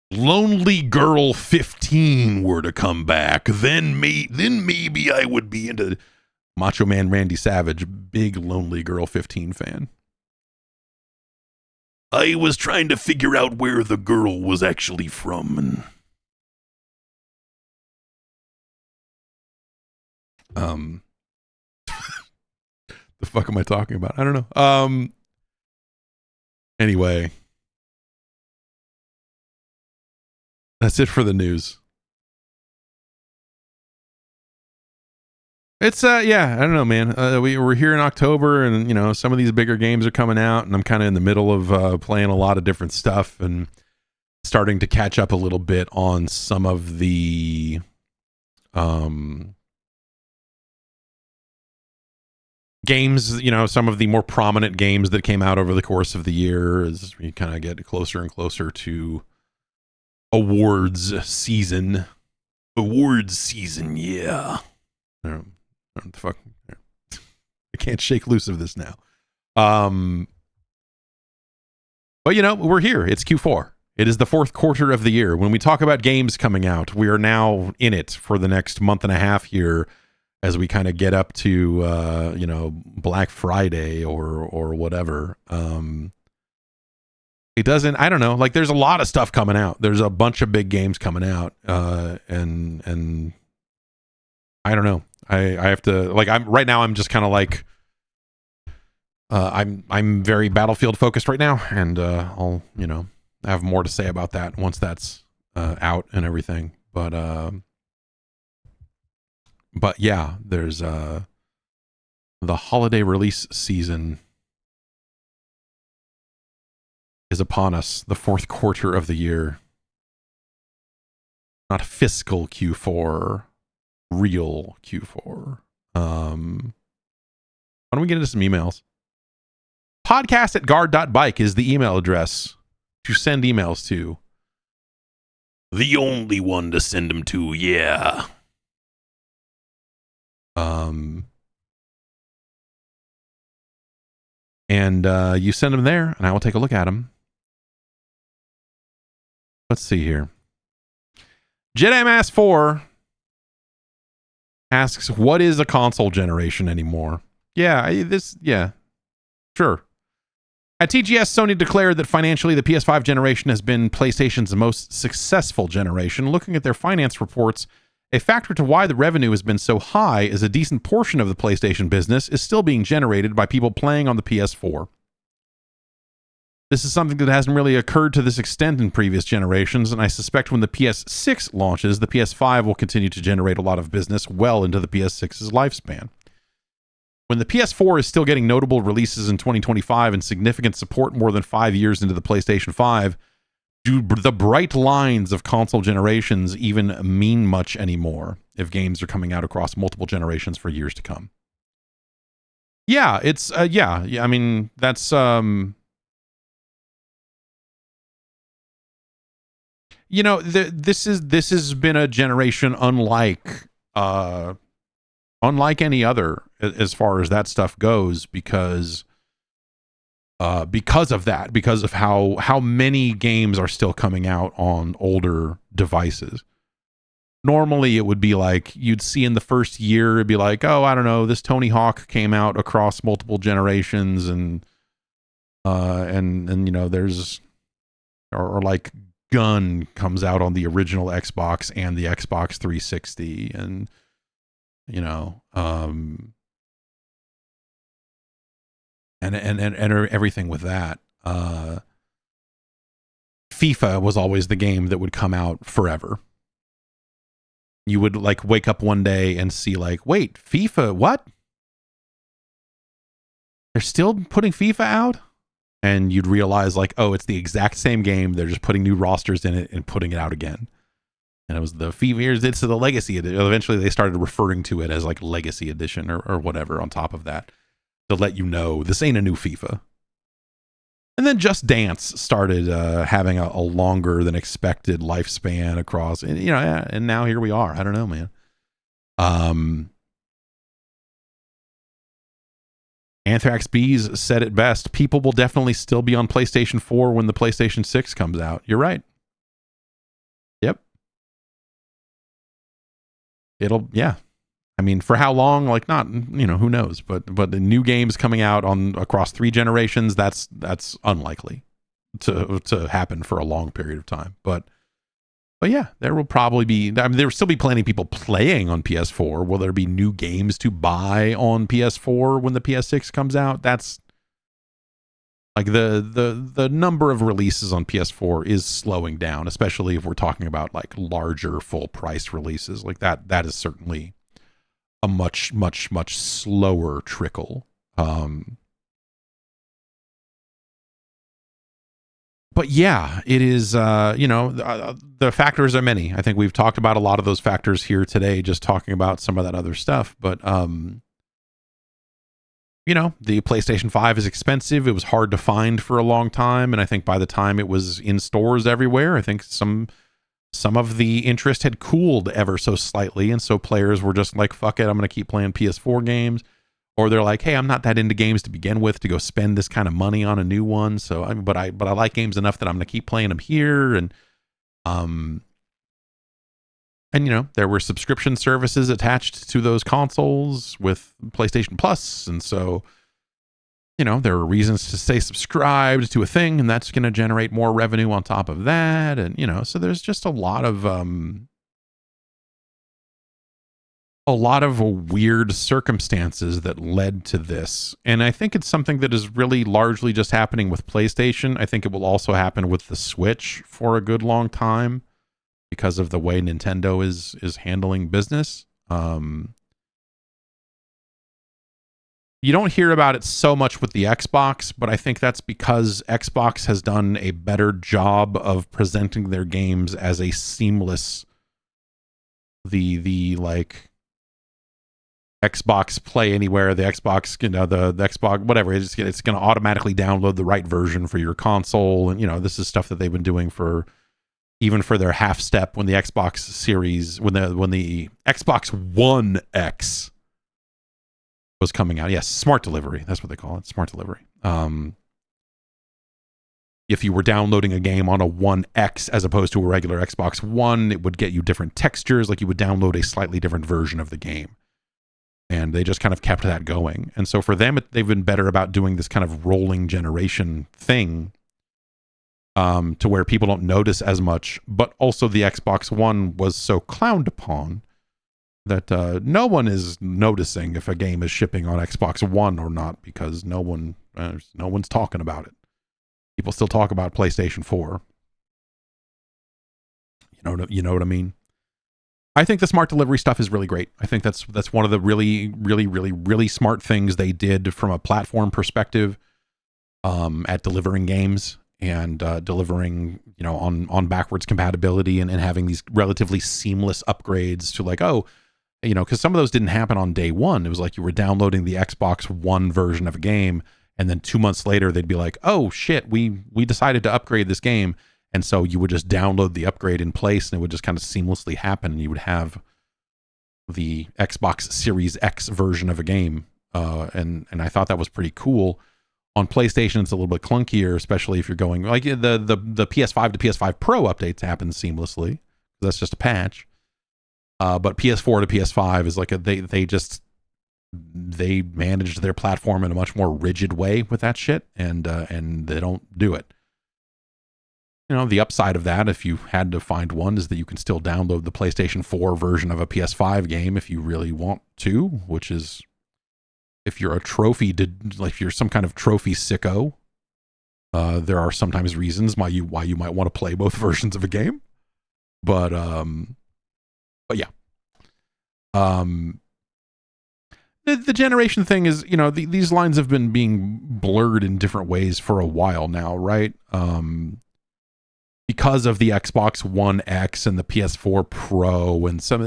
Speaker 1: Lonely Girl 15 were to come back, then maybe I would be into Macho Man Randy Savage, big Lonely Girl 15 fan. I was trying to figure out where the girl was actually from, and the fuck am I talking about? I don't know. Anyway, that's it for the news. It's yeah, I don't know, man. We're here in October, and some of these bigger games are coming out, and I'm kind of in the middle of playing a lot of different stuff and starting to catch up a little bit on some of the games, some of the more prominent games that came out over the course of the year as we kind of get closer and closer to awards season. Yeah. Fuck. I can't shake loose of this now. But we're here. It's Q4. It is the fourth quarter of the year. When we talk about games coming out, we are now in it for the next month and a half here as we kind of get up to Black Friday or whatever. It doesn't, I don't know, like there's a lot of stuff coming out. There's a bunch of big games coming out, and I don't know. I have to, like, I'm just kind of like I'm very Battlefield focused right now, and I'll have more to say about that once that's out and everything. But yeah, there's the holiday release season is upon us, the fourth quarter of the year. Not fiscal Q4, real Q4. Why don't we get into some emails? podcast@guard.bike is the email address to send emails to. The only one to send them to, yeah. And you send them there, and I will take a look at them. Let's see here. Jedi Mass 4 asks, what is a console generation anymore? Yeah, sure. At TGS, Sony declared that financially the PS5 generation has been PlayStation's most successful generation. Looking at their finance reports, a factor to why the revenue has been so high is a decent portion of the PlayStation business is still being generated by people playing on the PS4. This is something that hasn't really occurred to this extent in previous generations, and I suspect when the PS6 launches, the PS5 will continue to generate a lot of business well into the PS6's lifespan. When the PS4 is still getting notable releases in 2025 and significant support more than 5 years into the PlayStation 5, do the bright lines of console generations even mean much anymore if games are coming out across multiple generations for years to come? Yeah, it's yeah. I mean, that's this has been a generation unlike any other as far as that stuff goes, because of that, because of how many games are still coming out on older devices. Normally it would be like, you'd see in the first year, it'd be like, oh, I don't know, this Tony Hawk came out across multiple generations, and there's, or like Gun comes out on the original Xbox and the Xbox 360, and and everything with that. FIFA was always the game that would come out forever. you would like wake up one day and see like, wait, FIFA, what? They're still putting FIFA out? And you'd realize like, oh, it's the exact same game. They're just putting new rosters in it and putting it out again. And it was the FIFA, it's the Legacy Edition. Eventually they started referring to it as like Legacy Edition or whatever on top of that to let you know this ain't a new FIFA. And then Just Dance started having a longer than expected lifespan across, and, you know, and now here we are. I don't know, man. Anthrax Bees said it best. People will definitely still be on PlayStation 4 when the PlayStation 6 comes out. You're right. Yep. Yeah. I mean, for how long? Like, not, you know, who knows? But the new games coming out on across 3 generations, that's unlikely to happen for a long period of time. But yeah, there will probably be. I mean, there will still be plenty of people playing on PS4. Will there be new games to buy on PS4 when the PS6 comes out? That's like the number of releases on PS4 is slowing down, especially if we're talking about like larger full price releases. Like that is certainly a much slower trickle. But yeah, it is, you know, the factors are many. I think we've talked about a lot of those factors here today, just talking about some of that other stuff. But, you know, the PlayStation 5 is expensive. It was hard to find for a long time. And I think by the time it was in stores everywhere, I think some of the interest had cooled ever so slightly. And so players were just like, fuck it, I'm going to keep playing PS4 games. Or they're like, hey, I'm not that into games to begin with to go spend this kind of money on a new one. So, but I like games enough that I'm going to keep playing them here. And you know, there were subscription services attached to those consoles with PlayStation Plus. And so, you know, there are reasons to stay subscribed to a thing, and that's going to generate more revenue on top of that. And, you know, so there's just a lot of weird circumstances that led to this. And I think it's something that is really largely just happening with PlayStation. I think it will also happen with the Switch for a good long time because of the way Nintendo is handling business. You don't hear about it so much with the Xbox, but I think that's because Xbox has done a better job of presenting their games as a seamless, the like Xbox Play Anywhere, the Xbox, you know, the Xbox, whatever, it's going to automatically download the right version for your console. And, you know, this is stuff that they've been doing even for their half step when the Xbox Series, when the Xbox One X was coming out. Yes, smart delivery. That's what they call it. Smart delivery. If you were downloading a game on a One X as opposed to a regular Xbox One, it would get you different textures. Like you would download a slightly different version of the game. And they just kind of kept that going. And so for them, they've been better about doing this kind of rolling generation thing to where people don't notice as much. But also the Xbox One was so clowned upon that no one is noticing if a game is shipping on Xbox One or not, because no one's talking about it. People still talk about PlayStation 4. You know what I mean? I think the smart delivery stuff is really great. I think that's one of the really smart things they did from a platform perspective at delivering games and delivering, you know, on backwards compatibility and having these relatively seamless upgrades to like, oh, you know, because some of those didn't happen on day one. It was like you were downloading the Xbox One version of a game, and then 2 months later they'd be like, oh shit, we decided to upgrade this game. And so you would just download the upgrade in place and it would just kind of seamlessly happen. You would have the Xbox Series X version of a game. And I thought that was pretty cool. On PlayStation, it's a little bit clunkier, especially if you're going like the PS5 to PS5 Pro updates happen seamlessly. That's just a patch. But PS4 to PS5 is like they managed their platform in a much more rigid way with that shit. And they don't do it. You know, the upside of that, if you had to find one, is that you can still download the PlayStation 4 version of a PS5 game if you really want to, which is if you're if you're some kind of trophy sicko, there are sometimes reasons why you might want to play both versions of a game. But yeah, Um, the generation thing is, these lines have been being blurred in different ways for a while now, right? Because of the Xbox One X and the PS4 Pro and some,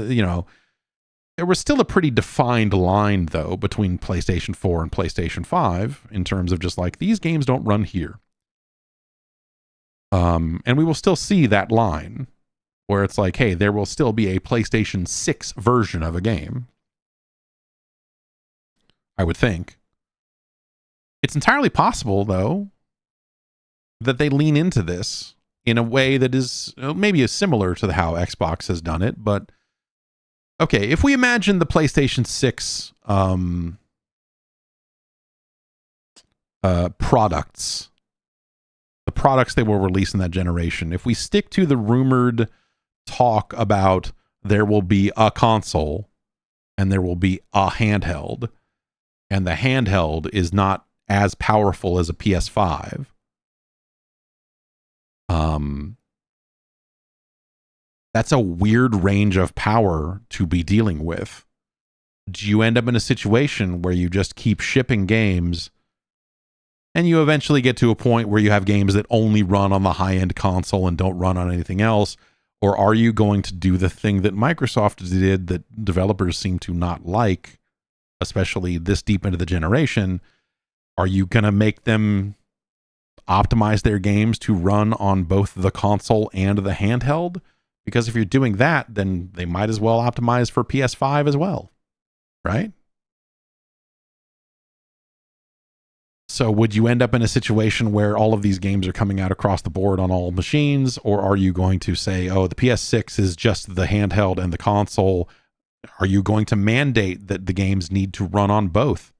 Speaker 1: there was still a pretty defined line, though, between PlayStation 4 and PlayStation 5 in terms of just like, these games don't run here. And we will still see that line where it's like, hey, there will still be a PlayStation 6 version of a game. I would think. It's entirely possible, though, that they lean into this in a way that is maybe similar to how Xbox has done it. But, okay, if we imagine the PlayStation 6 products, the products they will release in that generation, if we stick to the rumored talk about there will be a console and there will be a handheld, and the handheld is not as powerful as a PS5, that's a weird range of power to be dealing with. Do you end up in a situation where you just keep shipping games and you eventually get to a point where you have games that only run on the high-end console and don't run on anything else? Or are you going to do the thing that Microsoft did that developers seem to not like, especially this deep into the generation? Are you going to make them optimize their games to run on both the console and the handheld? Because if you're doing that, then they might as well optimize for PS5 as well, right? So would you end up in a situation where all of these games are coming out across the board on all machines? Or are you going to say, oh, the PS6 is just the handheld and the console? Are you going to mandate that the games need to run on both?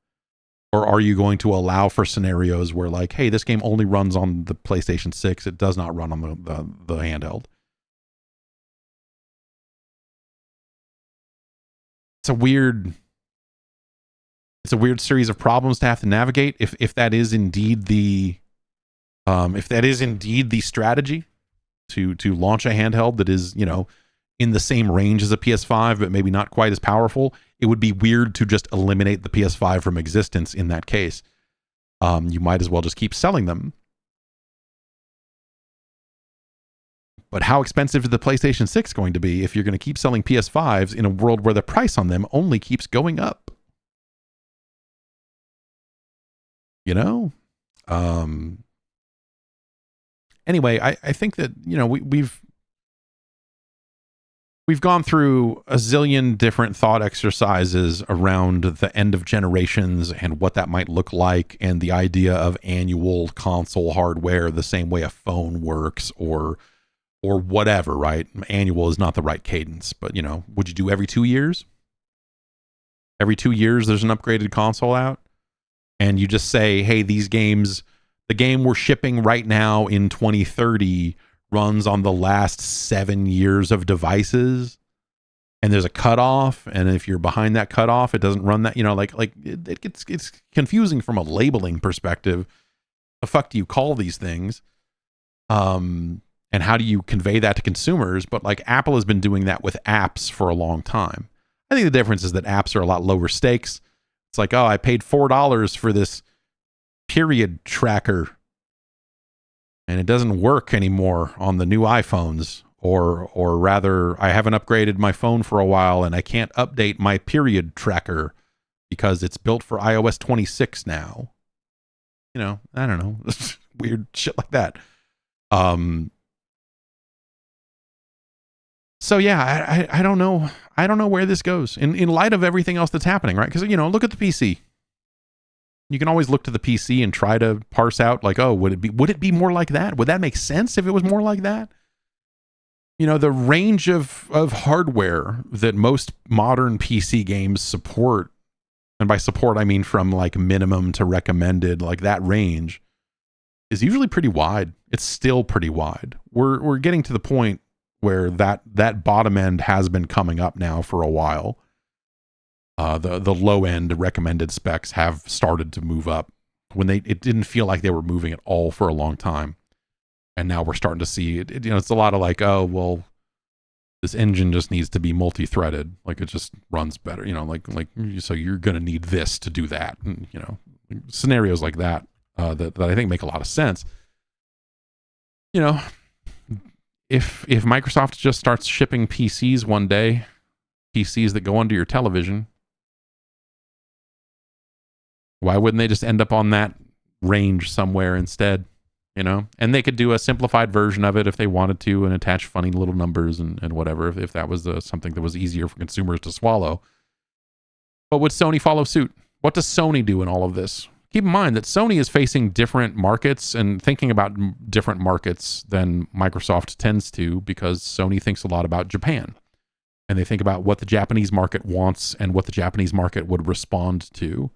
Speaker 1: Or are you going to allow for scenarios where, like, hey, this game only runs on the PlayStation 6. It does not run on the handheld. It's a weird series of problems to have to navigate. If that is indeed the strategy to launch a handheld that is, in the same range as a PS5, but maybe not quite as powerful, it would be weird to just eliminate the PS5 from existence in that case. You might as well just keep selling them. But how expensive is the PlayStation 6 going to be if you're going to keep selling PS5s in a world where the price on them only keeps going up? Anyway, I think that, we've gone through a zillion different thought exercises around the end of generations and what that might look like, and the idea of annual console hardware the same way a phone works, or whatever, right? Annual is not the right cadence, but would you do every 2 years? Every 2 years there's an upgraded console out, and you just say, hey, these games, the game we're shipping right now in 2030 runs on the last 7 years of devices, and there's a cutoff, and if you're behind that cutoff, it doesn't run that, it's confusing from a labeling perspective. The fuck do you call these things? And how do you convey that to consumers? But like, Apple has been doing that with apps for a long time. I think the difference is that apps are a lot lower stakes. It's like, oh, I paid $4 for this period tracker, and it doesn't work anymore on the new iPhones. Or rather, I haven't upgraded my phone for a while, and I can't update my period tracker because it's built for iOS 26 now. I don't know. Weird shit like that. So yeah, I don't know. I don't know where this goes in light of everything else that's happening, right? Because, look at the PC. You can always look to the PC and try to parse out, like, oh, would it be more like that? Would that make sense if it was more like that? The range of hardware that most modern PC games support, and by support I mean from like minimum to recommended, like that range is usually pretty wide. It's still pretty wide. We're getting to the point where that bottom end has been coming up now for a while. The low end recommended specs have started to move up when it didn't feel like they were moving at all for a long time. And now we're starting to see it. It's a lot of like, oh, well, This engine just needs to be multi-threaded. Like it just runs better, so you're going to need this to do that. And, scenarios like that, that I think make a lot of sense. If Microsoft just starts shipping PCs one day, PCs that go under your television, why wouldn't they just end up on that range somewhere instead? And they could do a simplified version of it if they wanted to and attach funny little numbers and whatever, if that was something that was easier for consumers to swallow. But would Sony follow suit? What does Sony do in all of this? Keep in mind that Sony is facing different markets and thinking about different markets than Microsoft tends to, because Sony thinks a lot about Japan. And they think about what the Japanese market wants and what the Japanese market would respond to.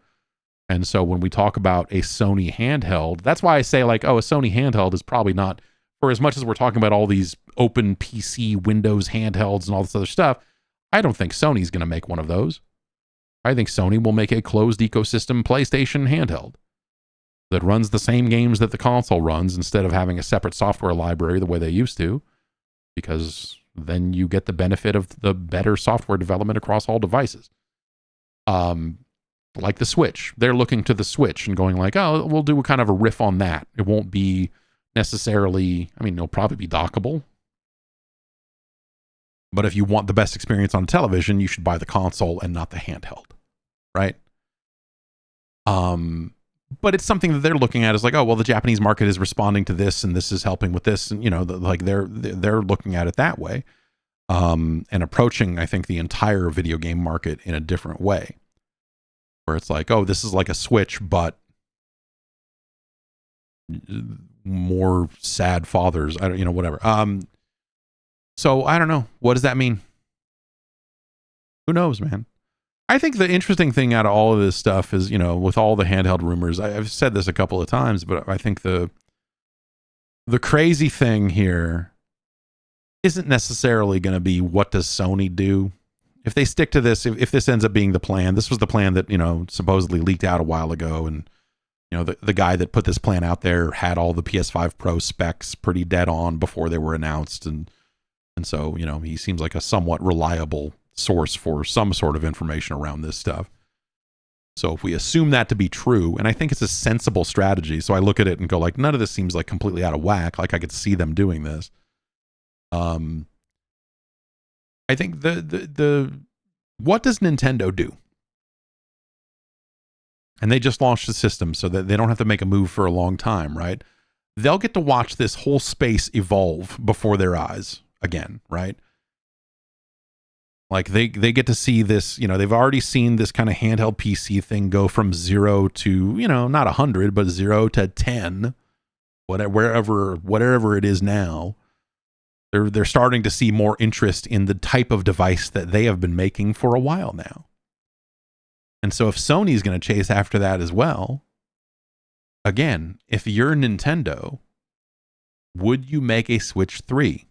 Speaker 1: And so when we talk about a Sony handheld, that's why I say a Sony handheld is probably not, for as much as we're talking about all these open PC Windows handhelds and all this other stuff, I don't think Sony's going to make one of those. I think Sony will make a closed ecosystem PlayStation handheld that runs the same games that the console runs instead of having a separate software library the way they used to, because then you get the benefit of the better software development across all devices. Like the Switch. They're looking to the Switch and going like, oh, we'll do a kind of a riff on that. It won't be necessarily, it'll probably be dockable. But if you want the best experience on television, you should buy the console and not the handheld, right? But it's something that they're looking at as like, oh, well, the Japanese market is responding to this and this is helping with this. And, they're looking at it that way, and approaching, I think, the entire video game market in a different way. Where it's like, oh, this is like a Switch, but more sad fathers. Whatever. So I don't know. What does that mean? Who knows, man? I think the interesting thing out of all of this stuff is, with all the handheld rumors, I've said this a couple of times, but I think the crazy thing here isn't necessarily going to be what does Sony do. If they stick to this, if this ends up being the plan, this was the plan that, supposedly leaked out a while ago. And, the guy that put this plan out there had all the PS5 Pro specs pretty dead on before they were announced. And so, he seems like a somewhat reliable source for some sort of information around this stuff. So if we assume that to be true, and I think it's a sensible strategy. So I look at it and go like, none of this seems like completely out of whack. Like I could see them doing this. I think the what does Nintendo do? And they just launched the system so that they don't have to make a move for a long time, right? They'll get to watch this whole space evolve before their eyes again, right? Like they get to see this, they've already seen this kind of handheld PC thing go from 0 to, not 100, but 0 to 10, whatever it is now. They're starting to see more interest in the type of device that they have been making for a while now. And so if Sony's going to chase after that as well, again, if you're Nintendo, would you make a Switch 3?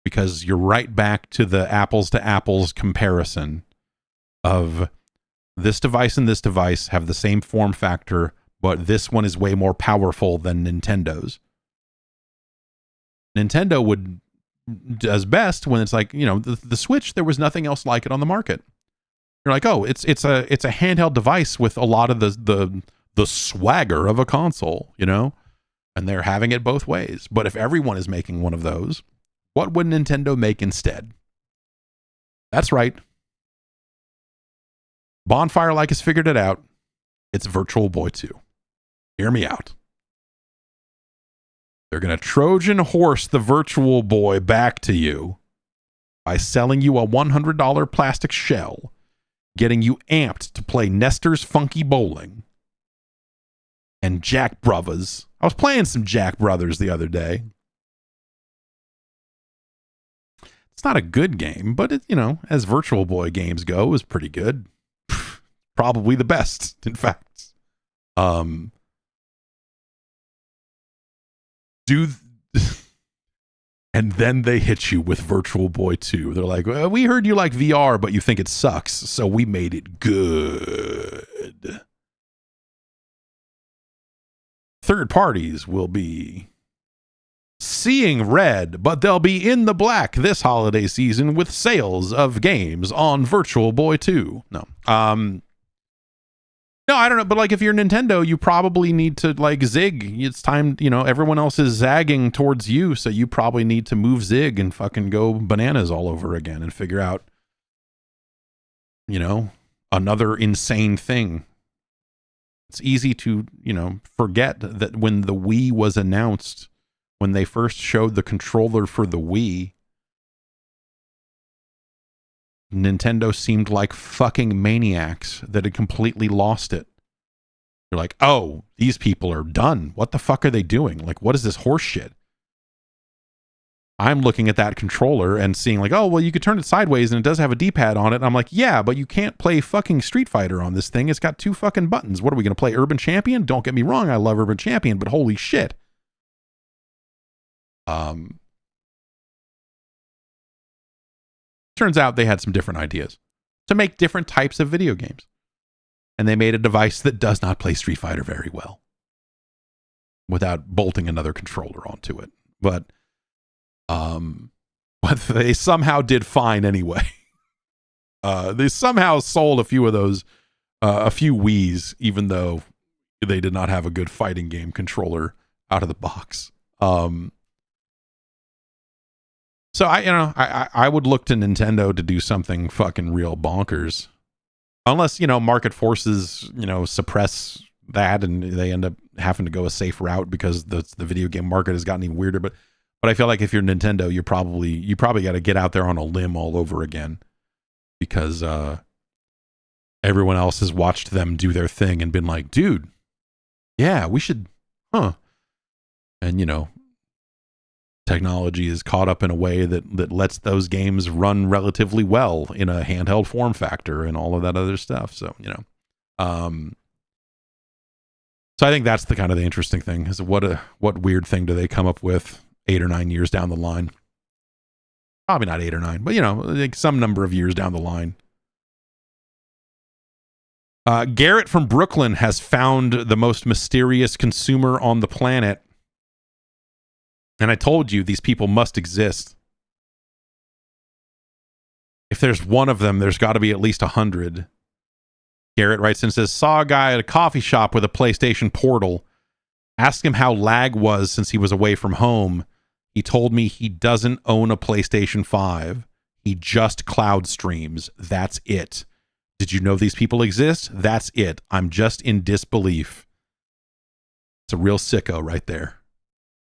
Speaker 1: Because you're right back to the apples to apples comparison of this device and this device have the same form factor, but this one is way more powerful than Nintendo's. Nintendo does best when it's like, the Switch, there was nothing else like it on the market. You're like, oh, it's a handheld device with a lot of the swagger of a console, and they're having it both ways. But if everyone is making one of those, what would Nintendo make instead? That's right. Bonfire Like has figured it out. It's Virtual Boy 2. Hear me out. They're going to Trojan horse the Virtual Boy back to you by selling you a $100 plastic shell, getting you amped to play Nestor's Funky Bowling and Jack Brothers. I was playing some Jack Brothers the other day. It's not a good game, but it, as Virtual Boy games go, is pretty good. Probably the best, in fact. And then they hit you with Virtual Boy 2. They're like, well, we heard you like VR, but you think it sucks, so we made it good. Third parties will be seeing red, but they'll be in the black this holiday season with sales of games on Virtual Boy 2. No. No, I don't know, but like if you're Nintendo, you probably need to like zig. It's time, everyone else is zagging towards you, so you probably need to move zig and fucking go bananas all over again and figure out, another insane thing. It's easy to, forget that when the Wii was announced, when they first showed the controller for the Wii, Nintendo seemed like fucking maniacs that had completely lost it. You're like, oh, these people are done. What the fuck are they doing? Like, what is this horse shit? I'm looking at that controller and seeing like, oh, well, you could turn it sideways and it does have a D-pad on it. And I'm like, yeah, but you can't play fucking Street Fighter on this thing. It's got 2 fucking buttons. What are we going to play, Urban Champion? Don't get me wrong, I love Urban Champion, but holy shit. Turns out they had some different ideas to make different types of video games. And they made a device that does not play Street Fighter very well without bolting another controller onto it. But they somehow did fine anyway. They somehow sold a few of those, a few Wiis, even though they did not have a good fighting game controller out of the box. So I would look to Nintendo to do something fucking real bonkers, unless market forces suppress that and they end up having to go a safe route because the video game market has gotten even weirder. But I feel like if you're Nintendo, you probably got to get out there on a limb all over again because everyone else has watched them do their thing and been like, dude, yeah, we should, huh? And technology is caught up in a way that lets those games run relatively well in a handheld form factor and all of that other stuff. So, so I think that's the kind of the interesting thing is what weird thing do they come up with 8 or 9 years down the line? Probably not 8 or 9, but like some number of years down the line. Garrett from Brooklyn has found the most mysterious consumer on the planet. And I told you, these people must exist. If there's one of them, there's got to be at least 100. Garrett writes and says, saw a guy at a coffee shop with a PlayStation Portal. Asked him how lag was since he was away from home. He told me he doesn't own a PlayStation 5. He just cloud streams. That's it. Did you know these people exist? That's it. I'm just in disbelief. It's a real sicko right there.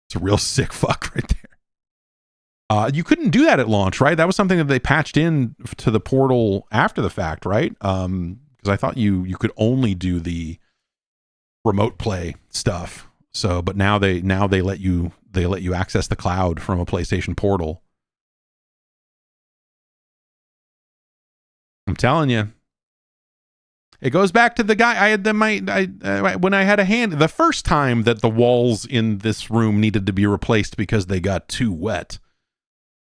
Speaker 1: It's a real sick fuck right there. You couldn't do that at launch, right? That was something that they patched in to the Portal after the fact, right? Because I thought you could only do the remote play stuff. So, but now they let you access the cloud from a PlayStation Portal. I'm telling you. It goes back to the guy I had when I had a hand the first time that the walls in this room needed to be replaced because they got too wet.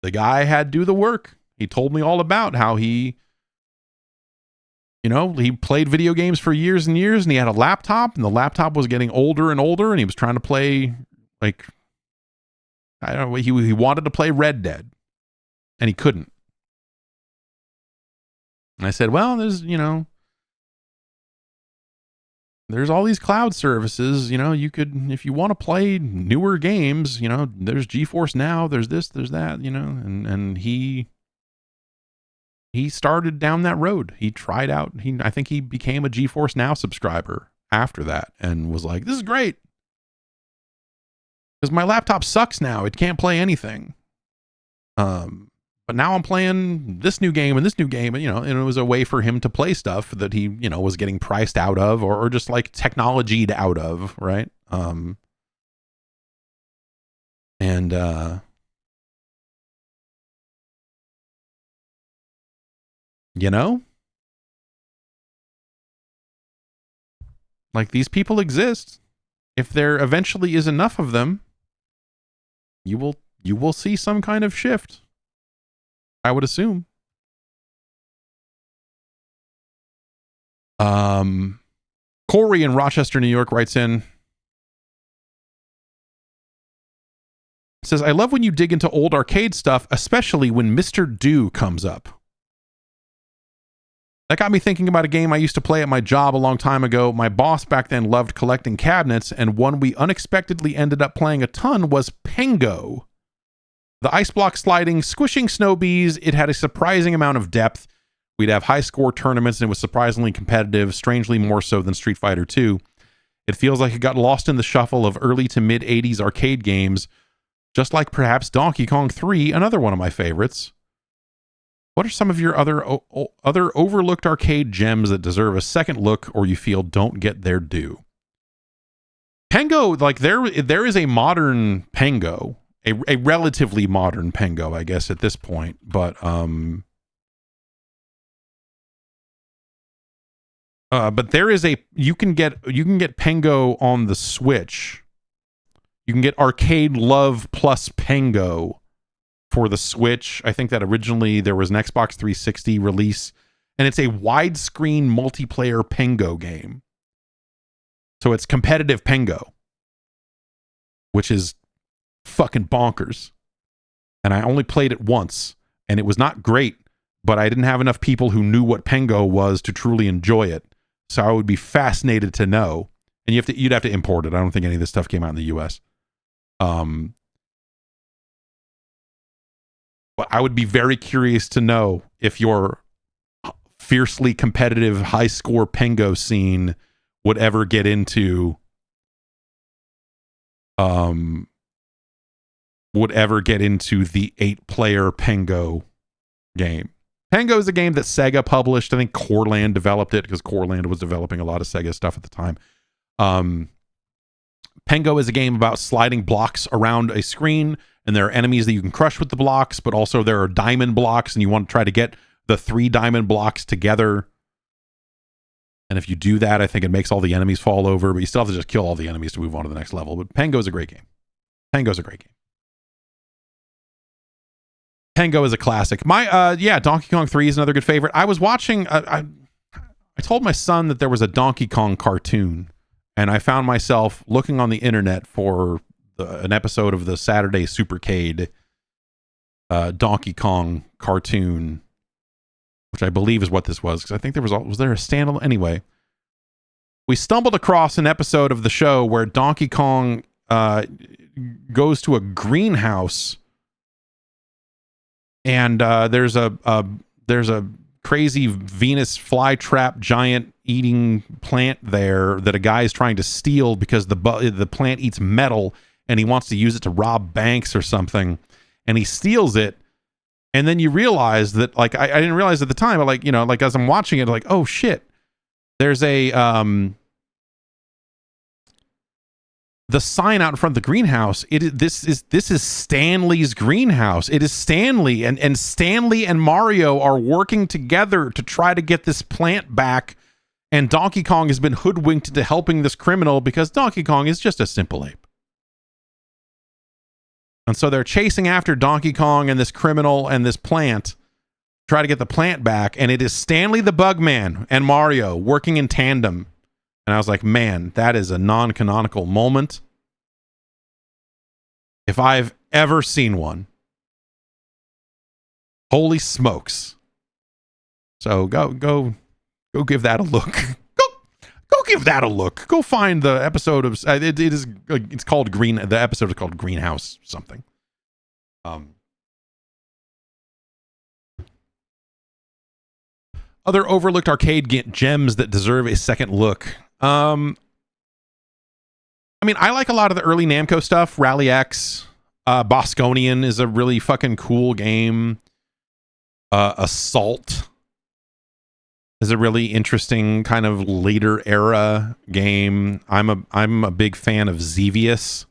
Speaker 1: The guy had to do the work. He told me all about how he played video games for years and years and he had a laptop and the laptop was getting older and older and he was trying to play like, I don't know, he wanted to play Red Dead and he couldn't. And I said, well, there's all these cloud services, you could, if you want to play newer games, there's GeForce Now, there's this, there's that, and he started down that road. He tried out, I think he became a GeForce Now subscriber after that and was like, this is great. Because my laptop sucks now. It can't play anything. But now I'm playing this new game and this new game, and it was a way for him to play stuff that he, was getting priced out of or just like technologied out of, right? Like these people exist. If there eventually is enough of them, you will see some kind of shift. I would assume. Corey in Rochester, New York writes in, It says, I love when you dig into old arcade stuff, especially when Mr. Do comes up. That got me thinking about a game I used to play at my job a long time ago. My boss back then loved collecting cabinets, and one we unexpectedly ended up playing a ton was Pengo. The ice block sliding, squishing snow bees, it had a surprising amount of depth. We'd have high score tournaments, and it was surprisingly competitive, strangely more so than Street Fighter 2. It feels like it got lost in the shuffle of early to mid 80s arcade games, just like perhaps Donkey Kong 3, another one of my favorites. What are some of your other overlooked arcade gems that deserve a second look or you feel don't get their due? Pengo, like there is a modern Pengo, a relatively modern Pengo, I guess at this point, but there is you can get Pengo on the Switch. You can get Arcade Love plus Pengo for the Switch. I think that originally there was an Xbox 360 release, and it's a widescreen multiplayer Pengo game. So it's competitive Pengo, which is fucking bonkers. And I only played it once, and it was not great, but I didn't have enough people who knew what Pengo was to truly enjoy it. So I would be fascinated to know. And you'd have to import it. I don't think any of this stuff came out in the US. But I would be very curious to know if your fiercely competitive high score Pengo scene would ever get into the 8-player Pengo game. Pengo is a game that Sega published. I think Corland developed it because Corland was developing a lot of Sega stuff at the time. Pengo is a game about sliding blocks around a screen, and there are enemies that you can crush with the blocks, but also there are diamond blocks, and you want to try to get the 3 diamond blocks together. And if you do that, I think it makes all the enemies fall over, but you still have to just kill all the enemies to move on to the next level. But Pengo is a great game. Pengo's a great game. Pengo is a classic. Donkey Kong 3 is another good favorite. I was watching, I told my son that there was a Donkey Kong cartoon, and I found myself looking on the internet for an episode of the Saturday Supercade Donkey Kong cartoon, which I believe is what this was, because I think was there a standalone? Anyway, we stumbled across an episode of the show where Donkey Kong goes to a greenhouse, and there's a crazy Venus flytrap giant eating plant there that a guy is trying to steal because the plant eats metal, and he wants to use it to rob banks or something, and he steals it. And then you realize that, like, I didn't realize at the time, but like as I'm watching it, like, oh shit, there's the sign out in front of the greenhouse. This is Stanley's greenhouse. It is Stanley, and Stanley and Mario are working together to try to get this plant back. And Donkey Kong has been hoodwinked into helping this criminal because Donkey Kong is just a simple ape. And so they're chasing after Donkey Kong and this criminal and this plant, try to get the plant back. And it is Stanley the Bugman and Mario working in tandem. And I was like, man, that is a non-canonical moment, if I've ever seen one. Holy smokes. So go give that a look. Go give that a look. Go find the episode of it's called the episode is called Greenhouse something. Other overlooked arcade gems that deserve a second look. I mean, I like a lot of the early Namco stuff. Rally X, Bosconian is a really fucking cool game. Assault is a really interesting kind of later era game. I'm a big fan of Xevious.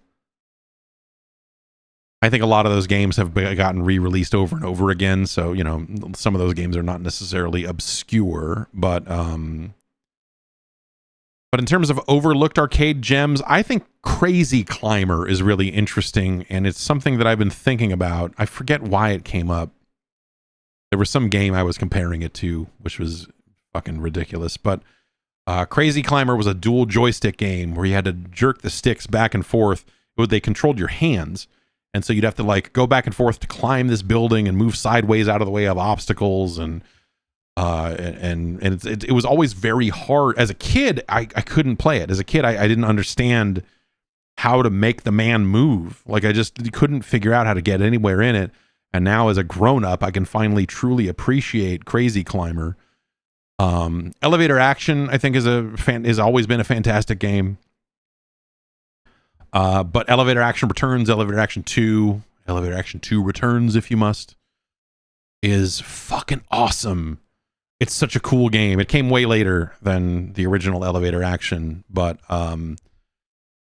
Speaker 1: I think a lot of those games have gotten re-released over and over again, so some of those games are not necessarily obscure, but in terms of overlooked arcade gems, I think Crazy Climber is really interesting, and it's something that I've been thinking about. I forget why it came up. There was some game I was comparing it to, which was fucking ridiculous, but Crazy Climber was a dual joystick game where you had to jerk the sticks back and forth. They controlled your hands, And so you'd have to like go back and forth to climb this building and move sideways out of the way of obstacles. And it was always very hard. As a kid, I couldn't play it. As a kid, I didn't understand how to make the man move. Like I just couldn't figure out how to get anywhere in it. And now as a grown up, I can finally truly appreciate Crazy Climber. Elevator Action, I think, is always been a fantastic game. But Elevator Action Returns, Elevator Action 2 Returns, if you must, is fucking awesome. It's such a cool game. It came way later than the original Elevator Action, but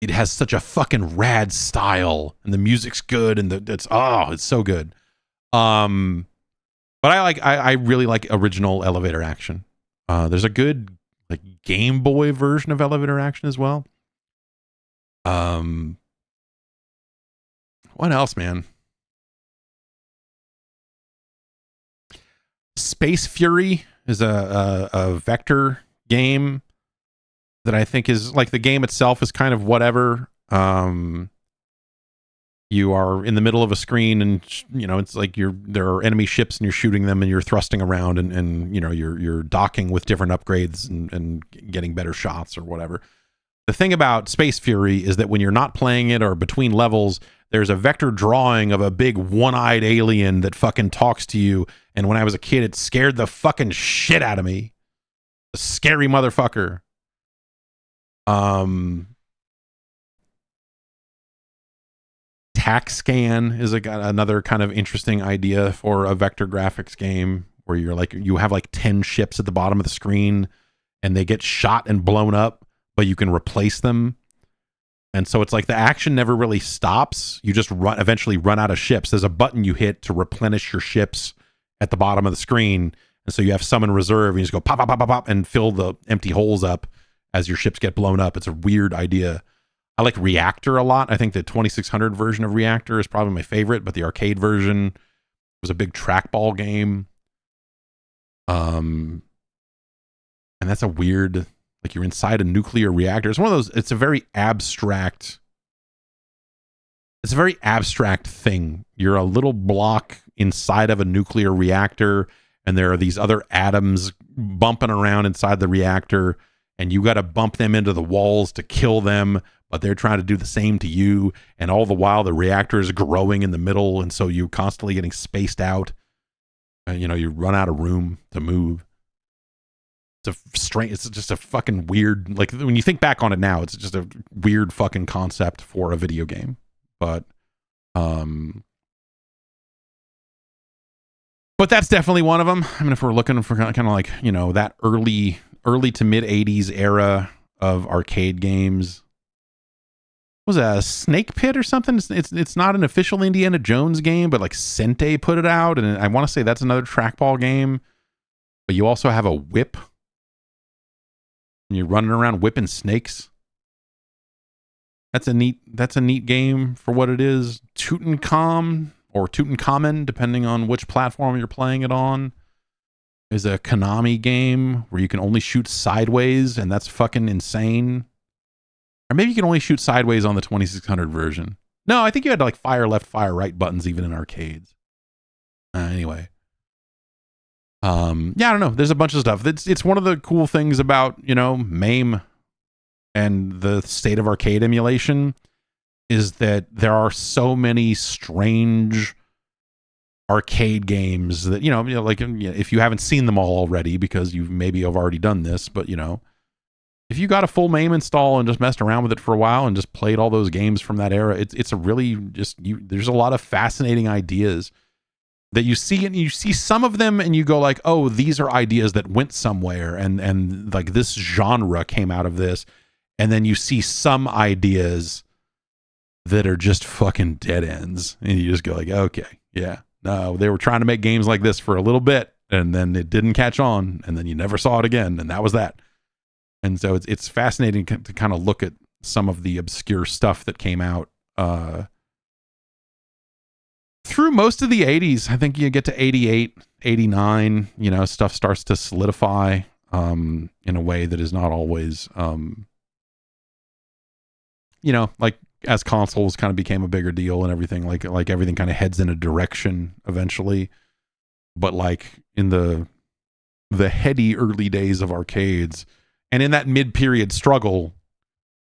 Speaker 1: it has such a fucking rad style, and the music's good, and it's so good. But I really like original Elevator Action. There's a good like Game Boy version of Elevator Action as well. What else, man? Space Fury is a vector game that I think is like, the game itself is kind of whatever. You are in the middle of a screen, and it's like there are enemy ships, and you're shooting them, and you're thrusting around, and you're docking with different upgrades and getting better shots or whatever. The thing about Space Fury is that when you're not playing it or between levels, there's a vector drawing of a big one-eyed alien that fucking talks to you. And when I was a kid, it scared the fucking shit out of me. A scary motherfucker. TaxScan is another kind of interesting idea for a vector graphics game, where you have like 10 ships at the bottom of the screen, and they get shot and blown up, but you can replace them. And so it's like the action never really stops. You just eventually run out of ships. There's a button you hit to replenish your ships at the bottom of the screen. And so you have some in reserve, and you just go pop, pop, pop, pop, pop, and fill the empty holes up as your ships get blown up. It's a weird idea. I like Reactor a lot. I think the 2600 version of Reactor is probably my favorite, but the arcade version was a big trackball game. And that's a weird, like, you're inside a nuclear reactor. It's one of those, it's a very abstract thing. You're a little block inside of a nuclear reactor, and there are these other atoms bumping around inside the reactor, and you got to bump them into the walls to kill them, but they're trying to do the same to you. And all the while the reactor is growing in the middle, and so you're constantly getting spaced out. You run out of room to move. It's just a fucking weird, like, when you think back on it now, it's just a weird fucking concept for a video game. But that's definitely one of them. I mean, if we're looking for kind of like, that early to mid 80s era of arcade games, was it a Snake Pit or something? It's not an official Indiana Jones game, but like Sente put it out, and I want to say that's another trackball game. But you also have a whip, and you're running around whipping snakes. That's a neat game for what it is. Tutankhamun, or Tutankhamun, depending on which platform you're playing it on, is a Konami game where you can only shoot sideways, and that's fucking insane. Or maybe you can only shoot sideways on the 2600 version. No, I think you had to like fire left, fire right buttons even in arcades. Anyway. I don't know. There's a bunch of stuff. It's one of the cool things about, MAME and the state of arcade emulation is that there are so many strange arcade games that, if you haven't seen them all already, because you maybe have already done this, but, if you got a full MAME install and just messed around with it for a while and just played all those games from that era, it's a really there's a lot of fascinating ideas that you see, and you see some of them and you go like, oh, these are ideas that went somewhere, and like this genre came out of this. And then you see some ideas that are just fucking dead ends, and you just go like, okay, yeah, no, they were trying to make games like this for a little bit, and then it didn't catch on, and then you never saw it again, and that was that. And so it's fascinating to kind of look at some of the obscure stuff that came out through most of the 80s. I think you get to 88, 89, stuff starts to solidify in a way that is not always, like as consoles kind of became a bigger deal and everything, like everything kind of heads in a direction eventually. But like in the heady early days of arcades, and in that mid-period struggle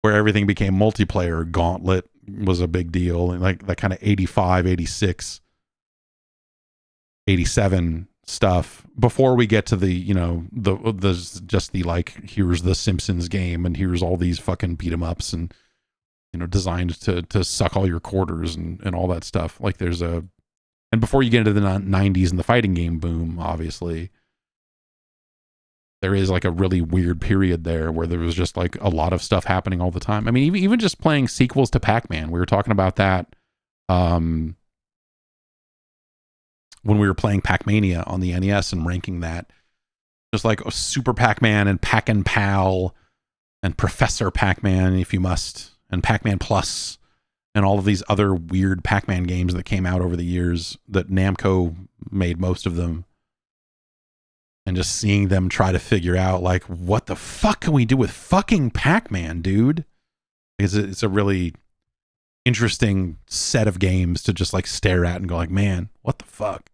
Speaker 1: where everything became multiplayer, Gauntlet was a big deal, and like that kind of 85, 86, 87 stuff before we get to the, you know, the just the like, here's the Simpsons game and here's all these fucking beat 'em ups and, you know, designed to suck all your quarters and all that stuff. Like there's a, and before you get into the 90s and the fighting game boom, obviously there is like a really weird period there where there was just like a lot of stuff happening all the time. I mean, even just playing sequels to Pac-Man, we were talking about that when we were playing Pac-Mania on the NES and ranking that, just like Super Pac-Man and Pac-and-Pal and Professor Pac-Man, if you must, and Pac-Man Plus, and all of these other weird Pac-Man games that came out over the years that Namco made most of them. And just seeing them try to figure out, like, what the fuck can we do with fucking Pac-Man, dude? It's a really interesting set of games to just like stare at and go like, man, what the fuck?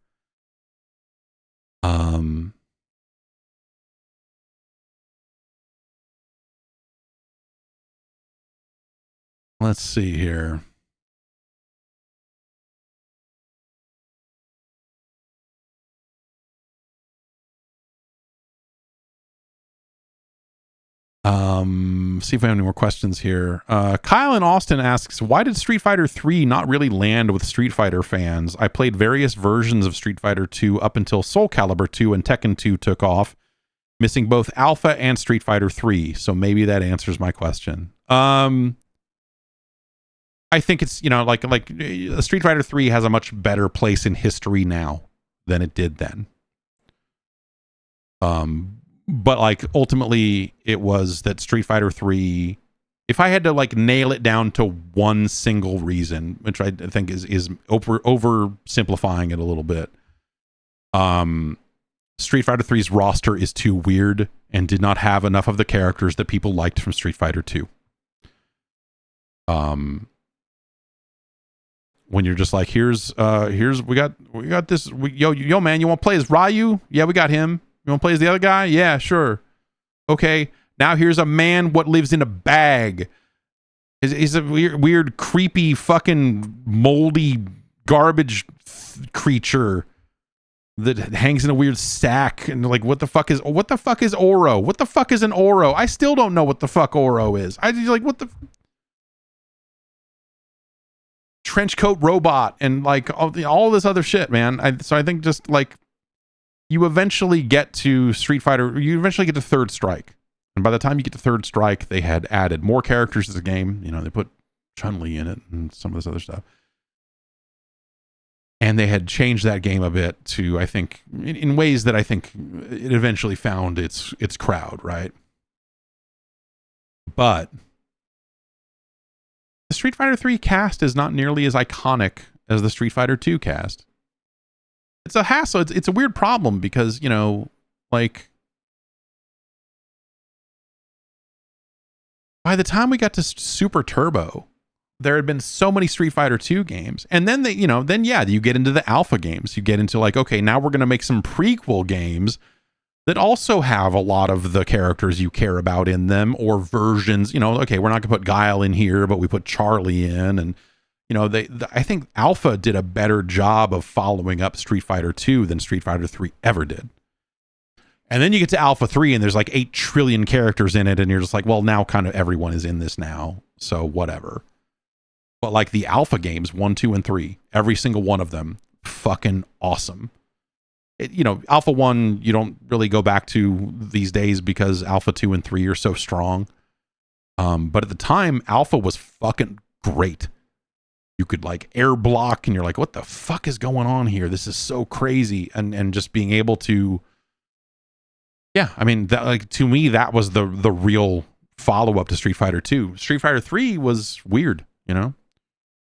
Speaker 1: Let's see here. See if we have any more questions here. Kyle in Austin asks, why did Street Fighter 3 not really land with Street Fighter fans? I played various versions of Street Fighter 2 up until Soul Calibur 2 and Tekken 2 took off, missing both Alpha and Street Fighter 3. So maybe that answers my question. I think it's, you know, like Street Fighter 3 has a much better place in history now than it did then. But like ultimately it was that Street Fighter 3, if I had to like nail it down to one single reason, which I think is oversimplifying it a little bit, Street Fighter 3's roster is too weird and did not have enough of the characters that people liked from Street Fighter 2. When you're just like, here's we got this, yo man, you want to play as Ryu? Yeah, we got him. You want to play as the other guy? Yeah, sure. Okay, now here's a man what lives in a bag. He's a weird, creepy, fucking moldy garbage creature that hangs in a weird sack. And like, what the fuck is Oro? What the fuck is an Oro? I still don't know what the fuck Oro is. I just like, what the trench coat robot and like all this other shit, man. So I think just like, you eventually get to Street Fighter, you eventually get to Third Strike. And by the time you get to Third Strike, they had added more characters to the game. You know, they put Chun-Li in it and some of this other stuff. And they had changed that game a bit to, I think, in ways that I think it eventually found its crowd, right? But the Street Fighter 3 cast is not nearly as iconic as the Street Fighter 2 cast. It's a hassle. It's a weird problem because, you know, like by the time we got to Super Turbo, there had been so many Street Fighter 2 games. And then you get into the alpha games. You get into like, okay, now we're going to make some prequel games that also have a lot of the characters you care about in them, or versions, you know, okay, we're not going to put Guile in here, but we put Charlie in. And you know, I think Alpha did a better job of following up Street Fighter 2 than Street Fighter 3 ever did. And then you get to Alpha 3 and there's like 8 trillion characters in it and you're just like, well, now kind of everyone is in this now, so whatever. But like the Alpha games, 1, 2, and 3, every single one of them, fucking awesome. You know, Alpha 1, you don't really go back to these days because Alpha 2 and 3 are so strong. But at the time, Alpha was fucking great. You could like air block and you're like, what the fuck is going on here? This is so crazy. And just being able to, yeah, I mean, that, like, to me, that was the real follow-up to Street Fighter 2. Street Fighter 3 was weird, you know?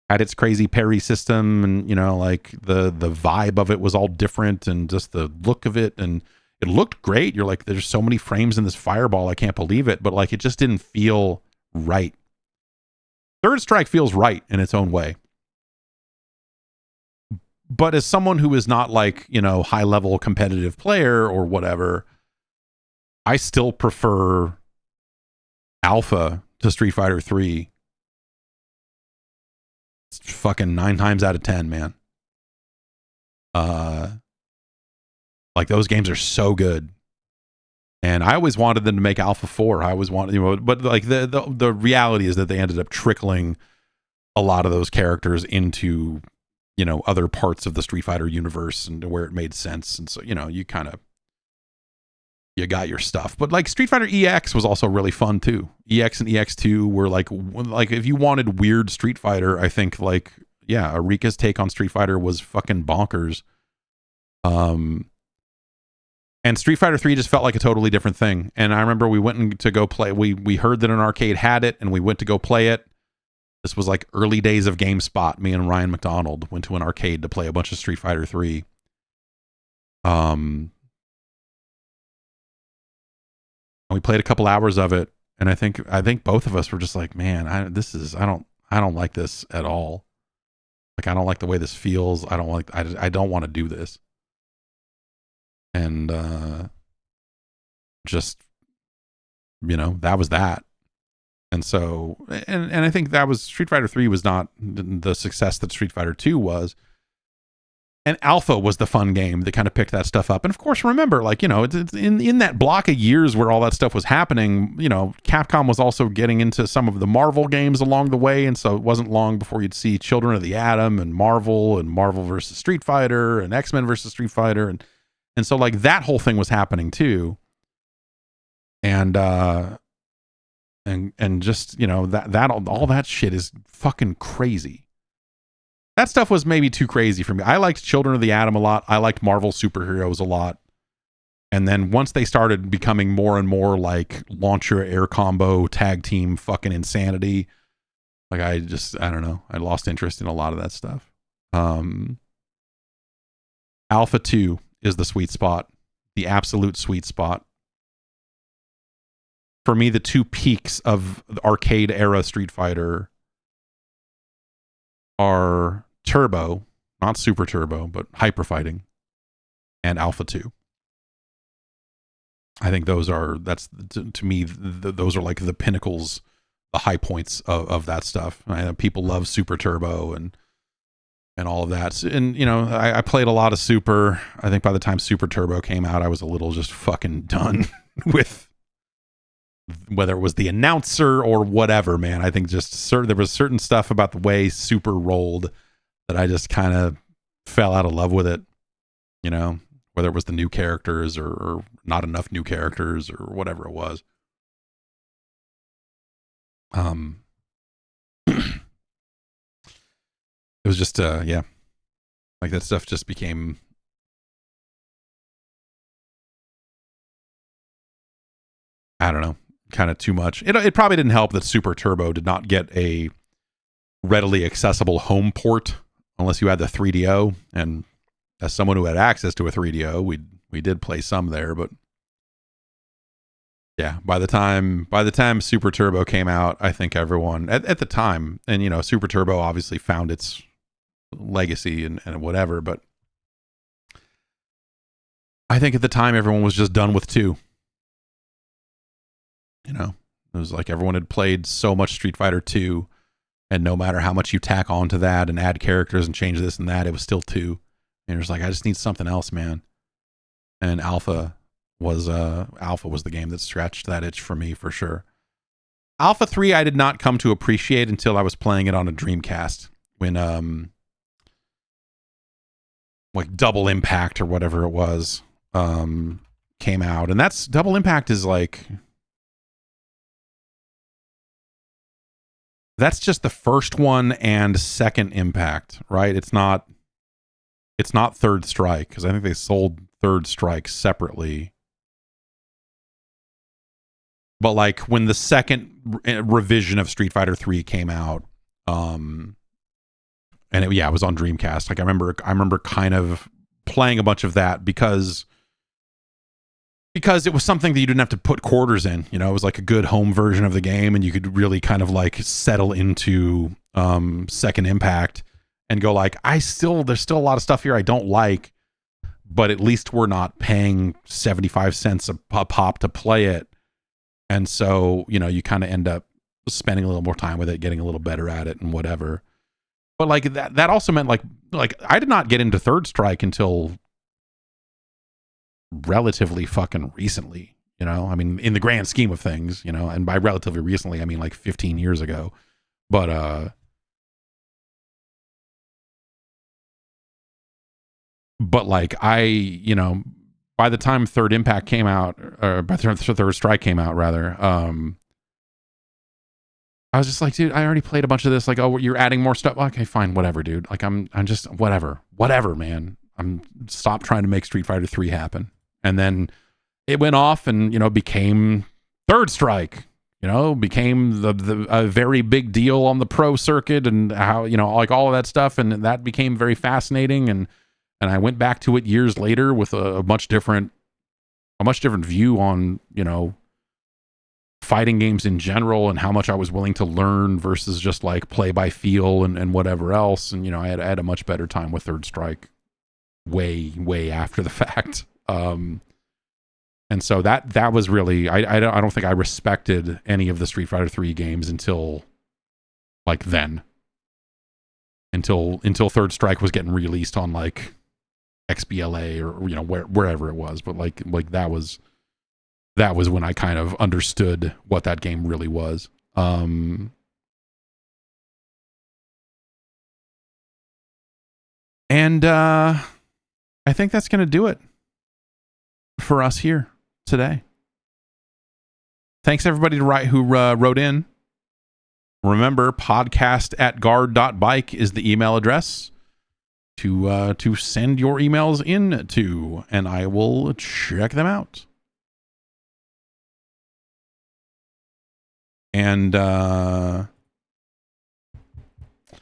Speaker 1: Had its crazy parry system and, you know, like the vibe of it was all different and just the look of it. And it looked great. You're like, there's so many frames in this fireball. I can't believe it. But like, it just didn't feel right. Third Strike feels right in its own way. But as someone who is not like, high level competitive player or whatever, I still prefer Alpha to Street Fighter 3. It's fucking 9 times out of 10, man. Like those games are so good. And I always wanted them to make Alpha 4. I always wanted, but like the reality is that they ended up trickling a lot of those characters into, other parts of the Street Fighter universe and where it made sense. And so, you got your stuff. But like Street Fighter EX was also really fun too. EX and EX2 were like if you wanted weird Street Fighter, I think like, yeah, Arika's take on Street Fighter was fucking bonkers. And Street Fighter 3 just felt like a totally different thing. And I remember we went to go play. We heard that an arcade had it, and we went to go play it. This was like early days of GameSpot. Me and Ryan McDonald went to an arcade to play a bunch of Street Fighter 3. And we played a couple hours of it, and I think both of us were just like, man, I don't like this at all. Like, I don't like the way this feels. I don't want to do this. And just, that was that. And so, and I think that was, Street Fighter 3 was not the success that Street Fighter 2 was. And Alpha was the fun game that kind of picked that stuff up. And of course, remember, like, it's in that block of years where all that stuff was happening, Capcom was also getting into some of the Marvel games along the way. And so it wasn't long before you'd see Children of the Atom and Marvel versus Street Fighter and X-Men versus Street Fighter. And so like that whole thing was happening too. And just, that all that shit is fucking crazy. That stuff was maybe too crazy for me. I liked Children of the Atom a lot. I liked Marvel superheroes a lot. And then once they started becoming more and more like launcher air combo tag team fucking insanity, like I don't know. I lost interest in a lot of that stuff. Alpha 2 is the sweet spot, the absolute sweet spot. For me, the two peaks of the arcade era Street Fighter are Turbo, not Super Turbo, but Hyper Fighting, and Alpha 2. I think those are like the pinnacles, the high points of that stuff. I know people love Super Turbo and all of that. And, I played a lot of Super. I think by the time Super Turbo came out, I was a little just fucking done with whether it was the announcer or whatever, man. I think just there was certain stuff about the way Super rolled that I just kind of fell out of love with it, whether it was the new characters or not enough new characters or whatever it was. It was just, yeah, like that stuff just became, I don't know, kind of too much. It probably didn't help that Super Turbo did not get a readily accessible home port unless you had the 3DO. And as someone who had access to a 3DO, we did play some there. But yeah, by the time Super Turbo came out, I think everyone at the time, and Super Turbo obviously found its legacy and whatever, but I think at the time everyone was just done with 2. It was like everyone had played so much Street Fighter 2, and no matter how much you tack onto that and add characters and change this and that, it was still 2. And it was like, I just need something else, man. And Alpha was the game that scratched that itch for me for sure. Alpha 3 I did not come to appreciate until I was playing it on a Dreamcast when like Double Impact or whatever it was came out. And that's Double Impact is like, that's just the first one and second Impact, right? It's not Third Strike, because I think they sold Third Strike separately. But like when the second revision of Street Fighter 3 came out, and it was on Dreamcast. Like I remember kind of playing a bunch of that because because it was something that you didn't have to put quarters in. You know, it was like a good home version of the game, and you could really kind of like settle into Second Impact and go like, there's still a lot of stuff here I don't like, but at least we're not paying 75 cents a pop to play it. And so, you know, you kind of end up spending a little more time with it, getting a little better at it and whatever. But like that also meant like I did not get into Third Strike until relatively fucking recently, you know? I mean, in the grand scheme of things, you know, and by relatively recently, I mean like 15 years ago. But like you know, by the time Third Impact came out, or by the time Third Strike came out, rather, I was just like, dude, I already played a bunch of this. Like, oh, you're adding more stuff. Okay, fine, whatever, dude. Like, I'm just whatever, man. Stop trying to make Street Fighter 3 happen. And then it went off, and you know, became Third Strike. You know, became a very big deal on the pro circuit, and how, you know, like all of that stuff, and that became very fascinating. And I went back to it years later with a much different view on, you know, fighting games in general, and how much I was willing to learn versus just like play by feel and whatever else. And, you know, I had a much better time with Third Strike way after the fact. And so that was really, I don't think I respected any of the Street Fighter 3 games until like then. Until Third Strike was getting released on like XBLA or, you know, wherever it was. But like that was when I kind of understood what that game really was. And I think that's going to do it for us here today. Thanks everybody who wrote in. Remember, podcast@guard.bike is the email address to send your emails in to, and I will check them out. And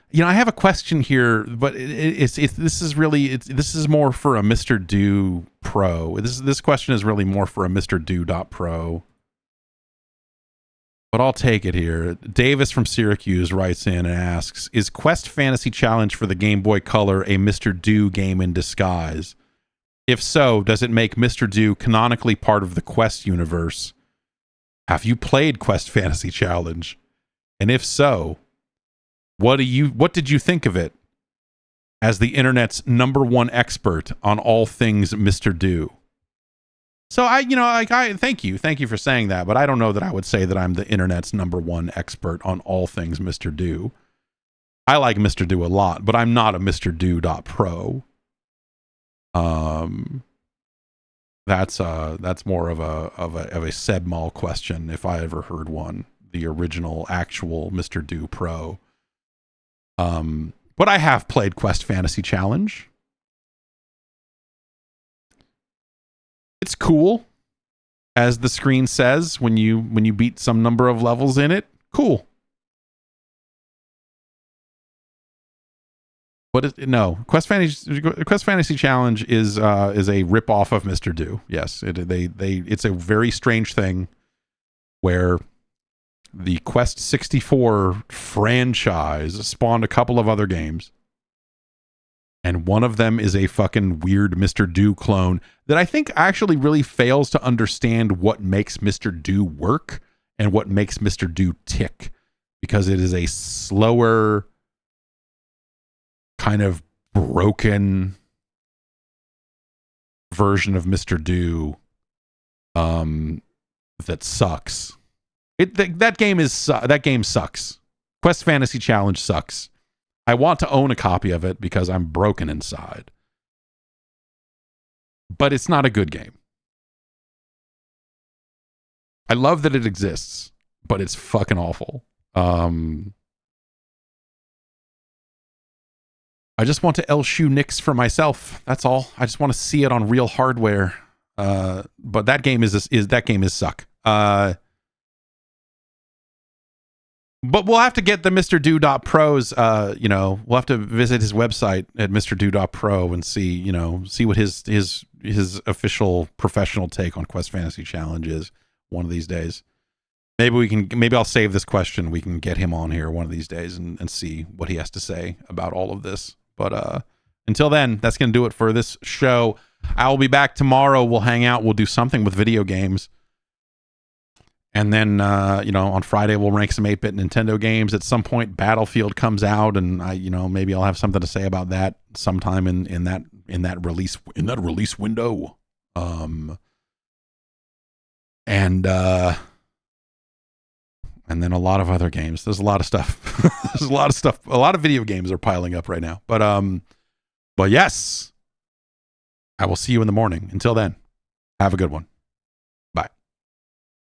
Speaker 1: you know, I have a question here, but this is more for a Mr. Do Pro. This question is really more for a Mr. Do.pro. But I'll take it here. Davis from Syracuse writes in and asks, is Quest Fantasy Challenge for the Game Boy Color a Mr. Do game in disguise? If so, does it make Mr. Do canonically part of the Quest universe? Have you played Quest Fantasy Challenge? And if so, what did you think of it as the internet's #1 expert on all things Mr. Do? So I thank you for saying that, but I don't know that I would say that I'm the internet's #1 expert on all things Mr. Do. I like Mr. Do a lot, but I'm not a Mr. Do.pro. That's more of a Seb Mall question, if I ever heard one. The original, actual Mr. Do Pro. But I have played Quest Fantasy Challenge. It's cool, as the screen says when you beat some number of levels in it. Cool. But no, Quest Fantasy Challenge is a rip-off of Mr. Do. Yes, it's a very strange thing where the Quest 64 franchise spawned a couple of other games, and one of them is a fucking weird Mr. Do clone that I think actually really fails to understand what makes Mr. Do work and what makes Mr. Do tick, because it is a slower, kind of broken version of Mr. Do that sucks. That game sucks. Quest Fantasy Challenge sucks. I want to own a copy of it because I'm broken inside. But it's not a good game. I love that it exists, but it's fucking awful. I just want to Elshoe Nix for myself. That's all. I just want to see it on real hardware. But that game is suck. But we'll have to get the MrDo.pro's, we'll have to visit his website at MrDo.pro and see what his official professional take on Quest Fantasy Challenge is one of these days. Maybe I'll save this question. We can get him on here one of these days and see what he has to say about all of this. But until then, that's going to do it for this show. I will be back tomorrow. We'll hang out. We'll do something with video games. And then, on Friday, we'll rank some 8-bit Nintendo games. At some point, Battlefield comes out, and maybe I'll have something to say about that sometime in that release window. And then a lot of other games. There's a lot of stuff. A lot of video games are piling up right now. But yes, I will see you in the morning. Until then, have a good one.